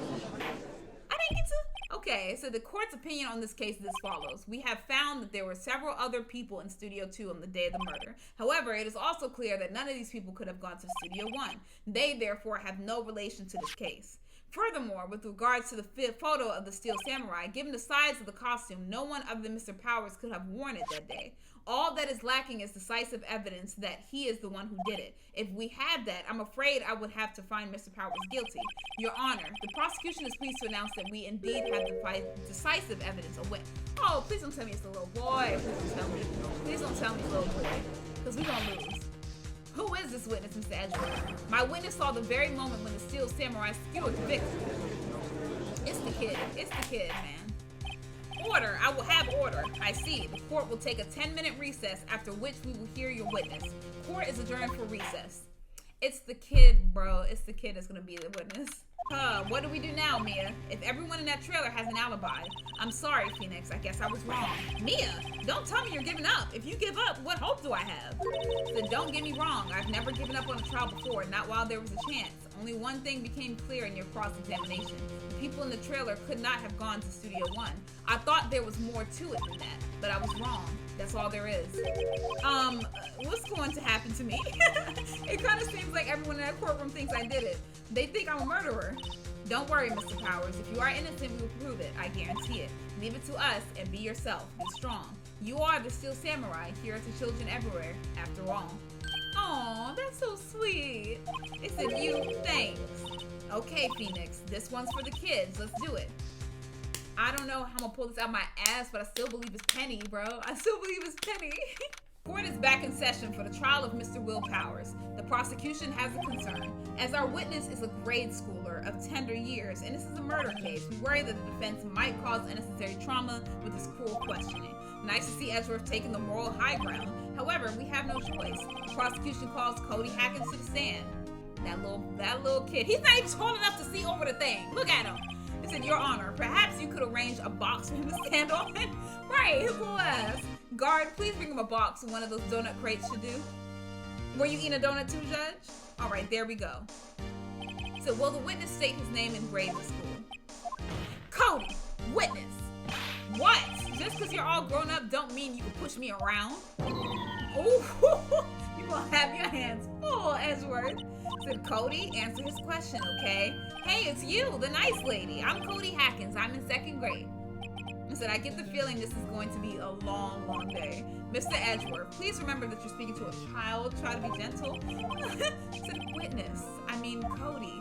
I didn't get to... Okay, so the court's opinion on this case is as follows. We have found that there were several other people in Studio 2 on the day of the murder. However, it is also clear that none of these people could have gone to Studio 1. They, therefore, have no relation to this case. Furthermore, with regards to the photo of the Steel Samurai, given the size of the costume, no one other than Mr. Powers could have worn it that day. All that is lacking is decisive evidence that he is the one who did it. If we had that, I'm afraid I would have to find Mr. Powers guilty. Your Honor, the prosecution is pleased to announce that we indeed have decisive evidence. Oh, please don't tell me it's the little boy. Please don't tell me. Please don't tell me it's the little boy, because we're going to lose. Who is this witness, Mr. Edgeworth? My witness saw the very moment when the Steel Samurai skewered the victim. It's the kid. It's the kid, man. Order. I will have order. I see. The court will take a 10-minute recess, after which we will hear your witness. Court is adjourned for recess. It's the kid, bro. It's the kid that's going to be the witness. What do we do now, Mia? If everyone in that trailer has an alibi. I'm sorry, Phoenix. I guess I was wrong. Mia, don't tell me you're giving up. If you give up, what hope do I have? So don't get me wrong. I've never given up on a trial before, not while there was a chance. Only one thing became clear in your cross-examination. The people in the trailer could not have gone to Studio 1. I thought there was more to it than that, but I was wrong. That's all there is. What's going to happen to me? It kind of seems like everyone in that courtroom thinks I did it. They think I'm a murderer. Don't worry, Mr. Powers. If you are innocent, we will prove it. I guarantee it. Leave it to us and be yourself. Be strong. You are the Steel Samurai. Here are to children everywhere, after all. Aw, that's so sweet. They said you, thanks. Okay, Phoenix. This one's for the kids. Let's do it. I don't know how I'm gonna pull this out my ass, but I still believe it's Penny, bro. I still believe it's Penny. Court is back in session for the trial of Mr. Will Powers. The prosecution has a concern. As our witness is a grade schooler of tender years, and this is a murder case, we worry that the defense might cause unnecessary trauma with this cruel questioning. Nice to see Edgeworth taking the moral high ground. However, we have no choice. The prosecution calls Cody Hackins to the stand. That little kid. He's not even tall enough to see over the thing. Look at him. He said, Your Honor, perhaps you could arrange a box for him to stand on. Right, his little ass. Guard, please bring him a box one of those donut crates should do. Were you eating a donut too, Judge? All right, there we go. So, will the witness state his name and grade in school? Cody, witness. What? Just because you're all grown up don't mean you can push me around. Ooh, you gonna have your hands full, Edgeworth. Said Cody, answer his question, okay? Hey, it's you, the nice lady. I'm Cody Hackins. I'm in 2nd grade. I said, I get the feeling this is going to be a long, long day. Mr. Edgeworth, please remember that you're speaking to a child. Try to be gentle. Said witness. I mean, Cody.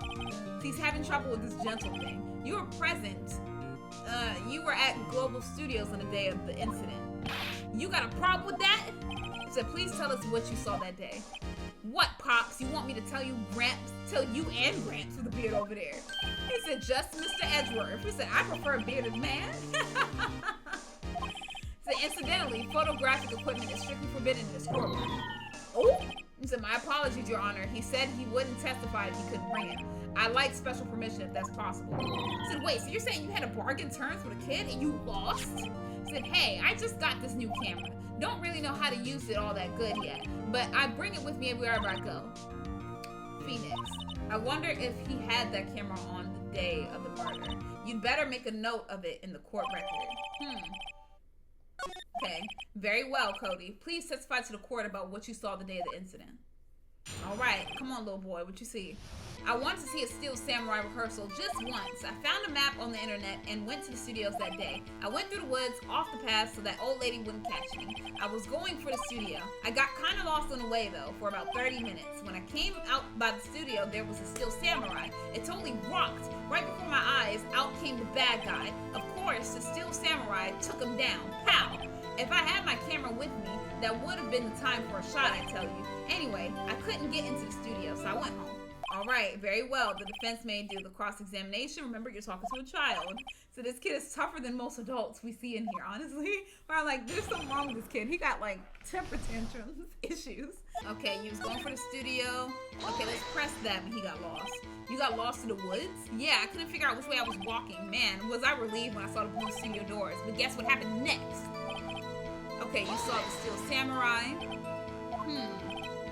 He's having trouble with this gentle thing. You were present. You were at Global Studios on the day of the incident. You got a problem with that? He said, please tell us what you saw that day. What, Pops? You want me to tell you, Gramps? Tell you and Gramps with the beard over there. He said, just Mr. Edgeworth. He said, I prefer a bearded man. He said, incidentally, photographic equipment is strictly forbidden in this courtroom. Oh! He said, my apologies, Your Honor. He said he wouldn't testify if he couldn't bring it. I'd like special permission if that's possible. He said, wait, so you're saying you had a bargain terms with a kid and you lost? He said, hey, I just got this new camera. Don't really know how to use it all that good yet, but I bring it with me wherever I go. Phoenix. I wonder if he had that camera on the day of the murder. You'd better make a note of it in the court record. Okay. Very well, Cody. Please testify to the court about what you saw the day of the incident. All right. Come on, little boy. What you see? I wanted to see a Steel Samurai rehearsal just once. I found a map on the internet and went to the studios that day. I went through the woods, off the path, so that old lady wouldn't catch me. I was going for the studio. I got kind of lost on the way, though, for about 30 minutes. When I came out by the studio, there was a Steel Samurai. It totally rocked. Right before my eyes, out came the bad guy. Of course, the Steel Samurai took him down. Pow! If I had my camera with me, that would have been the time for a shot, I tell you. Anyway, I couldn't get into the studio, so I went home. All right, very well. The defense may do the cross-examination. Remember, you're talking to a child. So this kid is tougher than most adults we see in here, honestly. Or like, there's something wrong with this kid. He got like temper tantrums, issues. Okay, you was going for the studio. Okay, let's press that, and he got lost. You got lost in the woods? Yeah, I couldn't figure out which way I was walking. Man, was I relieved when I saw the blue studio doors. But guess what happened next? Okay, you saw the Steel Samurai.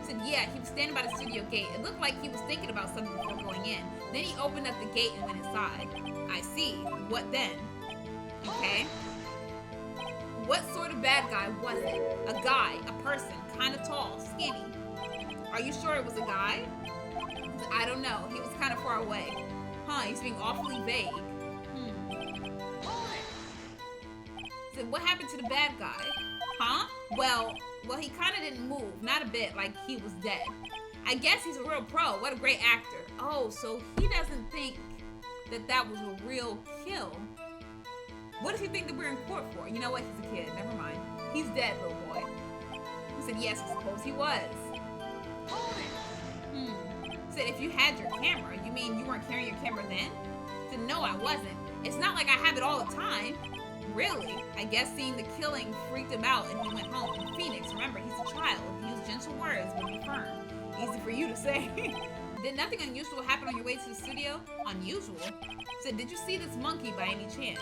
Said, yeah, he was standing by the studio gate. It looked like he was thinking about something before going in. Then he opened up the gate and went inside. I see. What then? Okay. What sort of bad guy was it? A guy, a person, kind of tall, skinny. Are you sure it was a guy? I don't know. He was kind of far away. He's being awfully vague. Said, what happened to the bad guy? Well, he kind of didn't move. Not a bit, like he was dead. I guess he's a real pro. What a great actor. Oh, so he doesn't think that was a real kill. What does he think that we're in court for? You know what? He's a kid. Never mind. He's dead, little boy. He said, yes, I suppose he was. Said, if you had your camera, you mean you weren't carrying your camera then? Said, no, I wasn't. It's not like I have it all the time. Really? I guess seeing the killing freaked him out and he went home. Phoenix, remember, he's a child. Use gentle words, but be firm. Easy for you to say. Did nothing unusual happen on your way to the studio? Unusual? Said, did you see this monkey by any chance?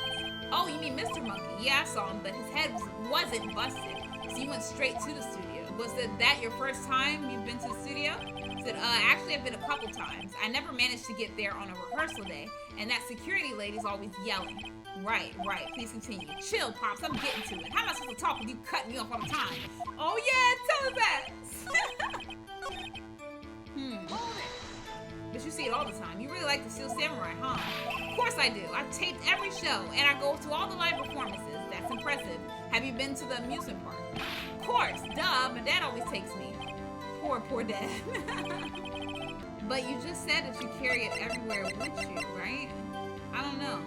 Oh, you mean Mr. Monkey? Yeah, I saw him, but his head wasn't busted. So you went straight to the studio. Was that your first time you've been to the studio? Said, actually I've been a couple times. I never managed to get there on a rehearsal day, and that security lady's always yelling. Right. Please continue. Chill, Pops. I'm getting to it. How am I supposed to talk with you cutting me off all the time? Oh, yeah, tell us that. But you see it all the time. You really like the Steel Samurai, huh? Of course I do. I've taped every show, and I go to all the live performances. That's impressive. Have you been to the amusement park? Of course. Duh. My dad always takes me. Poor dad. But you just said that you carry it everywhere with you, right? I don't know.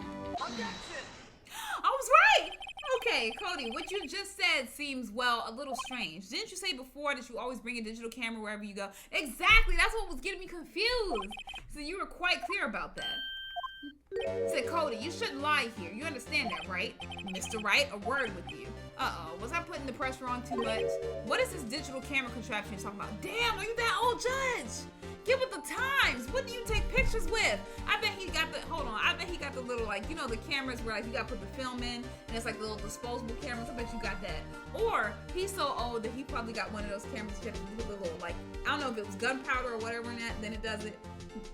I was right! Okay, Cody, what you just said seems, well, a little strange. Didn't you say before that you always bring a digital camera wherever you go? Exactly, that's what was getting me confused. So you were quite clear about that. Said, Cody, you shouldn't lie here. You understand that, right? Mr. Wright, a word with you. Uh-oh, was I putting the pressure on too much? What is this digital camera contraption you're talking about? Damn, are you that old judge? Get with the times. What do you take pictures with? I bet he got the little, like, you know, the cameras where, like, you got to put the film in, and it's like little disposable cameras. I bet you got that. Or he's so old that he probably got one of those cameras that you have to do a little, like, I don't know if it was gunpowder or whatever in that, then it does it.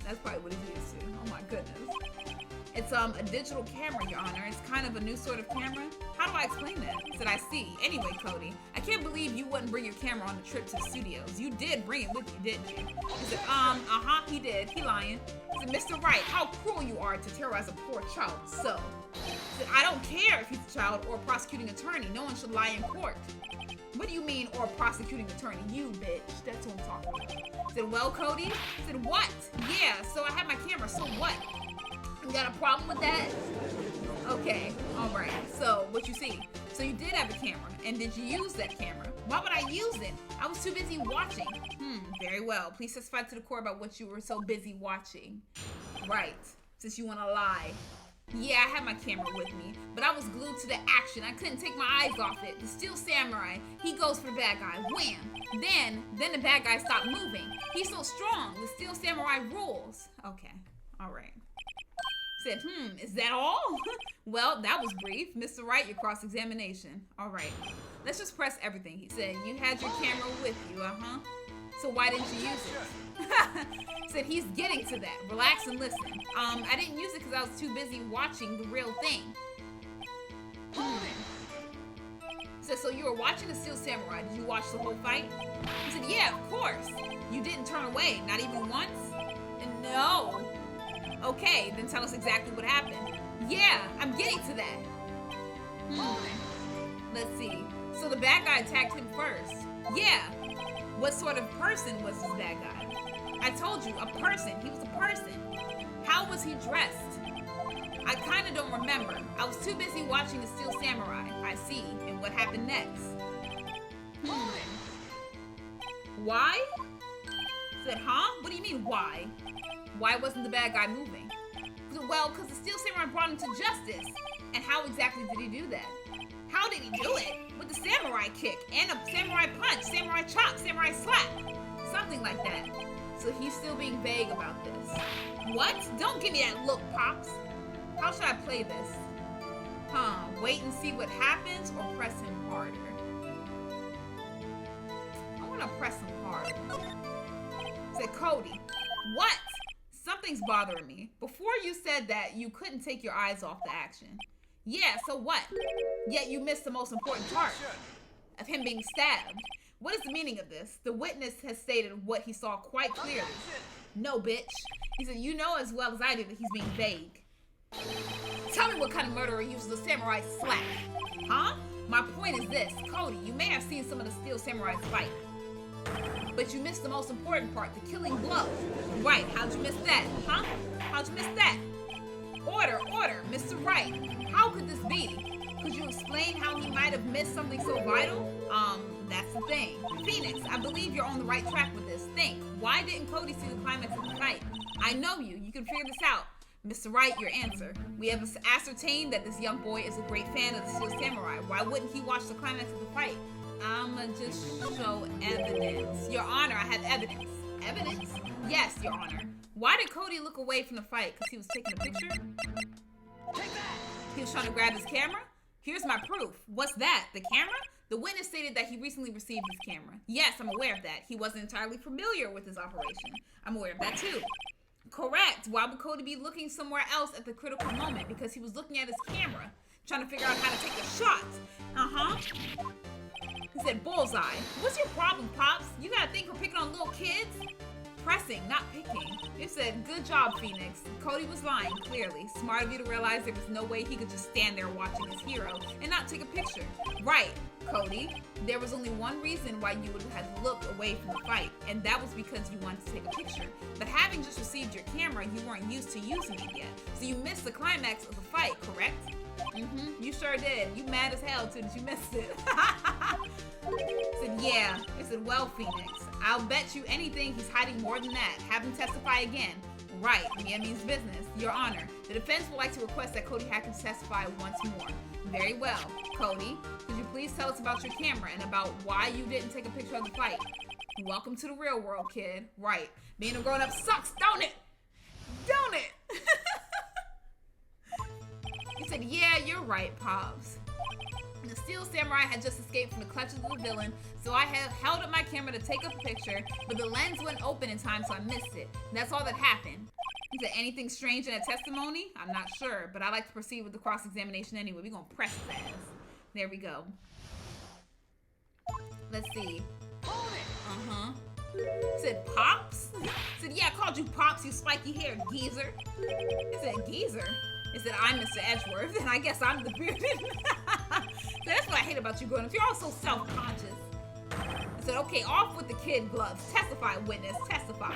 That's probably what it is too. Oh my goodness. It's a digital camera, Your Honor. It's kind of a new sort of camera. How do I explain that? Said, I see. Anyway, Cody, I can't believe you wouldn't bring your camera on the trip to the studios. You did bring it with you, didn't you? He said, he did. He lying. He said, Mr. Wright, how cruel you are to terrorize a poor child so. He said, I don't care if he's a child or a prosecuting attorney. No one should lie in court. What do you mean, or a prosecuting attorney? You, bitch. That's what I'm talking about. Said, well, Cody? Said, what? Yeah, so I have my camera, so what? You got a problem with that? Okay, all right. So, what you see? So you did have a camera, and did you use that camera? Why would I use it? I was too busy watching. Very well. Please testify to the court about what you were so busy watching. Right, since you want to lie. Yeah, I had my camera with me, but I was glued to the action. I couldn't take my eyes off it. The Steel Samurai, he goes for the bad guy. Wham! Then the bad guy stopped moving. He's so strong. The Steel Samurai rules. Okay, all right. Said, is that all? Well, that was brief. Mr. Wright, your cross-examination. All right. Let's just press everything. He said, you had your camera with you, So why didn't you use it? Said, he's getting to that. Relax and listen. I didn't use it because I was too busy watching the real thing. Said, so you were watching The Steel Samurai. Did you watch the whole fight? He said, yeah, of course. You didn't turn away, not even once? And no. Okay, then tell us exactly what happened. Yeah, I'm getting to that. Let's see. So the bad guy attacked him first. Yeah. What sort of person was this bad guy? I told you, a person. He was a person. How was he dressed? I kind of don't remember. I was too busy watching The Steel Samurai. I see. And what happened next? Why? Said, huh? What do you mean, why? Why wasn't the bad guy moving? Well, because the Steel Samurai brought him to justice. And how exactly did he do that? How did he do it? With the samurai kick, and a samurai punch, samurai chop, samurai slap. Something like that. So he's still being vague about this. What? Don't give me that look, Pops. How should I play this? Wait and see what happens, or press him harder? I want to press him harder. Said, Cody, what? Something's bothering me. Before you said that you couldn't take your eyes off the action. Yeah, so what? Yet you missed the most important part of him being stabbed. What is the meaning of this? The witness has stated what he saw quite clearly. No, bitch. He said, you know as well as I do that he's being vague. Tell me what kind of murderer uses a samurai slap. Huh? My point is this. Cody, you may have seen some of the Steel Samurai fight. But you missed the most important part, the killing blow. Right, how'd you miss that? Huh? How'd you miss that? Order, Mr. Wright. How could this be? Could you explain how he might have missed something so vital? That's the thing. Phoenix, I believe you're on the right track with this. Think, why didn't Cody see the climax of the fight? I know you. You can figure this out. Mr. Wright, your answer. We have ascertained that this young boy is a great fan of the Steel Samurai. Why wouldn't he watch the climax of the fight? I'ma just show evidence. Your Honor, I have evidence. Evidence? Yes, Your Honor. Why did Cody look away from the fight? Because he was taking a picture? Take that! He was trying to grab his camera? Here's my proof. What's that? The camera? The witness stated that he recently received this camera. Yes, I'm aware of that. He wasn't entirely familiar with his operation. I'm aware of that too. Correct. Why would Cody be looking somewhere else at the critical moment? Because he was looking at his camera, trying to figure out how to take a shot. He said, bullseye. What's your problem, Pops? You gotta think we're picking on little kids? Pressing, not picking. It said, good job, Phoenix. Cody was lying, clearly. Smart of you to realize there was no way he could just stand there watching his hero and not take a picture. Right, Cody. There was only one reason why you would have looked away from the fight, and that was because you wanted to take a picture. But having just received your camera, you weren't used to using it yet. So you missed the climax of the fight, correct? You sure did. You mad as hell too that you missed it. Said, yeah. It said, well, Phoenix, I'll bet you anything he's hiding more than that. Have him testify again. Right, Mia means business. Your Honor, the defense would like to request that Cody Hackett testify once more. Very well. Cody, could you please tell us about your camera and about why you didn't take a picture of the fight? Welcome to the real world, kid. Right. Being a grown-up sucks, don't it? Don't it? He said, yeah, you're right, Pops. The Steel Samurai had just escaped from the clutches of the villain, so I have held up my camera to take up a picture, but the lens wouldn't open in time, so I missed it. That's all that happened. He said, anything strange in that testimony? I'm not sure, but I like to proceed with the cross-examination anyway. We're going to press his ass. There we go. Let's see. Said, Pops? Said, yeah, I called you Pops, you spiky-haired geezer. He said, geezer? He said, I'm Mr. Edgeworth, and I guess I'm the bearded. That's what I hate about you growing up. You're all so self-conscious. I said, okay, off with the kid gloves. Testify, witness, testify.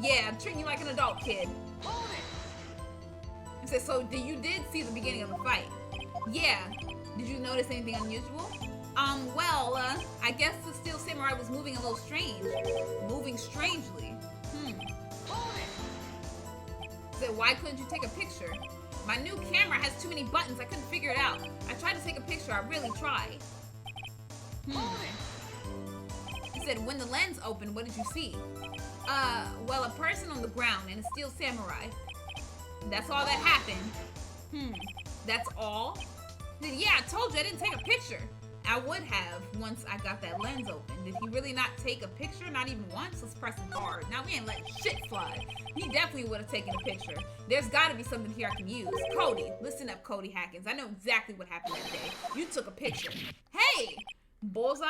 Yeah, I'm treating you like an adult kid. I said, so you did see the beginning of the fight? Yeah. Did you notice anything unusual? I guess the Steel Samurai was moving a little strange. Moving strangely. I said, why couldn't you take a picture? My new camera has too many buttons. I couldn't figure it out. I tried to take a picture. I really tried. He said, when the lens opened, what did you see? Well, a person on the ground and a Steel Samurai. That's all that happened. That's all? Then yeah, I told you I didn't take a picture. I would have once I got that lens open. Did he really not take a picture? Not even once? Let's press him hard. Now we ain't letting shit slide. He definitely would have taken a picture. There's gotta be something here I can use. Cody, listen up, Cody Hackins. I know exactly what happened that day. You took a picture. Hey, Bullseye?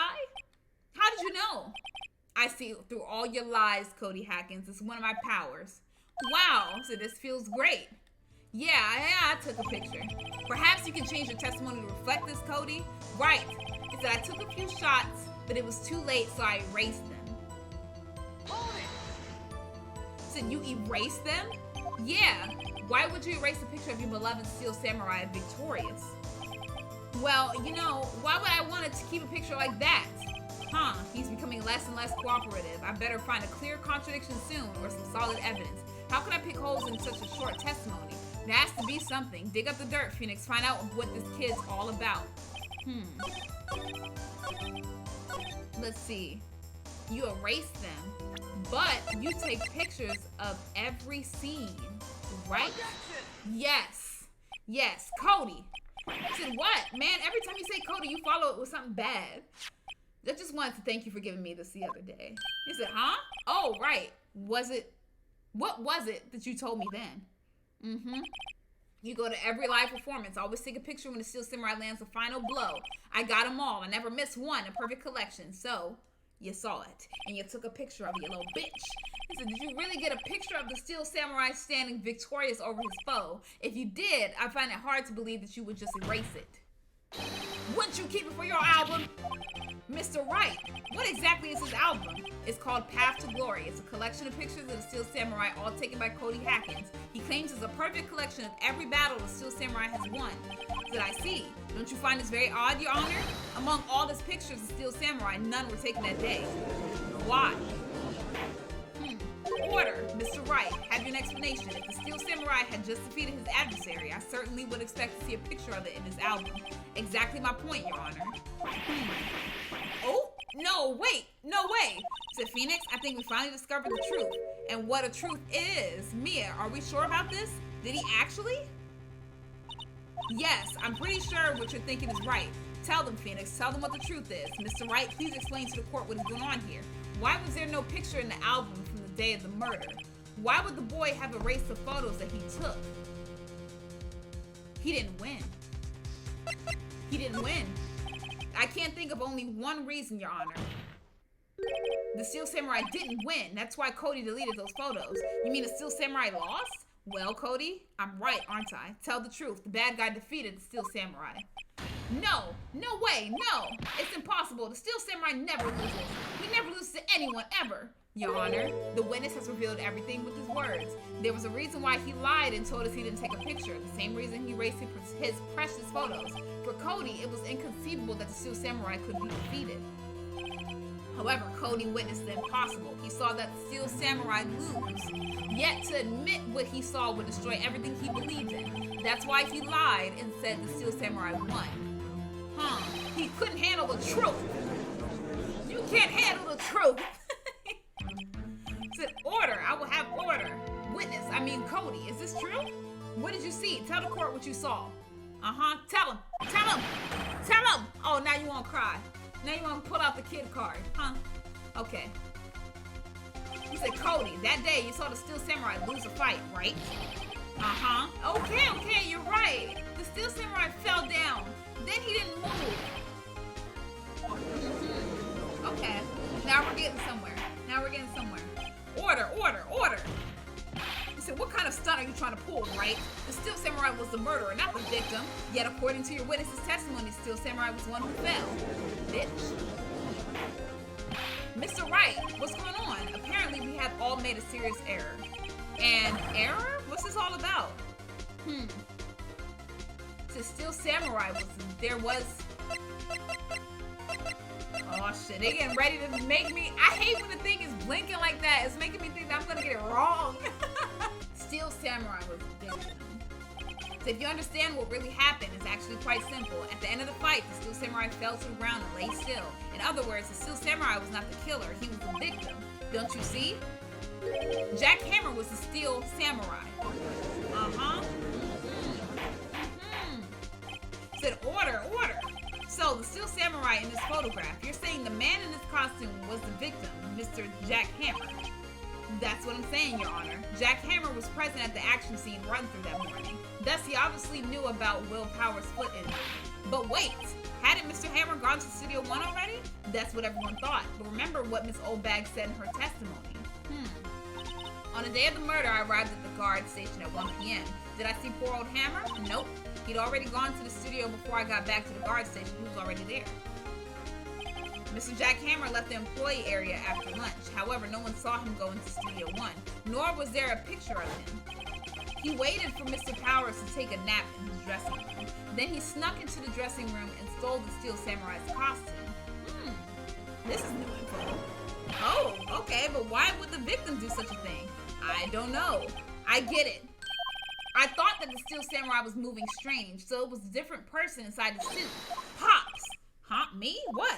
How did you know? I see through all your lies, Cody Hackins. It's one of my powers. Wow, so this feels great. Yeah, I took a picture. Perhaps you can change your testimony to reflect this, Cody. Right. It said I took a few shots, but it was too late, so I erased them. Hold it. Said you erased them? Yeah. Why would you erase a picture of your beloved Steel Samurai victorious? Well, you know, why would I want to keep a picture like that? Huh, he's becoming less and less cooperative. I better find a clear contradiction soon or some solid evidence. How can I pick holes in such a short testimony? There has to be something. Dig up the dirt, Phoenix. Find out what this kid's all about. Let's see. You erase them, but you take pictures of every scene, right? Yes. Yes, Cody. I said, what? Man, every time you say Cody, you follow it with something bad. I just wanted to thank you for giving me this the other day. He said, huh? Oh, right. What was it that you told me then? You go to every live performance. Always take a picture when the Steel Samurai lands the final blow. I got them all. I never missed one. A perfect collection. So, you saw it. And you took a picture of it, you little bitch. He said, did you really get a picture of the Steel Samurai standing victorious over his foe? If you did, I find it hard to believe that you would just erase it. Wouldn't you keep it for your album? Mr. Wright, what exactly is his album? It's called Path to Glory. It's a collection of pictures of the Steel Samurai, all taken by Cody Hackins. He claims it's a perfect collection of every battle the Steel Samurai has won. Did I see? Don't you find this very odd, Your Honor? Among all these pictures of Steel Samurai, none were taken that day. Why? Order, Mr. Wright. Have you an explanation? If the Steel Samurai had just defeated his adversary, I certainly would expect to see a picture of it in his album. Exactly my point, Your Honor. Oh, no, wait, no way. Said Phoenix, I think we finally discovered the truth. And what a truth is. Mia, are we sure about this? Did he actually? Yes, I'm pretty sure what you're thinking is right. Tell them, Phoenix. Tell them what the truth is. Mr. Wright, please explain to the court what is going on here. Why was there no picture in the album from the day of the murder? Why would the boy have erased the photos that he took? He didn't win. He didn't win. I can't think of only one reason, Your Honor. The Steel Samurai didn't win. That's why Cody deleted those photos. You mean the Steel Samurai lost? Well, Cody, I'm right, aren't I? Tell the truth. The bad guy defeated the Steel Samurai. No, no way, no. It's impossible. The Steel Samurai never loses. He never loses to anyone, ever. Your Honor, the witness has revealed everything with his words. There was a reason why he lied and told us he didn't take a picture. The same reason he erased his precious photos. For Cody, it was inconceivable that the Steel Samurai could be defeated. However, Cody witnessed the impossible. He saw that the Steel Samurai lose. Yet to admit what he saw would destroy everything he believed in. That's why he lied and said the Steel Samurai won. He couldn't handle the truth. You can't handle the truth. Said order. I will have order. Witness, I mean Cody. Is this true? What did you see? Tell the court what you saw. Tell him. Tell him. Tell him. Oh, now you want to cry. Now you want to pull out the kid card, huh? Okay. He said, Cody, that day you saw the Steel Samurai lose a fight, right? Okay, you're right. The Steel Samurai fell down. Then he didn't move. Okay. Now we're getting somewhere. Order. He said, what kind of stunt are you trying to pull, right? The Steel Samurai was the murderer, not the victim. Yet according to your witness's testimony, Steel Samurai was the one who fell. Bitch. Mr. Wright, what's going on? Apparently we have all made a serious error. An error? What's this all about? The Steel Samurai was oh shit, they getting ready to make me. I hate when the thing is blinking like that. It's making me think that I'm gonna get it wrong. Steel Samurai was the victim. So if you understand what really happened, it's actually quite simple. At the end of the fight, the Steel Samurai fell to the ground and lay still. In other words, the Steel Samurai was not the killer, he was the victim. Don't you see? Jack Hammer was the Steel Samurai. Uh-huh. Said, order. So, the Steel Samurai in this photograph, you're saying the man in this costume was the victim, Mr. Jack Hammer. That's what I'm saying, Your Honor. Jack Hammer was present at the action scene run through that morning. Thus, he obviously knew about Will Power's foot injury. But wait, hadn't Mr. Hammer gone to Studio 1 already? That's what everyone thought. But remember what Miss Oldbag said in her testimony. On the day of the murder, I arrived at the guard station at 1 p.m. Did I see poor old Hammer? Nope. He'd already gone to the studio before I got back to the guard station. He was already there. Mr. Jack Hammer left the employee area after lunch. However, no one saw him go into Studio 1, nor was there a picture of him. He waited for Mr. Powers to take a nap in his dressing room. Then he snuck into the dressing room and stole the Steel Samurai's costume. This is new info. Oh, okay, but why would the victim do such a thing? I don't know. I get it. I thought that the Steel Samurai was moving strange, so it was a different person inside the suit. Pops! Huh? Me? What?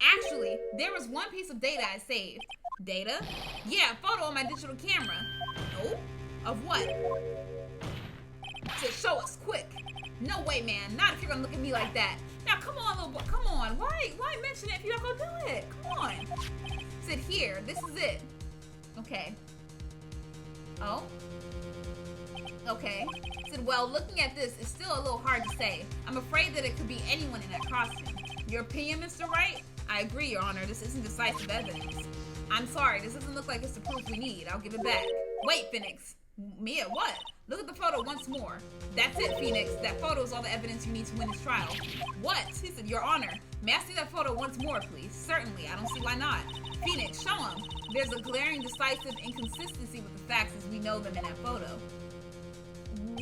Actually, there was one piece of data I saved. Data? Yeah, a photo on my digital camera. Oh? Of what? To show us, quick. No way, man. Not if you're gonna look at me like that. Now, come on, little boy. Come on. Why mention it if you're not gonna do it? Come on. Sit here. This is it. Okay. Oh? Okay. Said, well, looking at this, it's still a little hard to say. I'm afraid that it could be anyone in that costume. Your opinion, Mr. Wright? I agree, Your Honor. This isn't decisive evidence. I'm sorry. This doesn't look like it's the proof we need. I'll give it back. Wait, Phoenix. Mia, what? Look at the photo once more. That's it, Phoenix. That photo is all the evidence you need to win this trial. What? He said, Your Honor. May I see that photo once more, please? Certainly. I don't see why not. Phoenix, show him. There's a glaring, decisive inconsistency with the facts as we know them in that photo.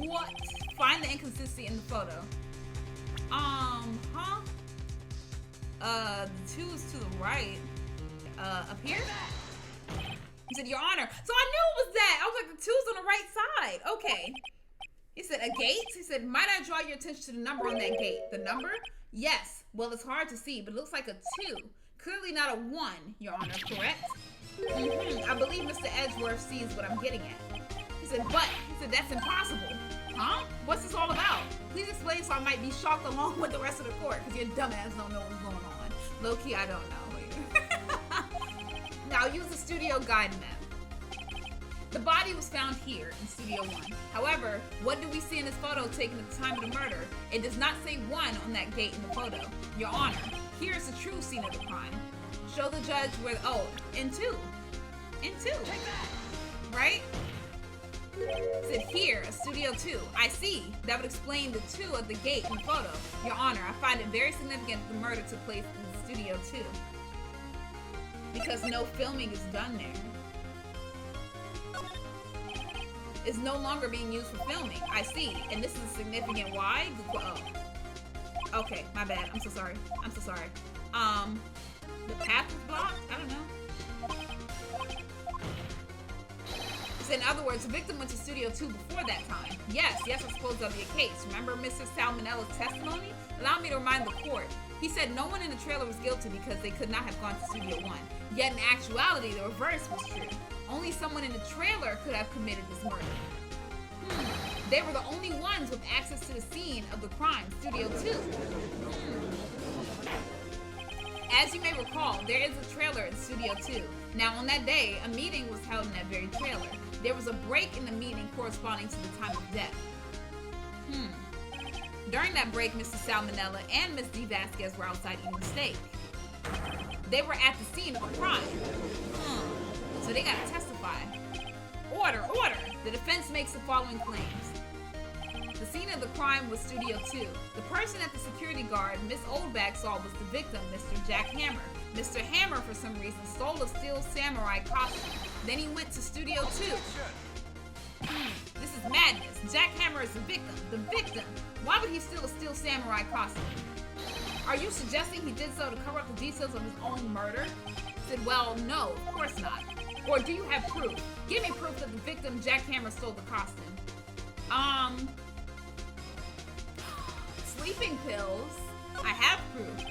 What? Find the inconsistency in the photo. The 2 is to the right. Up here? He said, Your Honor. So I knew it was that. I was like, the 2's on the right side. Okay. He said, a gate? He said, might I draw your attention to the number on that gate? The number? Yes. Well, it's hard to see, but it looks like a 2. Clearly not a 1, Your Honor, correct? I believe Mr. Edgeworth sees what I'm getting at. He said, that's impossible. Huh? What's this all about? Please explain so I might be shocked along with the rest of the court, because your dumbass don't know what's going on. Low-key, I don't know. Now, use the studio guide map. The body was found here in Studio 1. However, what do we see in this photo taken at the time of the murder? It does not say 1 on that gate in the photo. Your Honor, here is the true scene of the crime. Show the judge where, in 2. In 2. Right? It said here, a Studio 2. I see. That would explain the 2 of the gate in the photo. Your Honor, I find it very significant that the murder took place in Studio 2. Because no filming is done there. It's no longer being used for filming. I see. And this is a significant why? Okay, my bad. I'm so sorry. The path is blocked? I don't know. So in other words, the victim went to Studio 2 before that time. Yes, I suppose that'll be a case. Remember Mr. Salmonella's testimony? Allow me to remind the court. He said no one in the trailer was guilty because they could not have gone to Studio 1. Yet in actuality, the reverse was true. Only someone in the trailer could have committed this murder. They were the only ones with access to the scene of the crime, Studio 2. As you may recall, there is a trailer in Studio 2. Now, on that day, a meeting was held in that very trailer. There was a break in the meeting corresponding to the time of death. During that break, Mr. Salmonella and Miss D. Vasquez were outside eating steak. They were at the scene of a crime. So they gotta testify. Order! The defense makes the following claims. The scene of the crime was Studio 2. The person at the security guard Miss Oldbag saw was the victim, Mr. Jack Hammer. Mr. Hammer, for some reason, stole a Steel Samurai costume. Then he went to Studio 2. This is madness. Jack Hammer is the victim. The victim! Why would he steal a Steel Samurai costume? Are you suggesting he did so to cover up the details of his own murder? Said, well, no, of course not. Or do you have proof? Give me proof that the victim, Jack Hammer, stole the costume. Sleeping pills. I have proof.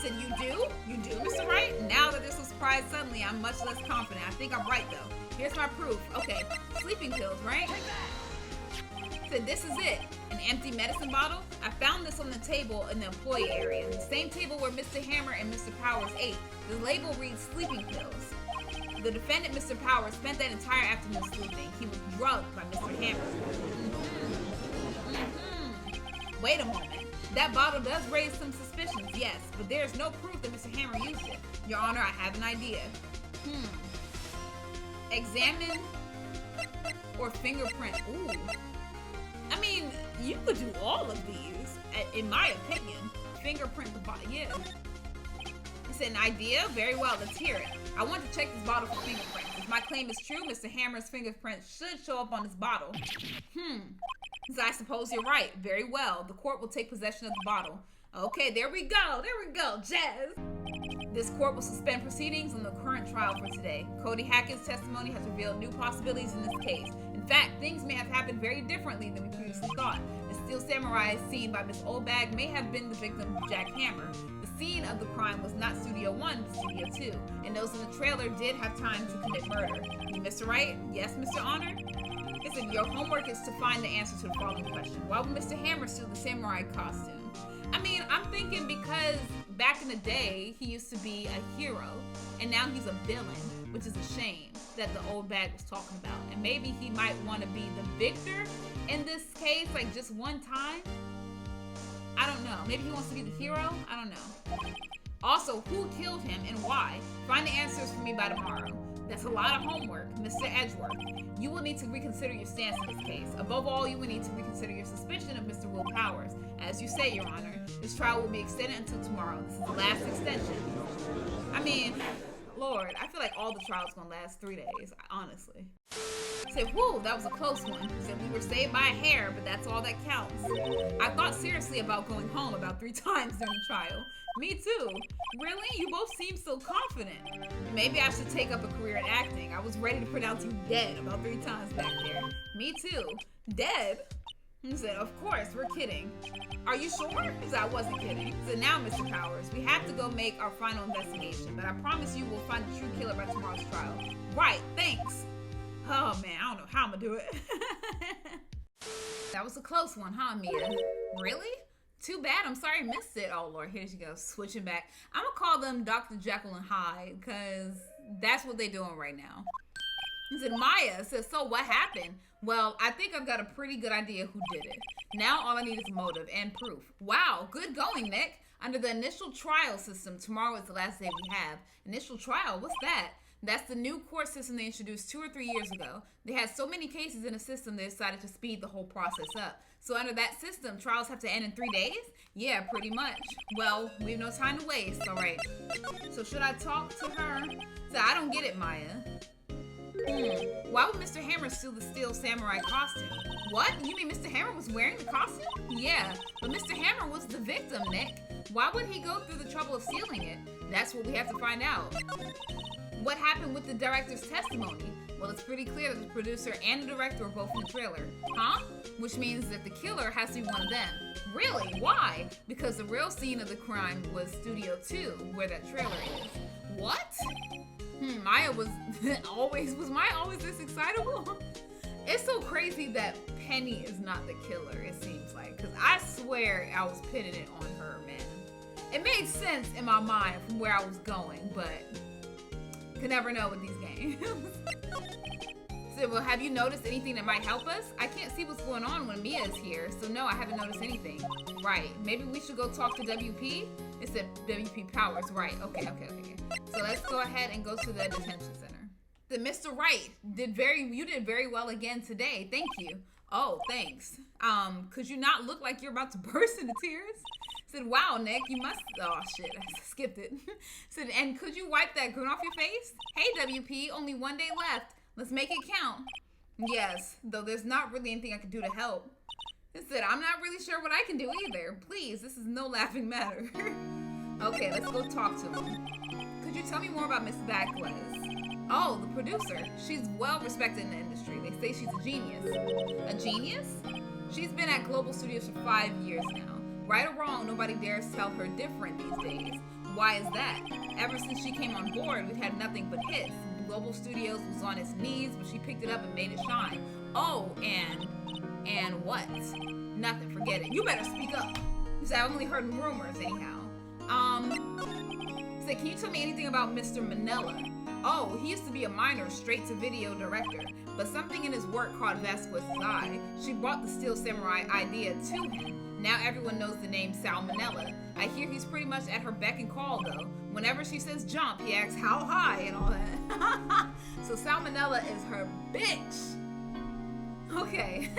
Said, you do? You do, Mr. Wright? Now that they're so surprised suddenly, I'm much less confident. I think I'm right, though. Here's my proof. Okay, sleeping pills, right? Said, this is it. An empty medicine bottle? I found this on the table in the employee area. The same table where Mr. Hammer and Mr. Powers ate. The label reads sleeping pills. The defendant, Mr. Powers, spent that entire afternoon sleeping. He was drugged by Mr. Hammer. Wait a moment. That bottle does raise some suspicions, yes, but there's no proof that Mr. Hammer used it. Your Honor, I have an idea. Examine or fingerprint. Ooh. I mean, you could do all of these, in my opinion. Fingerprint the bottle, yeah. It's an idea? Very well, let's hear it. I want to check this bottle for fingerprints. If my claim is true, Mr. Hammer's fingerprints should show up on this bottle. So I suppose you're right. Very well. The court will take possession of the bottle. Okay, there we go. There we go, Jazz. This court will suspend proceedings on the current trial for today. Cody Hackett's testimony has revealed new possibilities in this case. In fact, things may have happened very differently than we previously thought. The steel samurai seen by Miss Oldbag may have been the victim of Jack Hammer. The scene of the crime was not Studio 1, but Studio 2, and those in the trailer did have time to commit murder. Mr. Wright? Yes, Mr. Honor? Listen, your homework is to find the answer to the following question. Why would Mr. Hammer steal the samurai costume? I mean, I'm thinking because back in the day, he used to be a hero, and now he's a villain, which is a shame that the old bag was talking about. And maybe he might want to be the victor in this case, like just one time. I don't know. Maybe he wants to be the hero? I don't know. Also, who killed him and why? Find the answers for me by tomorrow. That's a lot of homework, Mr. Edgeworth. You will need to reconsider your stance in this case. Above all, you will need to reconsider your suspicion of Mr. Will Powers. As you say, Your Honor, this trial will be extended until tomorrow. This is the last extension. I mean, Lord, I feel like all the trials gonna last 3 days, honestly. Said, whoo, that was a close one. Said, we were saved by a hair, but that's all that counts. I thought seriously about going home about 3 times during the trial. Me too. Really? You both seem so confident. Maybe I should take up a career in acting. I was ready to pronounce you dead about 3 times back there. Me too. Dead? He said, of course, we're kidding. Are you sure? He said, I wasn't kidding. He said, now, Mr. Powers, we have to go make our final investigation, but I promise you we'll find the true killer by tomorrow's trial. Right, thanks. Oh man, I don't know how I'm gonna do it. That was a close one, huh, Mia? Really? Too bad. I'm sorry I missed it. Oh, Lord. Here she goes. Switching back. I'm going to call them Dr. Jekyll and Hyde because that's what they're doing right now. He said, Maya says, so what happened? Well, I think I've got a pretty good idea who did it. Now all I need is motive and proof. Wow. Good going, Nick. Under the initial trial system, tomorrow is the last day we have. Initial trial? What's that? That's the new court system they introduced 2 or 3 years ago. They had so many cases in the system, they decided to speed the whole process up. So under that system, trials have to end in 3 days? Yeah, pretty much. Well, we have no time to waste, all right. So should I talk to her? So I don't get it, Maya. Why would Mr. Hammer steal the steel samurai costume? What? You mean Mr. Hammer was wearing the costume? Yeah, but Mr. Hammer was the victim, Nick. Why would he go through the trouble of stealing it? That's what we have to find out. What happened with the director's testimony? Well, it's pretty clear that the producer and the director were both in the trailer. Huh? Which means that the killer has to be one of them. Really? Why? Because the real scene of the crime was Studio 2, where that trailer is. What? Maya was Maya always this excitable? It's so crazy that Penny is not the killer, it seems like. Because I swear I was pinning it on her, man. It made sense in my mind from where I was going, but could never know with these games. So, well, have you noticed anything that might help us? I can't see what's going on when Mia's here, so no, I haven't noticed anything. Right, maybe we should go talk to WP? It said WP Powers, right, okay. So let's go ahead and go to the detention center. The Mr. Wright, you did very well again today, thank you. Oh, thanks. Could you not look like you're about to burst into tears? Said, wow, Nick, you must, oh shit, I skipped it. Said, and could you wipe that grin off your face? Hey, WP, only 1 day left. Let's make it count. Yes, though there's not really anything I can do to help. It said, I'm not really sure what I can do either. Please, this is no laughing matter. Okay, let's go talk to him. Could you tell me more about Miss Vasquez? Oh, the producer. She's well respected in the industry. They say she's a genius. A genius? She's been at Global Studios for 5 years now. Right or wrong, nobody dares tell her different these days. Why is that? Ever since she came on board, we've had nothing but hits. Global Studios was on its knees, but she picked it up and made it shine. Oh, and what? Nothing, forget it. You better speak up. He said, I've only heard rumors anyhow. He said, can you tell me anything about Mr. Manila? Oh, he used to be a minor straight-to-video director, but something in his work caught Vasquez's eye. She brought the Steel Samurai idea to him. Now everyone knows the name Sal Manila. I hear he's pretty much at her beck and call, though. Whenever she says jump, he asks how high and all that. So Sal Manila is her bitch. Okay.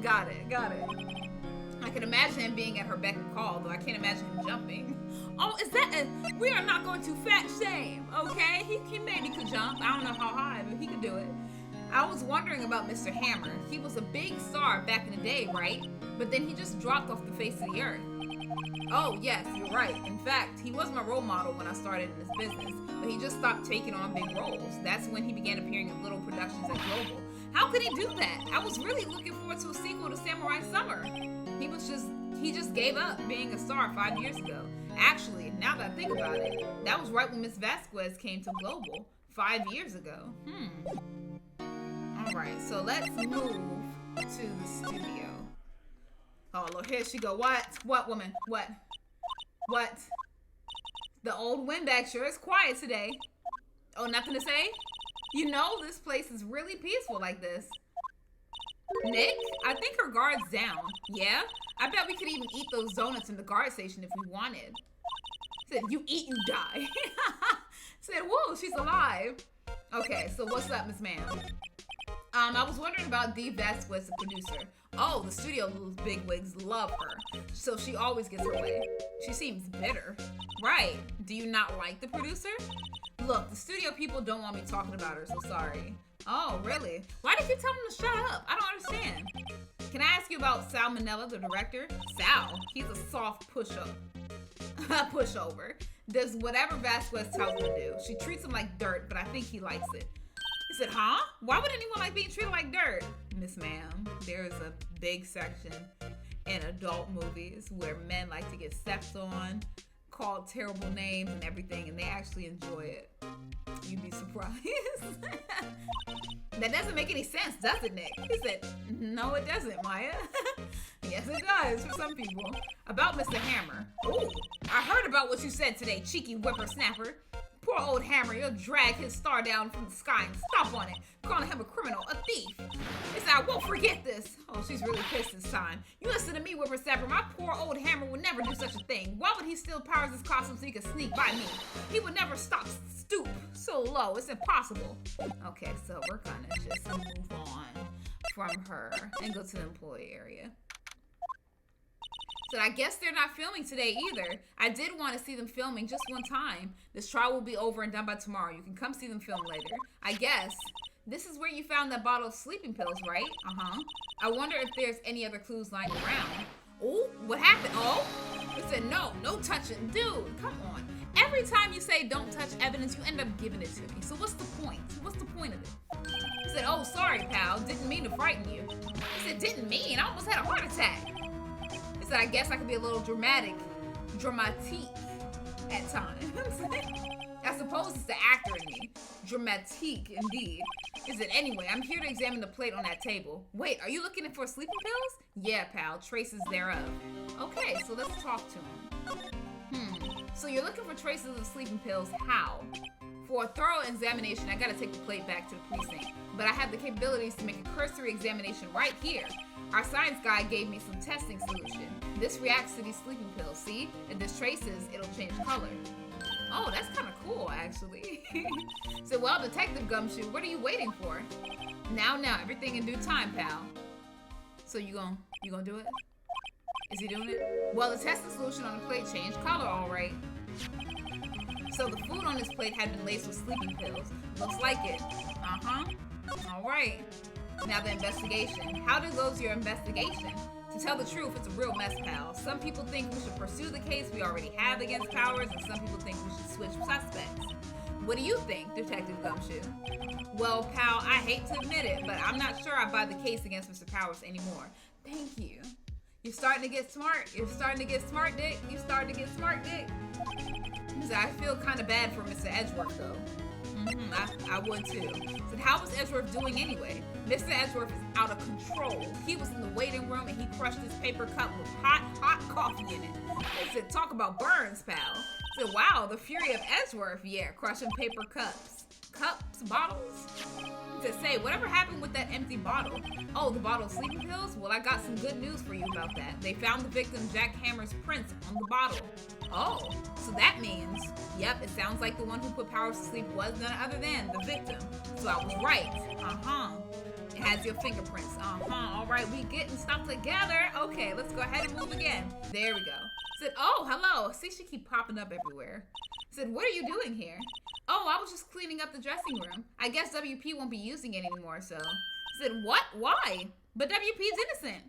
Got it. I can imagine him being at her beck and call, though I can't imagine him jumping. Oh, is that we are not going to fat shame, okay? He maybe could jump. I don't know how high, but he could do it. I was wondering about Mr. Hammer. He was a big star back in the day, right? But then he just dropped off the face of the earth. Oh, yes, you're right. In fact, he was my role model when I started in this business, but he just stopped taking on big roles. That's when he began appearing in little productions at Global. How could he do that? I was really looking forward to a sequel to Samurai Summer. He just gave up being a star 5 years ago. Actually, now that I think about it, that was right when Miss Vasquez came to Global 5 years ago. Alright, so let's move to the studio. Oh, Lord, here she go. What? What, woman? What? The old windbag sure is quiet today. Oh, nothing to say? You know, this place is really peaceful like this. Nick, I think her guard's down. Yeah? I bet we could even eat those donuts in the guard station if we wanted. Said, you eat, you die. Said, whoa, she's alive. Okay, so what's up, Miss Ma'am? I was wondering about Dee Vasquez, the producer. Oh, the studio bigwigs love her, so she always gets her way. She seems bitter. Right. Do you not like the producer? Look, the studio people don't want me talking about her, so sorry. Oh, really? Why did you tell them to shut up? I don't understand. Can I ask you about Sal Manila, the director? Sal? He's a soft pushover. Does whatever Vasquez tells him to do. She treats him like dirt, but I think he likes it. He said, huh? Why would anyone like being treated like dirt? Miss Ma'am, there is a big section in adult movies where men like to get stepped on, called terrible names and everything, and they actually enjoy it. You'd be surprised. That doesn't make any sense, does it, Nick? He said, no, it doesn't, Maya. Yes, it does for some people. About Mr. Hammer. Ooh, I heard about what you said today, cheeky whippersnapper. Poor old Hammer, you'll drag his star down from the sky and stomp on it, calling him a criminal, a thief. He said, I won't forget this. Oh, she's really pissed this time. You listen to me, whippersnapper. My poor old Hammer would never do such a thing. Why would he steal Powers' costume so he could sneak by me? He would never stoop so low. It's impossible. Okay, so we're gonna just move on from her and go to the employee area. So I guess they're not filming today either. I did want to see them filming just one time. This trial will be over and done by tomorrow. You can come see them film later. I guess. This is where you found that bottle of sleeping pills, right? Uh-huh. I wonder if there's any other clues lying around. Oh, what happened? Oh? He said, no touching. Dude, come on. Every time you say don't touch evidence, you end up giving it to me. So what's the point? What's the point of it? He said, oh, sorry, pal. Didn't mean to frighten you. He said, didn't mean? I almost had a heart attack. So I guess I could be a little dramatique at times. I suppose it's the actor in me. Dramatique, indeed. Is it anyway? I'm here to examine the plate on that table. Wait, are you looking for sleeping pills? Yeah, pal. Traces thereof. Okay, so let's talk to him. So you're looking for traces of sleeping pills. How? For a thorough examination, I gotta take the plate back to the precinct. But I have the capabilities to make a cursory examination right here. Our science guy gave me some testing solution. This reacts to these sleeping pills, see? If there's traces, it'll change color. Oh, that's kind of cool, actually. So, well, Detective Gumshoe, what are you waiting for? Now, everything in due time, pal. So you gonna do it? Is he doing it? Well, the testing solution on the plate changed color, all right. So the food on this plate had been laced with sleeping pills. Looks like it. Uh-huh. All right. Now the investigation. How goes your investigation? To tell the truth, it's a real mess, pal. Some people think we should pursue the case we already have against Powers, and some people think we should switch suspects. What do you think, Detective Gumshoe? Well, pal, I hate to admit it, but I'm not sure I buy the case against Mr. Powers anymore. Thank you. You're starting to get smart. You're starting to get smart, Dick. You're starting to get smart, Dick. I feel kind of bad for Mr. Edgeworth, though. I would too. So how was Edgeworth doing anyway? Mr. Edgeworth is out of control. He was in the waiting room and he crushed his paper cup with hot coffee in it. They said, talk about burns, pal. I said, wow, the fury of Edgeworth. Yeah, crushing paper cups. Cups? Bottles? To say, whatever happened with that empty bottle? Oh, the bottle of sleeping pills? Well, I got some good news for you about that. They found the victim Jack Hammer's prints on the bottle. Oh, so that means, yep, it sounds like the one who put Powers to sleep was none other than the victim. So I was right. It has your fingerprints. All right, we getting stuff together. Okay, let's go ahead and move again. There we go. Said, oh, hello. See, she keep popping up everywhere. Said, what are you doing here? Oh, I was just cleaning up the dressing room. I guess WP won't be using it anymore, so. Said, what? Why? But WP's innocent.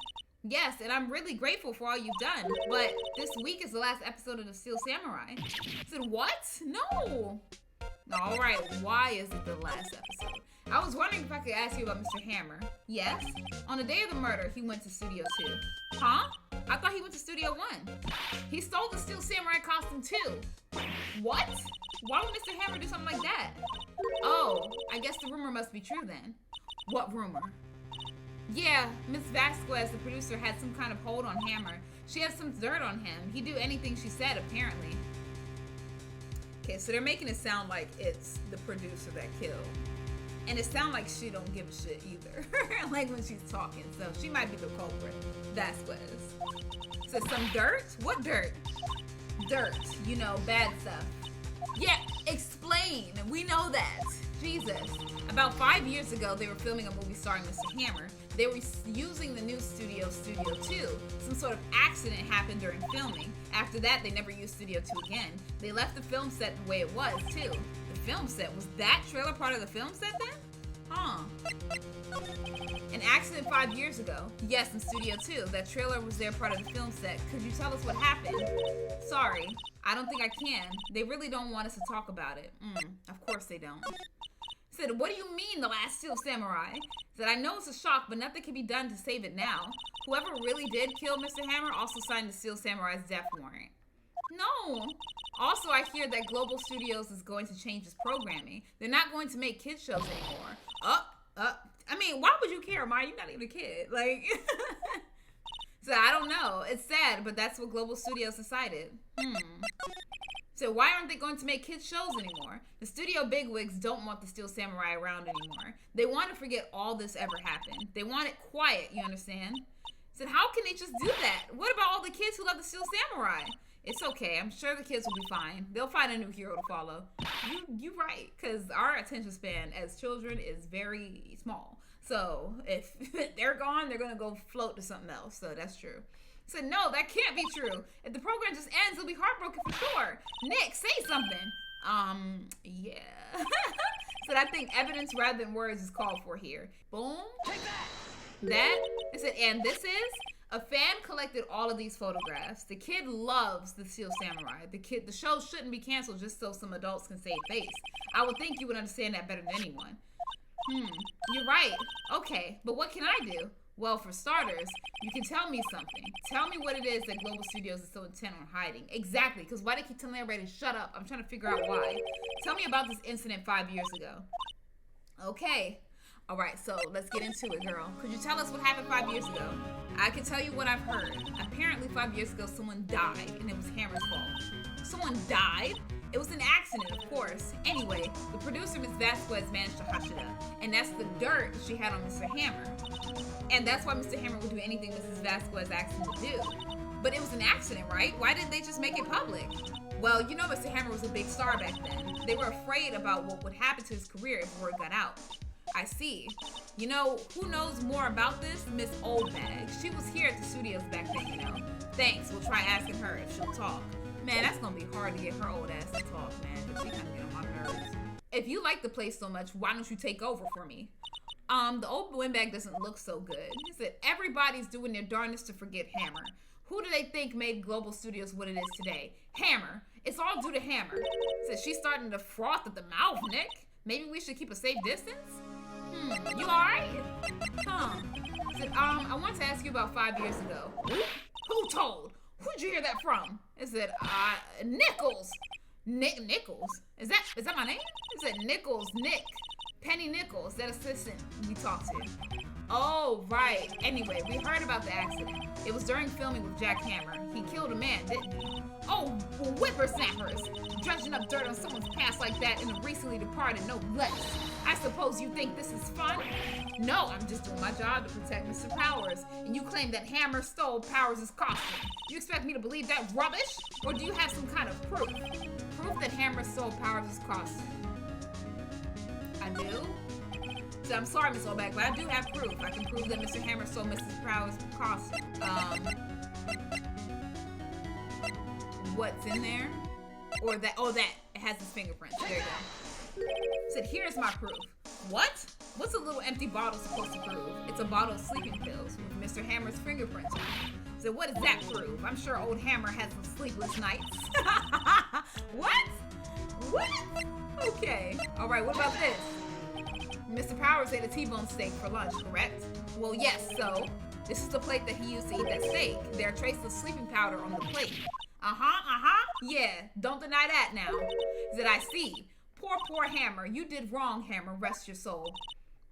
Yes, and I'm really grateful for all you've done, but this week is the last episode of The Steel Samurai. Said, what? No. All right, why is it the last episode? I was wondering if I could ask you about Mr. Hammer. Yes? On the day of the murder, he went to Studio 2. Huh? I thought he went to Studio 1. He stole the Steel Samurai costume too. What? Why would Mr. Hammer do something like that? Oh, I guess the rumor must be true then. What rumor? Yeah, Miss Vasquez, the producer, had some kind of hold on Hammer. She had some dirt on him. He'd do anything she said, apparently. Okay, so they're making it sound like it's the producer that killed. And it sounds like she don't give a shit either. Like when she's talking. So she might be the culprit. Vasquez. So some dirt? What dirt? Dirt. You know, bad stuff. Yeah, explain. We know that. Jesus. About 5 years ago, they were filming a movie starring Mr. Hammer. They were using the new Studio 2. Some sort of accident happened during filming. After that, they never used Studio 2 again. They left the film set the way it was, too. The film set? Was that trailer part of the film set then? Huh. An accident 5 years ago. Yes, in Studio 2. That trailer was there part of the film set. Could you tell us what happened? Sorry. I don't think I can. They really don't want us to talk about it. Of course they don't. Said, what do you mean, the last Steel Samurai? Said, I know it's a shock, but nothing can be done to save it now. Whoever really did kill Mr. Hammer also signed the Steel Samurai's death warrant. No. Also, I hear that Global Studios is going to change its programming. They're not going to make kids shows anymore. I mean, why would you care, Maya? You're not even a kid. Like, so I don't know. It's sad, but that's what Global Studios decided. So why aren't they going to make kids shows anymore? The studio bigwigs don't want the Steel Samurai around anymore. They want to forget all this ever happened. They want it quiet, you understand? Said, how can they just do that? What about all the kids who love the Steel Samurai? It's okay. I'm sure the kids will be fine. They'll find a new hero to follow. You're right, because our attention span as children is very small. So if they're gone, they're going to go float to something else. So that's true. Said, no, that can't be true. If the program just ends, they'll be heartbroken for sure. Nick, say something. Yeah. Said, I think evidence rather than words is called for here. Boom. Take that. That. It said, and this is? A fan collected all of these photographs. The kid loves the Steel Samurai. The show shouldn't be canceled just so some adults can save face. I would think you would understand that better than anyone. You're right. Okay, but what can I do? Well, for starters, you can tell me something. Tell me what it is that Global Studios is so intent on hiding. Exactly, because why do they keep telling everybody to shut up? I'm trying to figure out why. Tell me about this incident 5 years ago. Okay. All right, so let's get into it, girl. Could you tell us what happened 5 years ago? I can tell you what I've heard. Apparently 5 years ago, someone died, and it was Hammer's fault. Someone died? It was an accident, of course. Anyway, the producer, Ms. Vasquez, managed to hush it up. And that's the dirt she had on Mr. Hammer. And that's why Mr. Hammer would do anything Mrs. Vasquez asked him to do. But it was an accident, right? Why didn't they just make it public? Well, you know Mr. Hammer was a big star back then. They were afraid about what would happen to his career if word got out. I see. You know, who knows more about this? Miss Oldbag. She was here at the studios back then, you know. Thanks, we'll try asking her if she'll talk. Man, that's gonna be hard to get her old ass to talk, man, because she kind of get on my nerves. If you like the place so much, why don't you take over for me? The old windbag doesn't look so good. He said, everybody's doing their darndest to forget Hammer. Who do they think made Global Studios what it is today? Hammer. It's all due to Hammer. Said she's starting to froth at the mouth, Nick. Maybe we should keep a safe distance? You alright? Huh. He said, I want to ask you about 5 years ago. Who told? Who'd you hear that from? He said, Nichols. Nichols? Is that my name? He said, Nichols, Nick. Penny Nichols, that assistant we talked to. Oh, right. Anyway, we heard about the accident. It was during filming with Jack Hammer. He killed a man, didn't he? Oh, whippersnappers. Dredging up dirt on someone's past like that in the recently departed, no less. I suppose you think this is fun? No, I'm just doing my job to protect Mr. Powers. And you claim that Hammer stole Powers' costume. You expect me to believe that rubbish? Or do you have some kind of proof? Proof that Hammer stole Powers' costume. I do? So I'm sorry, Miss Oldback, but I do have proof. I can prove that Mr. Hammer stole Mrs. Powers' costume. What's in there? Or that, it has his fingerprints. There you go. Said, here's my proof. What? What's a little empty bottle supposed to prove? It's a bottle of sleeping pills with Mr. Hammer's fingerprints on it. So what does that prove? I'm sure old Hammer has some sleepless nights. What? What? Okay. All right, what about this? Mr. Powers ate a T-bone steak for lunch, correct? Well, yes, so this is the plate that he used to eat that steak. There are traces of sleeping powder on the plate. Yeah, don't deny that now. That I see. Poor Hammer. You did wrong, Hammer. Rest your soul.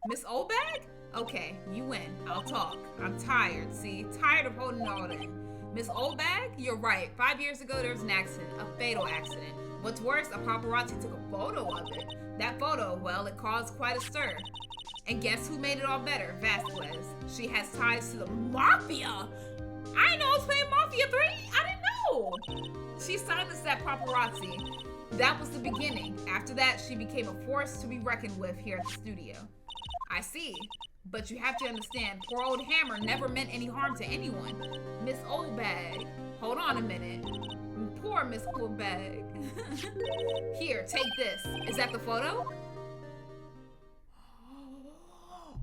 Miss Oldbag? Okay, you win. I'll talk. I'm tired, see? Tired of holding it all in. Miss Oldbag? You're right. 5 years ago, there was an accident. A fatal accident. What's worse, a paparazzi took a photo of it. That photo, well, it caused quite a stir. And guess who made it all better? Vasquez. She has ties to the Mafia. I didn't know I was playing Mafia 3. I didn't know. She signed us that paparazzi. That was the beginning. After that, she became a force to be reckoned with here at the studio. I see. But you have to understand, poor old Hammer never meant any harm to anyone. Miss Oldbag. Hold on a minute. Poor Miss Oldbag. Here, take this. Is that the photo?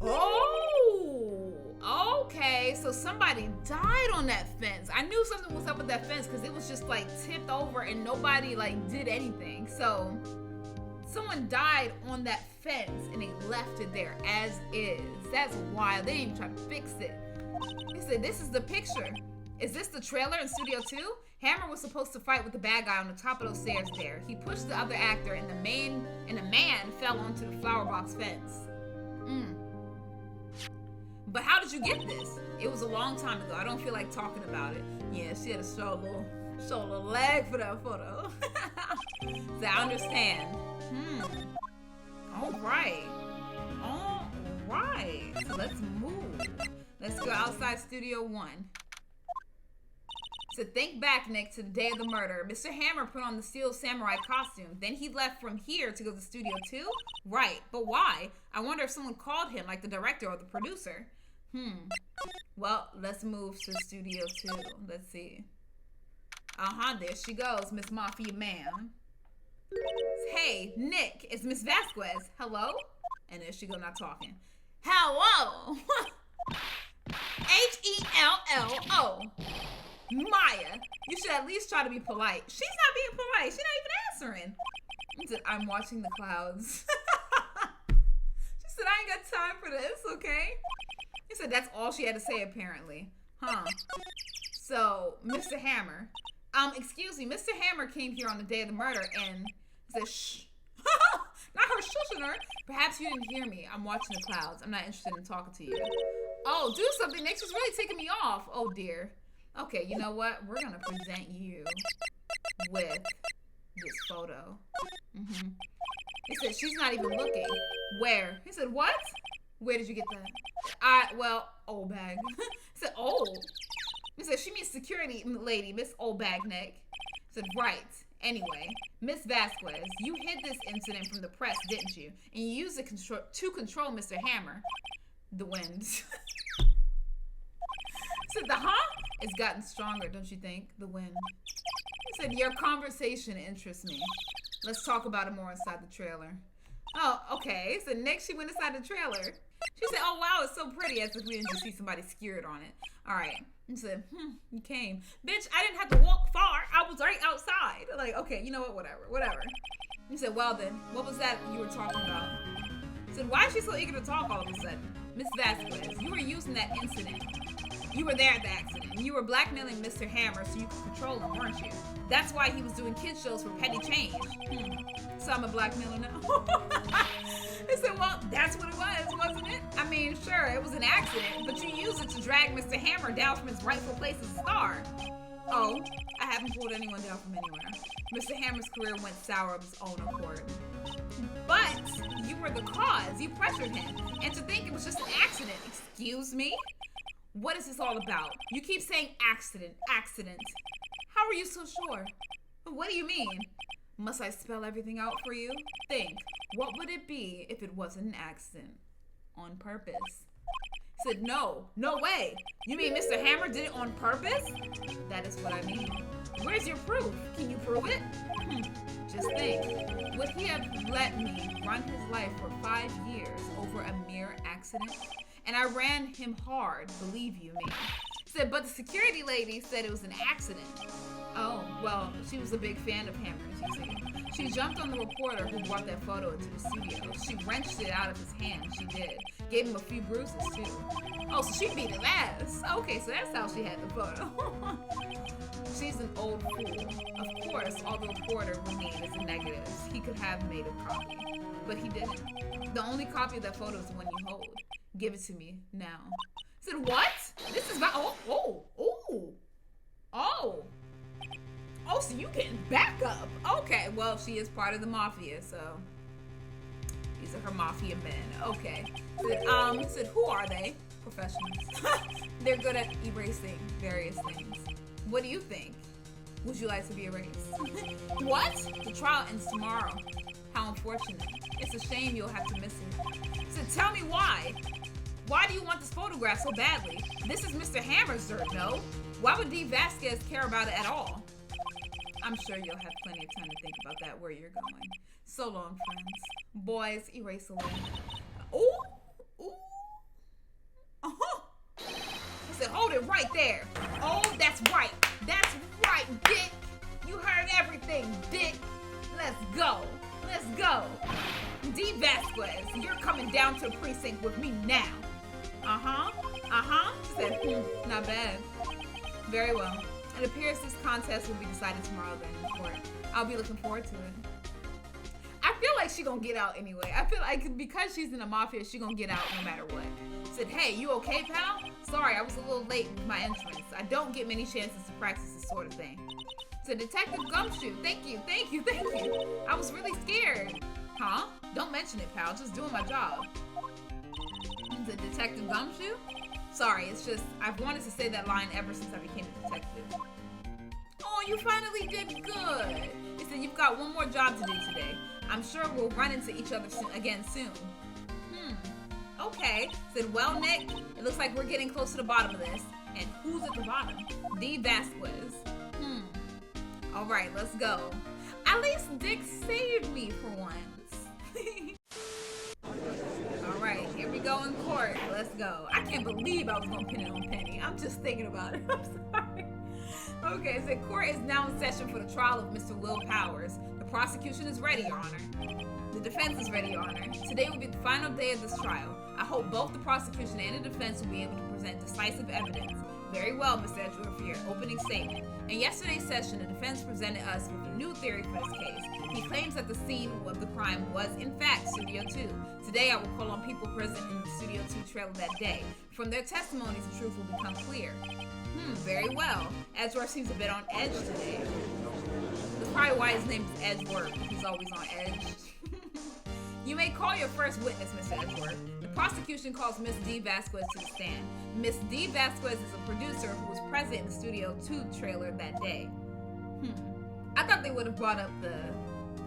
Oh, okay. So somebody died on that fence. I knew something was up with that fence because it was just like tipped over and nobody like did anything. So someone died on that fence and they left it there as is. That's wild. They didn't even try to fix it. They said, this is the picture. Is this the trailer in Studio 2? Hammer was supposed to fight with the bad guy on the top of those stairs there. He pushed the other actor and the man fell onto the flower box fence. But how did you get this? It was a long time ago. I don't feel like talking about it. Yeah, she had to show a little leg for that photo. So I understand. All right. So let's move. Let's go outside Studio 1. So think back, Nick, to the day of the murder. Mr. Hammer put on the Steel Samurai costume. Then he left from here to go to Studio 2? Right, but why? I wonder if someone called him, like the director or the producer. Well, let's move to Studio 2. Let's see. There she goes, Miss Mafia Man. Hey, Nick, it's Miss Vasquez. Hello? And there she go, not talking. Hello! H-E-L-L-O. Maya, you should at least try to be polite. She's not being polite. She's not even answering. She said, I'm watching the clouds. She said, I ain't got time for this, okay? He said, that's all she had to say, apparently. So, Mr. Hammer. Excuse me, Mr. Hammer came here on the day of the murder and said, shh. Not her shushing her. Perhaps you didn't hear me. I'm watching the clouds. I'm not interested in talking to you. Oh, do something. Nick, she's really taking me off. Oh, dear. Okay, you know what? We're going to present you with this photo. He said, she's not even looking. Where? He said, what? Where did you get that? Old bag. He said, old. He said, she means security lady, Miss Old Bag Nick. He said, right. Anyway, Miss Vasquez, you hid this incident from the press, didn't you? And you used it to control Mr. Hammer. The wind. He said, it's gotten stronger, don't you think? The wind. He said, your conversation interests me. Let's talk about it more inside the trailer. Oh, okay. So next she went inside the trailer. She said, oh, wow, it's so pretty, as if we didn't just see somebody skewered on it. All right. He said, you came. Bitch, I didn't have to walk far. I was right outside. Like, okay, you know what? Whatever. He said, well then, what was that you were talking about? He said, why is she so eager to talk all of a sudden? Miss Vasquez, you were using that incident. You were there at the accident. You were blackmailing Mr. Hammer so you could control him, weren't you? That's why he was doing kid shows for petty change. So I'm a blackmailer now. I said, well, that's what it was, wasn't it? I mean, sure, it was an accident, but you used it to drag Mr. Hammer down from his rightful place as a star. Oh, I haven't pulled anyone down from anywhere. Mr. Hammer's career went sour of his own accord. But you were the cause. You pressured him. And to think it was just an accident. Excuse me? What is this all about? You keep saying accident, accident. How are you so sure? What do you mean? Must I spell everything out for you? Think, what would it be if it wasn't an accident? On purpose. He said, no way. You mean Mr. Hammer did it on purpose? That is what I mean. Where's your proof? Can you prove it? Just think, would he have let me run his life for 5 years over a mere accident? And I ran him hard, believe you me. Said, but the security lady said it was an accident. Oh, well, she was a big fan of Hammer's, you see. She jumped on the reporter who brought that photo into the studio. She wrenched it out of his hand, she did. Gave him a few bruises, too. Oh, so she beat his ass. Okay, so that's how she had the photo. She's an old fool. Of course, all the reporter would need is the negatives. He could have made a copy, but he didn't. The only copy of that photo is the one you hold. Give it to me now. I said, what? This is about, Oh, so you getting back up. Okay, well, she is part of the mafia, so these are her mafia men. Okay. Said, who are they? Professionals. They're good at erasing various things. What do you think? Would you like to be erased? What? The trial ends tomorrow. How unfortunate. It's a shame you'll have to miss it. So tell me why. Why do you want this photograph so badly? This is Mr. Hammer's dirt, no? Why would D. Vasquez care about it at all? I'm sure you'll have plenty of time to think about that where you're going. So long, friends. Boys, erase away. Ooh. Uh-huh. He said, hold it right there. Oh, that's right. That's right, Dick. You heard everything, Dick. Let's go. Let's go. D. Vasquez, you're coming down to the precinct with me now. She said, not bad. Very well. It appears this contest will be decided tomorrow then in court. I'll be looking forward to it. I feel like she gonna get out anyway. I feel like because she's in the mafia, she gonna get out no matter what. Said, hey, you okay, pal? Sorry, I was a little late with my entrance. I don't get many chances to practice this sort of thing. Said, Detective Gumshoe, thank you. I was really scared. Huh? Don't mention it, pal. Just doing my job. Said, Detective Gumshoe? Sorry, it's just, I've wanted to say that line ever since I became a detective. Oh, you finally did good. He said, you've got one more job to do today. I'm sure we'll run into each other again soon. Okay. Said, well, Nick, it looks like we're getting close to the bottom of this. And who's at the bottom? D. Vasquez. All right, let's go. At least Dick saved me for once. All right, here we go in court. Let's go. I can't believe I was gonna pin it on Penny. I'm just thinking about it. I'm sorry. Okay, so court is now in session for the trial of Mr. Will Powers. The prosecution is ready, Your Honor. The defense is ready, Your Honor. Today will be the final day of this trial. I hope both the prosecution and the defense will be able to present decisive evidence. Very well, Mr. Edgeworth, for your opening statement. In yesterday's session, the defense presented us with a new theory for this case. He claims that the scene of the crime was, in fact, Studio 2. Today, I will call on people present in the Studio 2 trailer that day. From their testimonies, the truth will become clear. Very well. Edgeworth seems a bit on edge today. That's probably why his name is Edgeworth. He's always on edge. You may call your first witness, Mr. Edgeworth. The prosecution calls Miss D. Vasquez to the stand. Miss D. Vasquez is a producer who was present in the Studio 2 trailer that day. I thought they would have brought up the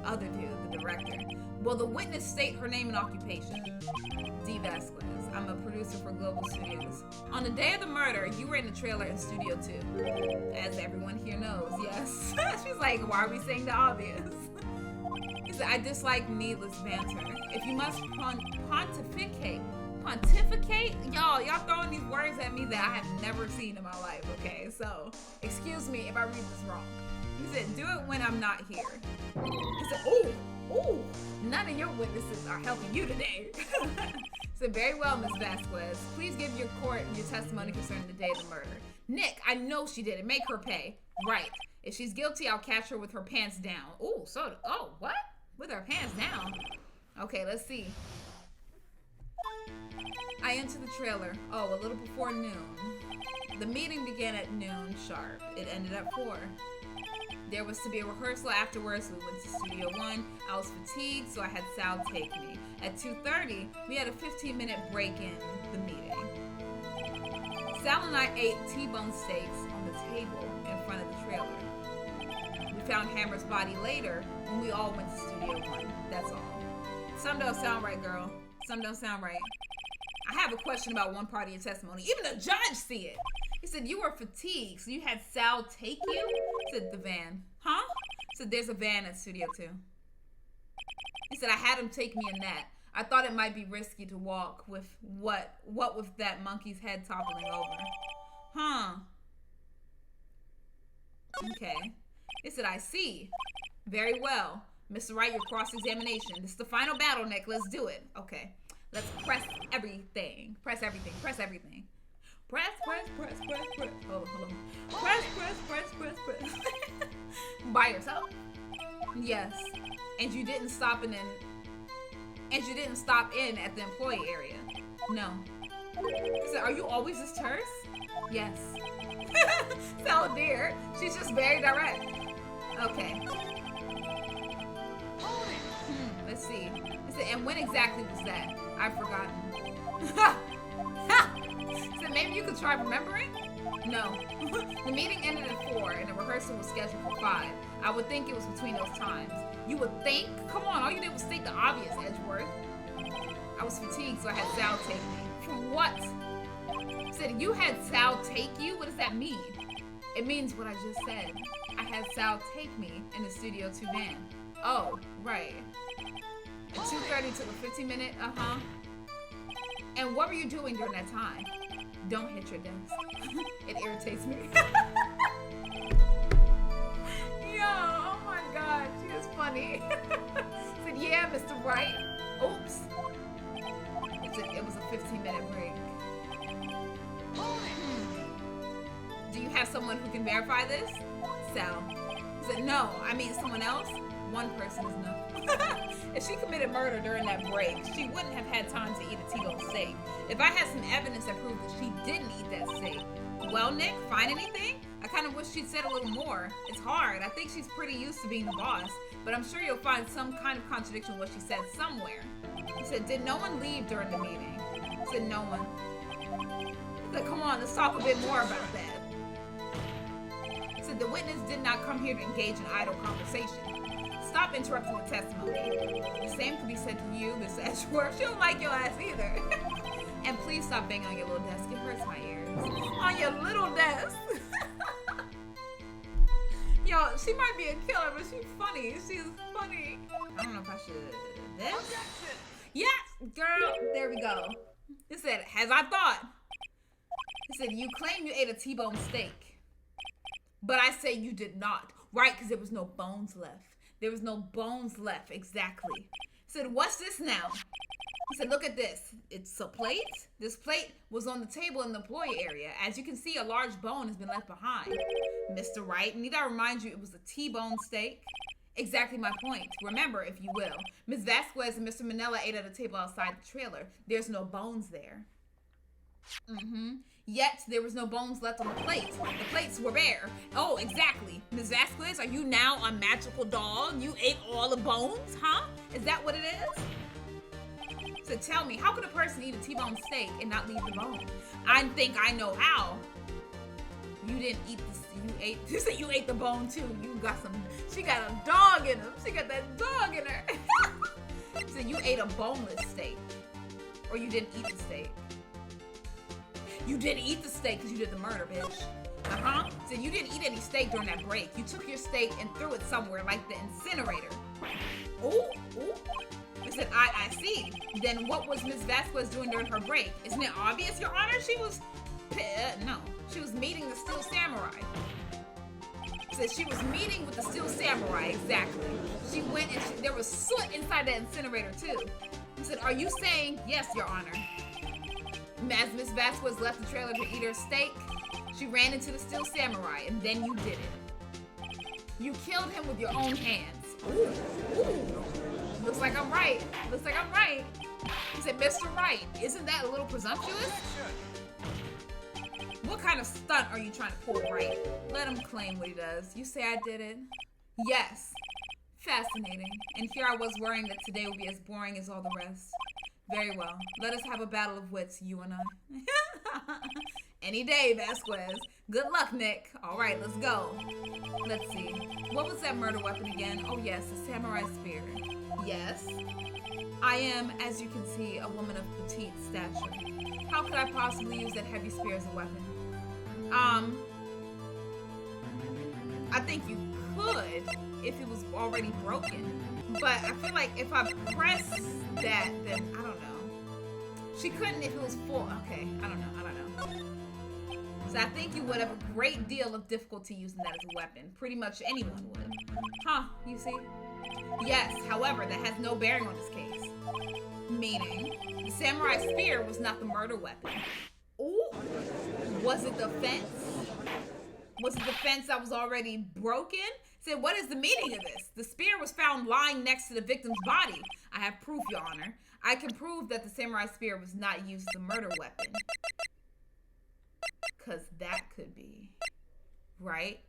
other dude, the director. Will the witness state her name and occupation? D. Vasquez. I'm a producer for Global Studios. On the day of the murder, you were in the trailer in Studio 2. As everyone here knows, yes. She's like, why are we saying the obvious? He said, I dislike needless banter. If you must pontificate? Y'all throwing these words at me that I have never seen in my life, okay? So, excuse me if I read this wrong. He said, do it when I'm not here. He said, ooh, none of your witnesses are helping you today. Said, very well, Ms. Vasquez. Please give your court your testimony concerning the day of the murder. Nick, I know she did it. Make her pay. Right. If she's guilty, I'll catch her with her pants down. Ooh, so, oh, what? With her pants down? Okay, let's see. I entered the trailer. Oh, a little before noon. The meeting began at noon sharp. It ended at 4. There was to be a rehearsal afterwards. We went to Studio 1. I was fatigued, so I had Sal take me. At 2:30, we had a 15-minute break in the meeting. Sal and I ate T-bone steaks on the table in front of the trailer. We found Hammer's body later when we all went to Studio 1. That's all. Some don't sound right, girl. Some don't sound right. I have a question about one part of your testimony. Even the judge see it. He said you were fatigued, so you had Sal take you? Said the van. Huh? Said there's a van at Studio 2. He said I had him take me in that. I thought it might be risky to walk with what with that monkey's head toppling over. Huh. Okay. He said I see. Very well. Mr. Wright, your cross-examination. This is the final battle, Nick. Let's do it. Okay. Let's press everything. Press everything. Press everything. Press. Hold on. Press. By yourself? Yes. And you didn't stop in at the employee area? No. So are you always this terse? Yes. So dear. She's just very direct. Okay. Let's see. And when exactly was that? I've forgotten. So maybe you could try remembering? No. The meeting ended at 4 and the rehearsal was scheduled for 5. I would think it was between those times. You would think? Come on, all you did was state the obvious, Edgeworth. I was fatigued, so I had Sal take me. From what? Said you had Sal take you? What does that mean? It means what I just said. I had Sal take me in the Studio 2 van. Oh, right. At 2:30 took a 15-minute, And what were you doing during that time? Don't hit your desk. It irritates me. Yo, oh my God, she is funny. Said, yeah, Mr. Wright. Oops. It was a 15-minute break. Do you have someone who can verify this? Sal. He said, no, I mean someone else. One person is enough. If she committed murder during that break, she wouldn't have had time to eat a T-bone steak. If I had some evidence that proved that she didn't eat that steak. Well, Nick, find anything? I kind of wish she'd said a little more. It's hard. I think she's pretty used to being the boss, but I'm sure you'll find some kind of contradiction in what she said somewhere. He said, did no one leave during the meeting? He said, no one. He said, come on, let's talk a bit more about that. He said, the witness did not come here to engage in idle conversation. Stop interrupting the testimony. The same could be said to you, Miss Edgeworth. She don't like your ass either. And please stop banging on your little desk. It hurts my ears. On your little desk. Yo, she might be a killer, but she's funny. She's funny. I don't know if I should. This? Yes, girl. There we go. He said, as I thought. He said, you claim you ate a T-bone steak. But I say you did not. Right, because there was no bones left. There was no bones left, exactly. He said, what's this now? He said, look at this. It's a plate. This plate was on the table in the employee area. As you can see, a large bone has been left behind. Mr. Wright, need I remind you it was a T-bone steak? Exactly my point. Remember, if you will, Ms. Vasquez and Mr. Manella ate at a table outside the trailer. There's no bones there. Yet, there was no bones left on the plate. The plates were bare. Oh, exactly. Ms. Vasquez, are you now a magical dog? You ate all the bones, huh? Is that what it is? So tell me, how could a person eat a T-bone steak and not leave the bone? I think I know how. You didn't eat this. You said you ate the bone too. She got a dog in her. She got that dog in her. So you ate a boneless steak. Or you didn't eat the steak. You didn't eat the steak because you did the murder, bitch. So you didn't eat any steak during that break. You took your steak and threw it somewhere like the incinerator. Ooh. He said, I see. Then what was Ms. Vasquez doing during her break? Isn't it obvious, Your Honor? She was meeting the Steel Samurai. He said she was meeting with the Steel Samurai, exactly. She went and there was soot inside the incinerator too. He said, are you saying, yes, Your Honor? As Miss Vasquez left the trailer to eat her steak, she ran into the Steel Samurai, and then you did it. You killed him with your own hands. Ooh, ooh. Looks like I'm right. Looks like I'm right. He said, Mr. Wright, isn't that a little presumptuous? What kind of stunt are you trying to pull, Wright? Let him claim what he does. You say I did it? Yes. Fascinating. And here I was worrying that today would be as boring as all the rest. Very well. Let us have a battle of wits, you and I. Any day, Vasquez. Good luck, Nick. All right, let's go. Let's see. What was that murder weapon again? Oh, yes, a samurai spear. Yes. I am, as you can see, a woman of petite stature. How could I possibly use that heavy spear as a weapon? I think you could if it was already broken. But I feel like if I press that, then I don't know. She couldn't if it was full. Okay, I don't know. So I think you would have a great deal of difficulty using that as a weapon. Pretty much anyone would. Huh, you see? Yes, however, that has no bearing on this case. Meaning, the samurai spear was not the murder weapon. Ooh. Was it the fence? Was it the fence that was already broken? Said, what is the meaning of this? The spear was found lying next to the victim's body. I have proof, Your Honor. I can prove that the samurai spear was not used as a murder weapon. Because that could be. Right?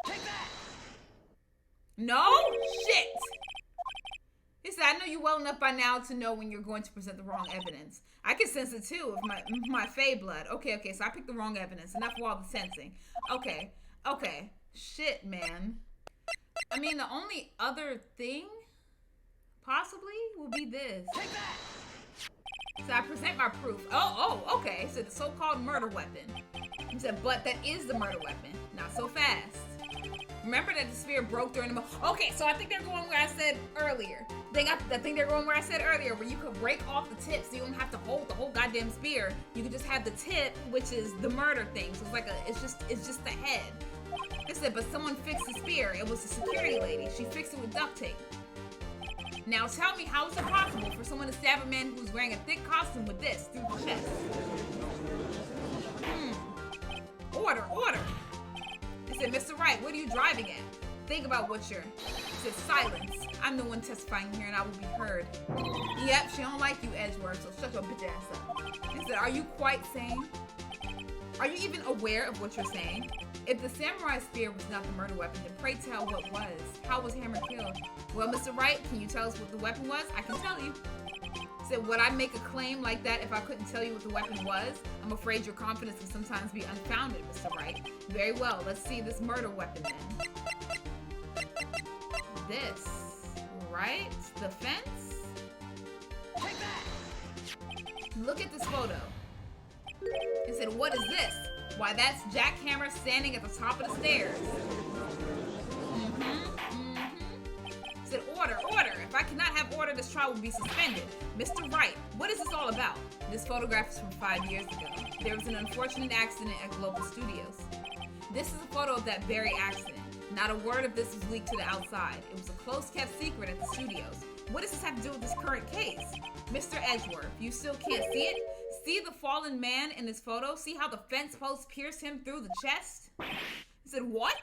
Take that! No? Shit! He said, I know you well enough by now to know when you're going to present the wrong evidence. I can sense it too with my Fey blood. Okay, so I picked the wrong evidence. Enough of all the sensing. Okay. Shit, man. I mean, the only other thing, possibly, will be this. Take that! So I present my proof. Okay. So the so-called murder weapon. He said, but that is the murder weapon. Not so fast. Remember that the spear broke during the Okay, so I think they're going where I said earlier. I think they're going where I said earlier, where you could break off the tip so you don't have to hold the whole goddamn spear. You could just have the tip, which is the murder thing. So it's like it's just the head. It said, but someone fixed the spear. It was the security lady. She fixed it with duct tape. Now tell me, how is it possible for someone to stab a man who's wearing a thick costume with this through the chest? Order. He said, Mr. Wright, what are you driving at? Think about what you're... He said, silence. I'm the one testifying here and I will be heard. Yep, she don't like you, Edgeworth, so shut your bitch ass up. He said, are you quite sane? Are you even aware of what you're saying? If the samurai spear was not the murder weapon, then pray tell what was. How was Hammer killed? Well, Mr. Wright, can you tell us what the weapon was? I can tell you. Said, would I make a claim like that if I couldn't tell you what the weapon was? I'm afraid your confidence can sometimes be unfounded, Mr. Wright. Very well, let's see this murder weapon then. This, right? The fence? Take that! Look at this photo. He said, what is this? Why, that's Jack Hammer standing at the top of the stairs. Said, order. If I cannot have order, this trial will be suspended. Mr. Wright, what is this all about? This photograph is from 5 years ago. There was an unfortunate accident at Global Studios. This is a photo of that very accident. Not a word of this was leaked to the outside. It was a close-kept secret at the studios. What does this have to do with this current case? Mr. Edgeworth, you still can't see it? See the fallen man in this photo? See how the fence post pierced him through the chest? He said, what?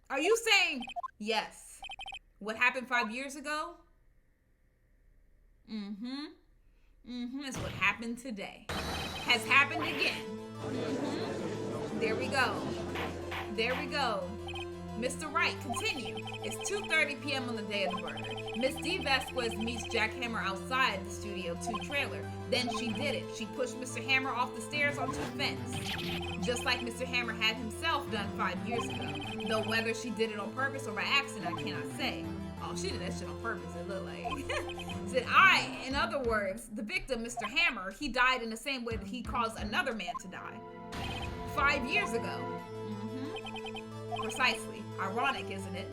Are you saying yes? What happened 5 years ago? Is what happened today. Has happened again. There we go. Mr. Wright, continue. It's 2:30 p.m. on the day of the murder. Miss D. Vasquez meets Jack Hammer outside the Studio 2 trailer. Then she did it. She pushed Mr. Hammer off the stairs onto the fence. Just like Mr. Hammer had himself done 5 years ago. Though whether she did it on purpose or by accident, I cannot say. Oh, she did that shit on purpose, it looked like. Said, in other words, the victim, Mr. Hammer, he died in the same way that he caused another man to die. 5 years ago. Precisely. Ironic, isn't it?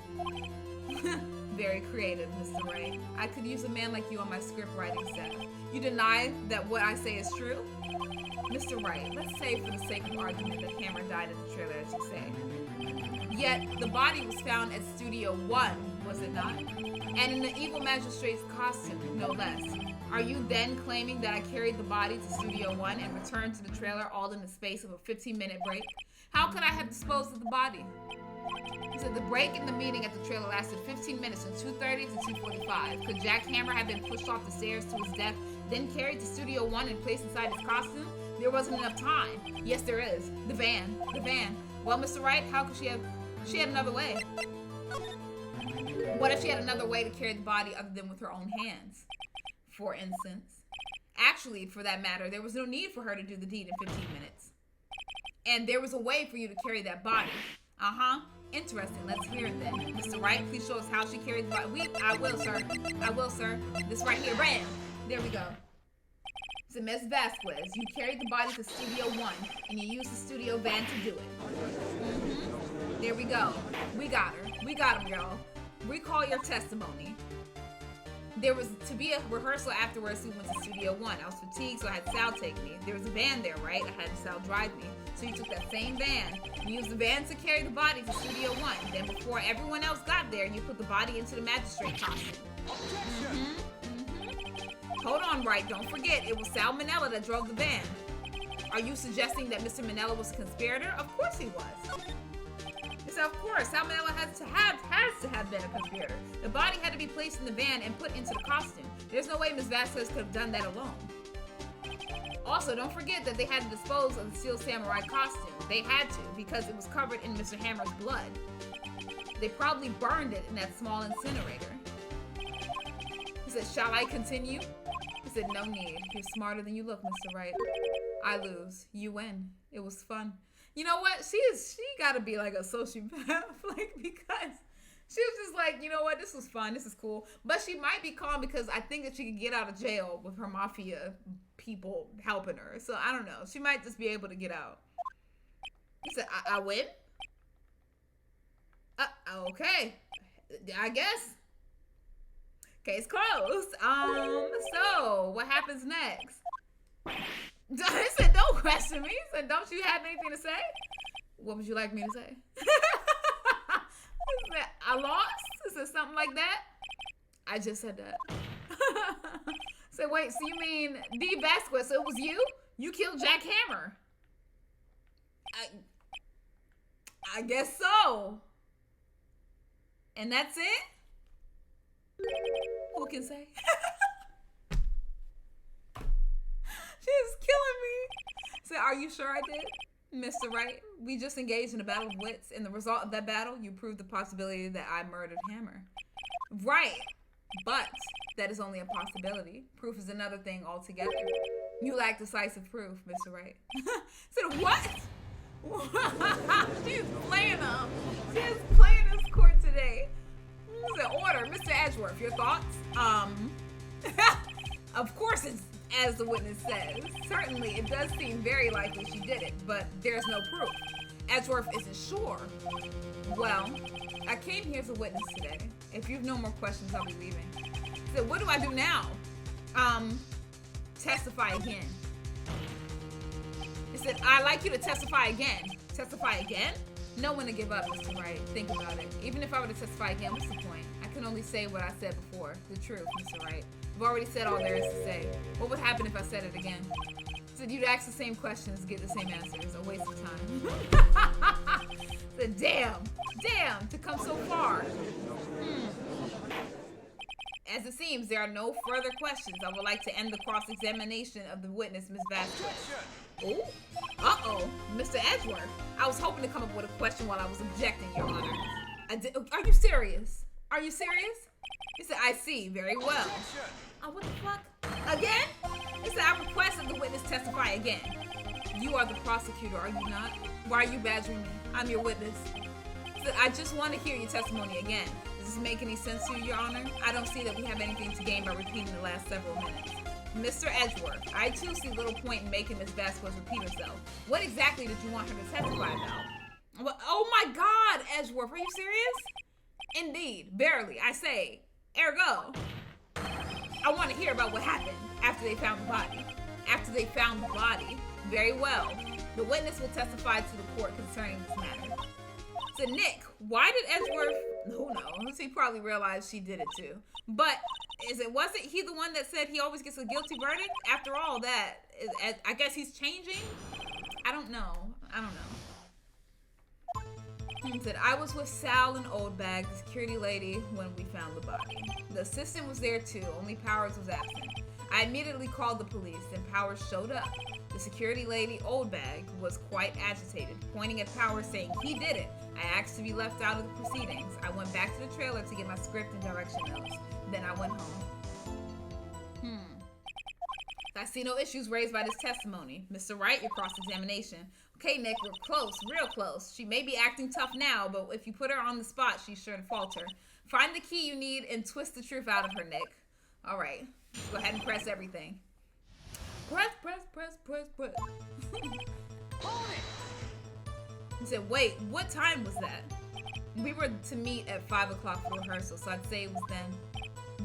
Very creative, Mr. Wright. I could use a man like you on my script writing staff. You deny that what I say is true? Mr. Wright, let's say for the sake of argument that Hammer died at the trailer, as you say. Yet, the body was found at Studio 1, was it not? And in the evil magistrate's costume, no less. Are you then claiming that I carried the body to Studio 1 and returned to the trailer all in the space of a 15-minute break? How could I have disposed of the body? He said the break in the meeting at the trailer lasted 15 minutes from 2:30 to 2:45. Could Jack Hammer have been pushed off the stairs to his death, then carried to Studio 1 and placed inside his costume? There wasn't enough time. Yes, there is. The van. The van. Well, Mr. Wright, how could she have... She had another way. What if she had another way to carry the body other than with her own hands? For instance. Actually, for that matter, there was no need for her to do the deed in 15 minutes. And there was a way for you to carry that body. Uh-huh. Interesting. Let's hear it then. Mr. Wright, please show us how she carried the body. I will, sir. I will, sir. This right here. Bam! There we go. So, Ms. Vasquez, you carried the body to Studio 1, and you used the studio van to do it. There we go. We got her. We got him, y'all. Recall your testimony. There was to be a rehearsal afterwards. We went to Studio 1. I was fatigued, so I had Sal take me. There was a van there, right? I had Sal drive me. So you took that same van. You used the van to carry the body to Studio 1. Then before everyone else got there, you put the body into the magistrate costume. Hold on, Wright. Don't forget, it was Sal Manella that drove the van. Are you suggesting that Mr. Manella was a conspirator? Of course he was. So of course, Sal Manella has to have been a conspirator. The body had to be placed in the van and put into the costume. There's no way Ms. Vasquez could have done that alone. Also, don't forget that they had to dispose of the Steel Samurai costume. They had to, because it was covered in Mr. Hammer's blood. They probably burned it in that small incinerator. He said, shall I continue? He said, no need. You're smarter than you look, Mr. Wright. I lose. You win. It was fun. You know what? She gotta be like a sociopath, like, because she was just like, you know what? This was fun. This is cool. But she might be calm because I think that she could get out of jail with her mafia people helping her. So I don't know. She might just be able to get out. He said, I win? Okay. I guess. Case closed. So what happens next? I said, don't question me. He said, don't you have anything to say? What would you like me to say? He said, I lost? Is it something like that? I just said that. So wait, so you mean D. Vasquez, so it was you? You killed Jack Hammer. I guess so. And that's it? Who can say? She's killing me. So are you sure I did? Mr. Wright, we just engaged in a battle of wits. In the result of that battle, you proved the possibility that I murdered Hammer. Right. But that is only a possibility. Proof is another thing altogether. You lack decisive proof, Mr. Wright. Said what? She's playing them. She's playing this court today. Said order, Mr. Edgeworth, your thoughts? Of course it's as the witness says. Certainly, it does seem very likely she did it, but there's no proof. Edgeworth isn't sure. Well, I came here as a witness today. If you've no more questions, I'll be leaving. So what do I do now? Testify again. It said, I'd like you to testify again. Testify again? No one to give up, Mr. Wright. Think about it. Even if I were to testify again, what's the point? I can only say what I said before. The truth, Mr. Wright. I've already said all there is to say. What would happen if I said it again? Said you'd ask the same questions, get the same answers. A waste of time. Said, damn, to come so far. As it seems, there are no further questions. I would like to end the cross-examination of the witness, Ms. Vasquez. Ooh. Uh-oh, Mr. Edgeworth. I was hoping to come up with a question while I was objecting, Your Honor. Are you serious? Are you serious? He said, I see. Very well. Oh, what the fuck? Again? He said, I request that the witness testify again. You are the prosecutor, are you not? Why are you badgering me? I'm your witness. He said, I just want to hear your testimony again. Does this make any sense to you, Your Honor? I don't see that we have anything to gain by repeating the last several minutes. Mr. Edgeworth, I too see little point in making Ms. Vasquez repeat herself. What exactly did you want her to testify about? Well, oh my God, Edgeworth, are you serious? Indeed, barely, I say. Ergo, I want to hear about what happened after they found the body. After they found the body, very well. The witness will testify to the court concerning this matter. So Nick, why did Edgeworth, who knows, he probably realized she did it too. But Wasn't he the one that said he always gets a guilty verdict? After all that, I guess he's changing? I don't know. He said, I was with Sal and Oldbag, the security lady, when we found the body. The assistant was there too, only Powers was absent. I immediately called the police, and Powers showed up. The security lady, Oldbag, was quite agitated, pointing at Powers saying he did it. I asked to be left out of the proceedings. I went back to the trailer to get my script and direction notes. Then I went home. I see no issues raised by this testimony. Mr. Wright, your cross-examination. Okay, Nick, we're close, real close. She may be acting tough now, but if you put her on the spot, she's sure to falter. Find the key you need and twist the truth out of her, Nick. All right, let's go ahead and press everything. Press. He said, wait, what time was that? We were to meet at 5 o'clock for rehearsal, so I'd say it was then.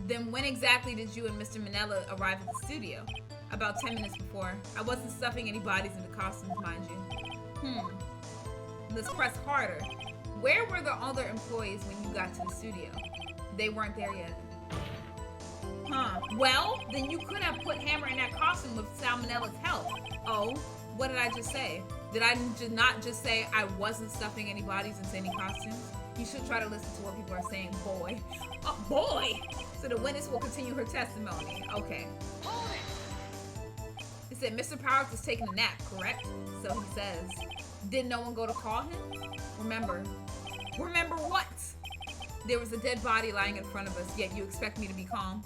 Then when exactly did you and Mr. Manella arrive at the studio? About 10 minutes before. I wasn't stuffing any bodies into costumes, mind you. Let's press harder. Where were the other employees when you got to the studio? They weren't there yet. Well, then you could have put Hammer in that costume with Salmonella's help. Oh, what did I just say? Did I not just say I wasn't stuffing any bodies into any costumes? You should try to listen to what people are saying, boy. Oh, boy! So the witness will continue her testimony. Okay. He said, Mr. Powers was taking a nap, correct? So he says, did no one go to call him? Remember what? There was a dead body lying in front of us, yet you expect me to be calm?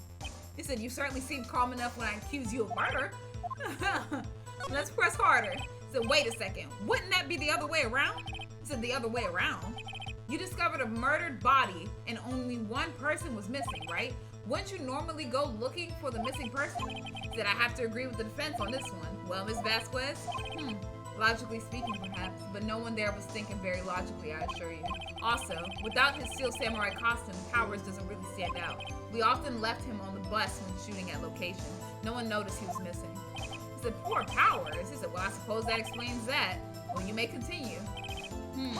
He said, you certainly seem calm enough when I accuse you of murder. Let's press harder. He said, wait a second. Wouldn't that be the other way around? He said, the other way around? You discovered a murdered body and only one person was missing, right? Wouldn't you normally go looking for the missing person? He said, I have to agree with the defense on this one. Well, Miss Vasquez? Logically speaking, perhaps, but no one there was thinking very logically, I assure you. Also, without his steel samurai costume, Powers doesn't really stand out. We often left him on the bus when shooting at location. No one noticed he was missing. He said, poor Powers. He said, well, I suppose that explains that. Well, you may continue. He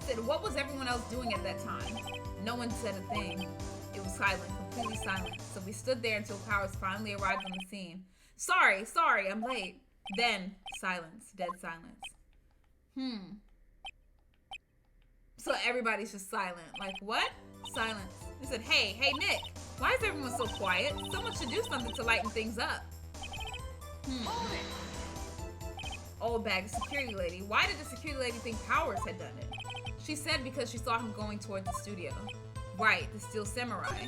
said, what was everyone else doing at that time? No one said a thing. It was silent, completely silent. So we stood there until Powers finally arrived on the scene. Sorry, I'm late. Then, silence, dead silence. So everybody's just silent. Like, what? Silence. He said, hey, Nick, why is everyone so quiet? Someone should do something to lighten things up. Oldbag, the security lady. Why did the security lady think Powers had done it? She said because she saw him going toward the studio. Right, the Steel Samurai.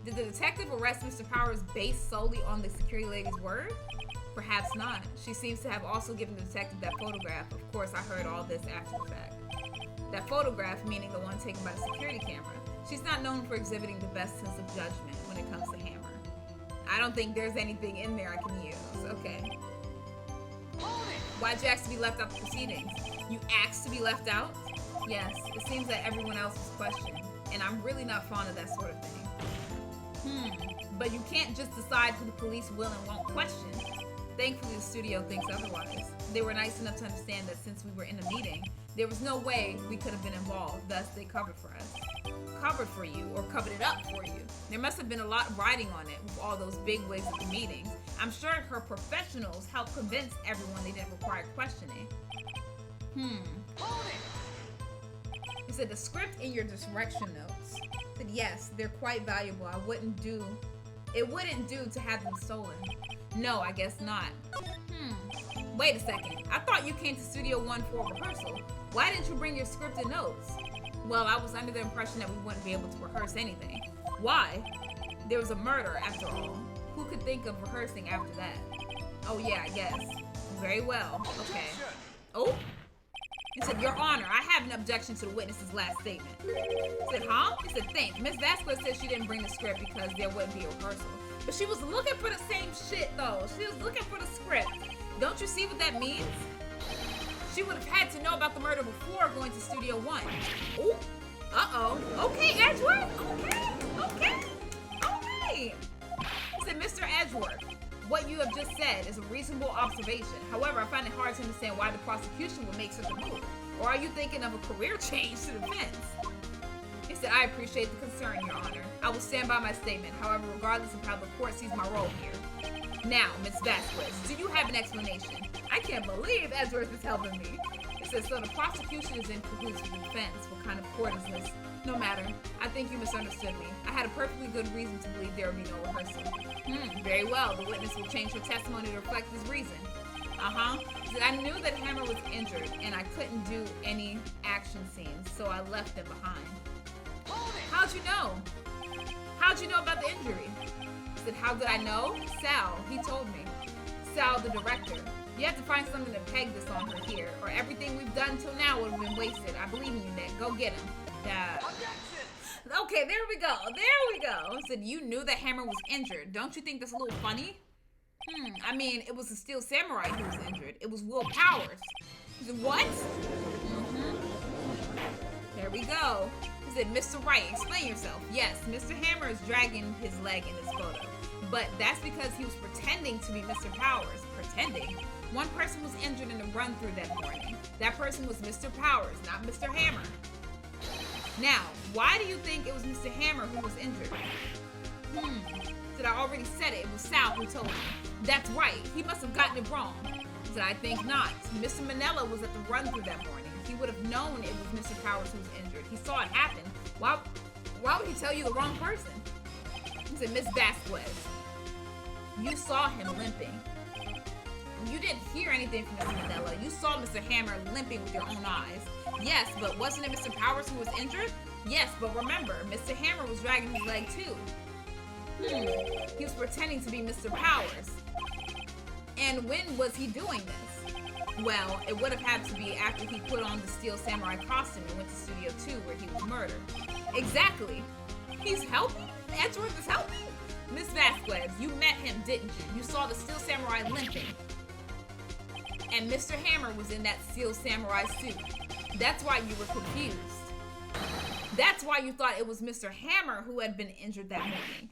Did the detective arrest Mr. Powers based solely on the security lady's word? Perhaps not. She seems to have also given the detective that photograph. Of course, I heard all this after the fact. That photograph, meaning the one taken by the security camera. She's not known for exhibiting the best sense of judgment when it comes to Hammer. I don't think there's anything in there I can use. Okay. Why'd you ask to be left out of the proceedings? You asked to be left out? Yes, it seems that everyone else was questioned, and I'm really not fond of that sort of thing. But you can't just decide who the police will and won't question. Thankfully, the studio thinks otherwise. They were nice enough to understand that since we were in a meeting, there was no way we could have been involved, thus they covered for us. Covered for you, or covered it up for you. There must have been a lot riding on it with all those big wigs at the meetings. I'm sure her professionals helped convince everyone they didn't require questioning. He said, the script in your direction notes. I said, yes, they're quite valuable. It wouldn't do to have them stolen. No, I guess not. Wait a second. I thought you came to Studio 1 for a rehearsal. Why didn't you bring your script and notes? Well, I was under the impression that we wouldn't be able to rehearse anything. Why? There was a murder, after all. Who could think of rehearsing after that? Oh yeah, I guess. Very well. Okay. Oh? He said, Your Honor, I have an objection to the witness's last statement. He said, huh? He said, think. Miss Vasquez said she didn't bring the script because there wouldn't be a rehearsal. But she was looking for the same shit, though. She was looking for the script. Don't you see what that means? She would have had to know about the murder before going to Studio 1. Ooh. Uh-oh. Okay, Edgeworth. Okay. He said, Mr. Edgeworth, what you have just said is a reasonable observation. However, I find it hard to understand why the prosecution would make such a move. Or are you thinking of a career change to the defense? He said, Said, I appreciate the concern, Your Honor. I will stand by my statement, however, regardless of how the court sees my role here. Now, Miss Vasquez, do you have an explanation? I can't believe Edgeworth is helping me. It says, so the prosecution is in cahoots with the defense. What kind of court is this? No matter. I think you misunderstood me. I had a perfectly good reason to believe there would be no rehearsal. Very well. The witness will change her testimony to reflect this reason. Said, I knew that Hammer was injured, and I couldn't do any action scenes, so I left them behind. How'd you know? How'd you know about the injury? Said, how did I know? Sal, he told me. Sal, the director. You have to find something to peg this on her here, or everything we've done till now would have been wasted. I believe in you, Nick. Go get him. Okay, there we go. There we go. Said, you knew that Hammer was injured. Don't you think that's a little funny? I mean, it was the Steel Samurai who was injured. It was Will Powers. He said, what? There we go. He said, Mr. Wright, explain yourself. Yes, Mr. Hammer is dragging his leg in this photo. But that's because he was pretending to be Mr. Powers. Pretending. One person was injured in a run-through that morning. That person was Mr. Powers, not Mr. Hammer. Now, why do you think it was Mr. Hammer who was injured? Said, I already said it. It was Sal who told me. That's right. He must have gotten it wrong. Said, I think not. Mr. Manella was at the run-through that morning. He would have known it was Mr. Powers who was injured. He saw it happen. Why would he tell you the wrong person? He said, Miss Vasquez, you saw him limping. You didn't hear anything from Mr. Manella. You saw Mr. Hammer limping with your own eyes. Yes, but wasn't it Mr. Powers who was injured? Yes, but remember, Mr. Hammer was dragging his leg too. He was pretending to be Mr. Powers. And when was he doing this? Well, it would have had to be after he put on the Steel Samurai costume and went to Studio 2 where he was murdered. Exactly. He's helping? Edgeworth is helping? Miss Vasquez, you met him, didn't you? You saw the Steel Samurai limping. And Mr. Hammer was in that Steel Samurai suit. That's why you were confused. That's why you thought it was Mr. Hammer who had been injured that morning.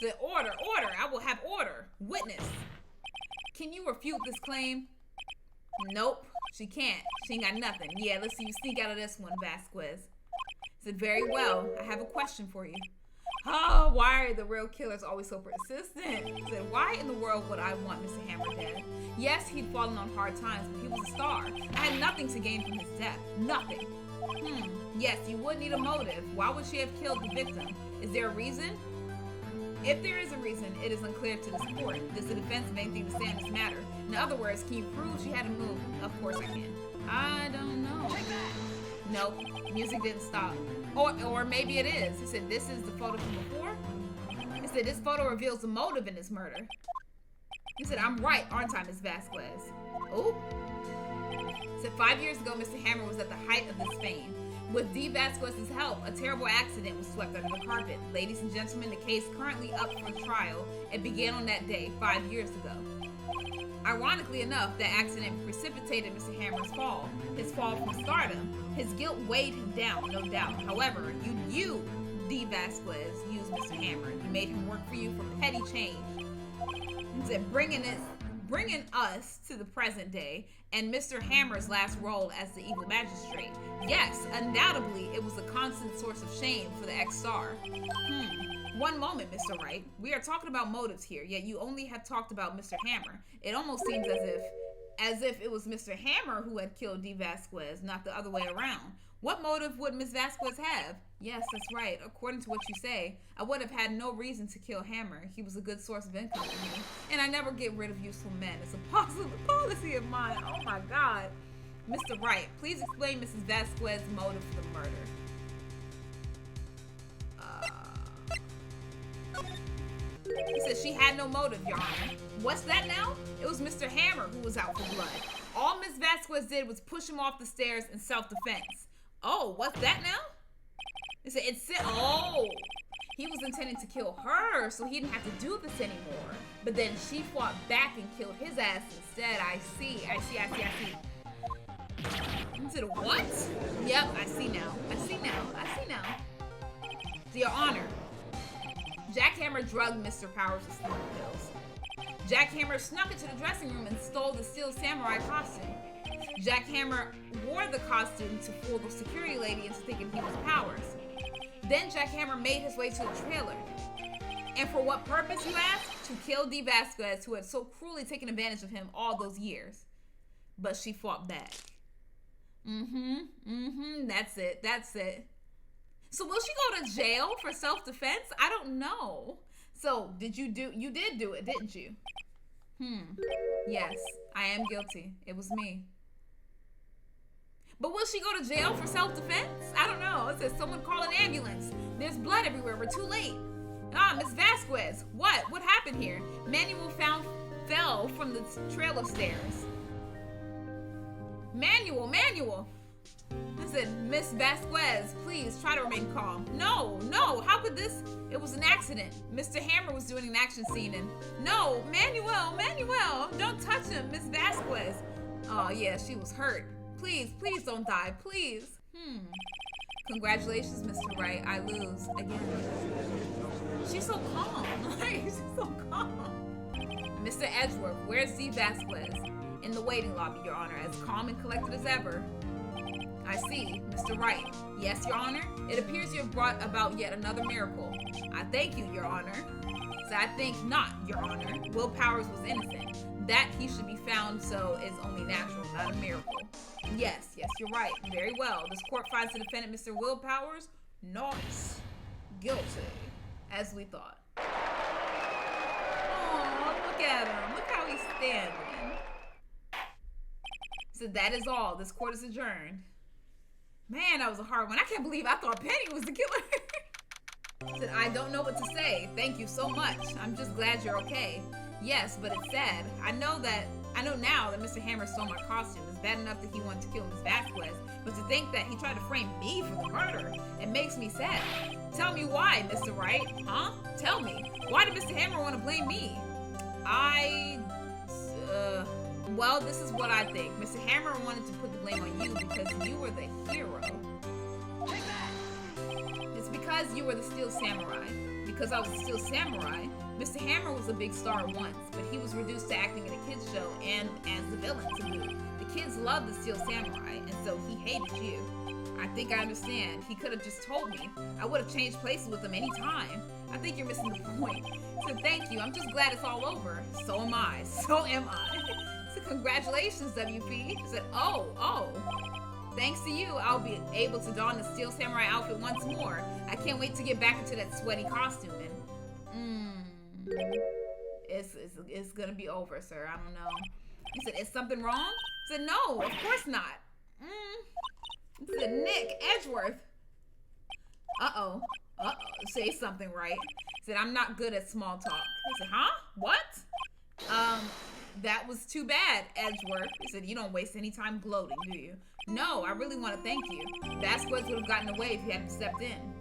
The order, I will have order. Witness. Can you refute this claim? Nope, she can't. She ain't got nothing. Yeah, let's see you sneak out of this one, Vasquez. Said, very well. I have a question for you. Oh, why are the real killers always so persistent? Said, why in the world would I want Mr. Hammer dead? Yes, he'd fallen on hard times, but he was a star. I had nothing to gain from his death. Nothing. Yes, you would need a motive. Why would she have killed the victim? Is there a reason? If there is a reason, it is unclear to this court. Does the defense have anything to say on this matter? In other words, can you prove she had a move? Of course I can. I don't know. Nope, music didn't stop. Or maybe it is. He said, this is the photo from before? He said, this photo reveals the motive in this murder. He said, I'm right, aren't I, Miss Vasquez? Oh. He said, 5 years ago, Mr. Hammer was at the height of his fame. With D. Vasquez's help, a terrible accident was swept under the carpet. Ladies and gentlemen, the case currently up for trial. It began on that day, 5 years ago. Ironically enough, that accident precipitated Mr. Hammer's fall. His fall from stardom. His guilt weighed him down, no doubt. However, you, D. Vasquez, used Mr. Hammer. You made him work for you for petty change. He said, bringing us to the present day, and Mr. Hammer's last role as the evil magistrate. Yes, undoubtedly, it was a constant source of shame for the ex-star. One moment, Mr. Wright. We are talking about motives here, yet you only have talked about Mr. Hammer. It almost seems as if it was Mr. Hammer who had killed D. Vasquez, not the other way around. What motive would Miss Vasquez have? Yes, that's right. According to what you say, I would have had no reason to kill Hammer. He was a good source of income for me, and I never get rid of useful men. It's a policy of mine. Oh my God. Mr. Wright, please explain Mrs. Vasquez's motive for the murder. He said she had no motive, Your Honor. What's that now? It was Mr. Hammer who was out for blood. All Miss Vasquez did was push him off the stairs in self-defense. Oh, what's that now? He said he was intending to kill her, so he didn't have to do this anymore. But then she fought back and killed his ass instead. I see. He said, what? Yep, I see now. Your Honor, Jack Hammer drugged Mr. Powers with sleeping pills. Jack Hammer snuck into the dressing room and stole the Steel Samurai costume. Jackhammer wore the costume to fool the security lady into thinking he was Powers. Then Jackhammer made his way to the trailer. And for what purpose, you ask? To kill Dee Vasquez, who had so cruelly taken advantage of him all those years. But she fought back. That's it. So will she go to jail for self-defense? I don't know. So, you did do it, didn't you? Yes, I am guilty. It was me. But will she go to jail for self-defense? I don't know. It says someone call an ambulance. There's blood everywhere. We're too late. Miss Vasquez. What? What happened here? Manuel fell from the trailer stairs. Manuel. I said, Miss Vasquez, please try to remain calm. No, how could this? It was an accident. Mr. Hammer was doing an action scene and no, Manuel, don't touch him, Miss Vasquez. Oh yeah, she was hurt. Please don't die, please. Congratulations, Mr. Wright, I lose again. She's so calm, she's so calm. Mr. Edgeworth, where's Dee Vasquez? In the waiting lobby, Your Honor, as calm and collected as ever. I see, Mr. Wright. Yes, Your Honor. It appears you have brought about yet another miracle. I thank you, Your Honor. So I think not, Your Honor. Will Powers was innocent. That he should be found so is only natural, not a miracle. Yes, you're right. Very well. This court finds the defendant, Mr. Will Powers, not guilty, as we thought. Oh, look at him. Look how he's standing. So that is all. This court is adjourned. Man, that was a hard one. I can't believe I thought Penny was the killer. Said, I don't know what to say. Thank you so much. I'm just glad you're okay. Yes, but it's sad. I know now that Mr. Hammer stole my costume. It's bad enough that he wanted to kill Miss Vasquez, but to think that he tried to frame me for the murder, it makes me sad. Tell me why, Mr. Wright. Huh? Tell me. Why did Mr. Hammer want to blame me? Well, this is what I think. Mr. Hammer wanted to put the blame on you because you were the hero. It's because you were the Steel Samurai. Because I was the Steel Samurai, Mr. Hammer was a big star once, but he was reduced to acting in a kids show and as the villain to boot. The kids loved the Steel Samurai, and so he hated you. I think I understand. He could have just told me. I would have changed places with him any time. I think you're missing the point. So thank you. I'm just glad it's all over. So am I. So congratulations, WP. I said, oh. Thanks to you, I'll be able to don the Steel Samurai outfit once more. I can't wait to get back into that sweaty costume and it's gonna be over, sir. I don't know. He said, is something wrong? I said, no, of course not. He said, Nick Edgeworth. Uh-oh. Say something right. He said, I'm not good at small talk. He said, huh? What? That was too bad, Edgeworth. He said, you don't waste any time gloating, do you? No, I really want to thank you. Vasquez would have gotten away if you hadn't stepped in.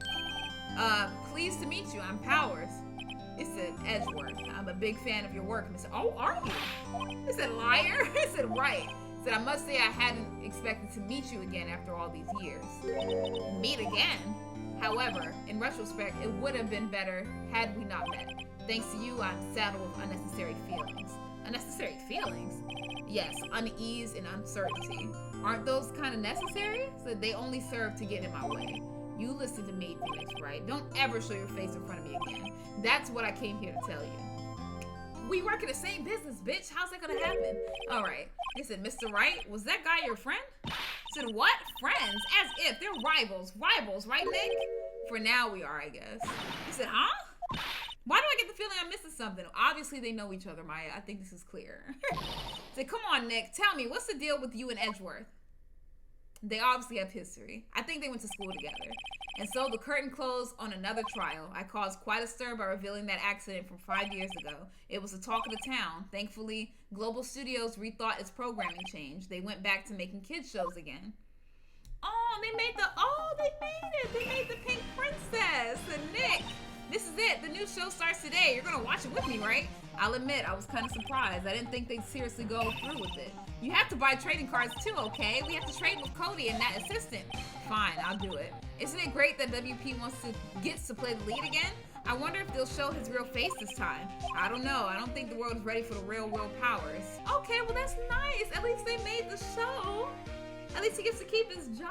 Pleased to meet you. I'm Powers. He said, Edgeworth, I'm a big fan of your work. He said, oh, are you? He said, liar? He said, right. He said, I must say I hadn't expected to meet you again after all these years. Meet again? However, in retrospect, it would have been better had we not met. Thanks to you, I'm saddled with unnecessary feelings. Unnecessary feelings? Yes, unease and uncertainty. Aren't those kind of necessary? So they only serve to get in my way. You listen to me, Phoenix Wright. Don't ever show your face in front of me again. That's what I came here to tell you. We work in the same business, bitch. How's that gonna happen? All right. He said, Mr. Wright, was that guy your friend? I said, what? Friends? As if. They're rivals. Rivals, right, Nick? For now, we are, I guess. He said, huh? Why do I get the feeling I'm missing something? Obviously, they know each other, Maya. I think this is clear. Say, come on, Nick. Tell me, what's the deal with you and Edgeworth? They obviously have history. I think they went to school together. And so the curtain closed on another trial. I caused quite a stir by revealing that accident from 5 years ago. It was the talk of the town. Thankfully, Global Studios rethought its programming change. They went back to making kids shows again. They made it. They made the Pink Princess. And Nick. This is it. The new show starts today. You're gonna watch it with me, right? I'll admit, I was kind of surprised. I didn't think they'd seriously go through with it. You have to buy trading cards too, okay? We have to trade with Cody and that assistant. Fine, I'll do it. Isn't it great that WP gets to play the lead again? I wonder if they'll show his real face this time. I don't know. I don't think the world is ready for the real world powers. Okay, well that's nice. At least they made the show. At least he gets to keep his job.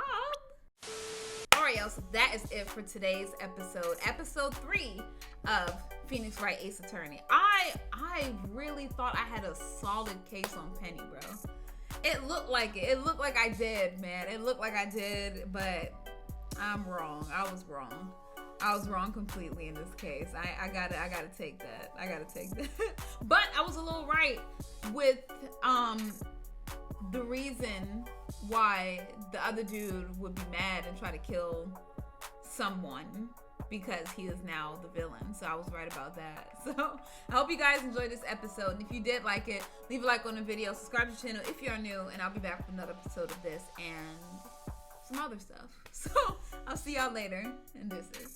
Alright, y'all, so that is it for today's episode. Episode 3 of Phoenix Wright Ace Attorney. I really thought I had a solid case on Penny, bro. It looked like it. It looked like I did, man. It looked like I did, but I'm wrong. I was wrong. I was wrong completely in this case. I gotta take that. I gotta take that. But I was a little right with the reason why the other dude would be mad and try to kill someone, because he is now the villain. So I was right about that. So I hope you guys enjoyed this episode. And if you did like it, leave a like on the video, subscribe to the channel if you are new, and I'll be back with another episode of this and some other stuff. So I'll see y'all later. And this is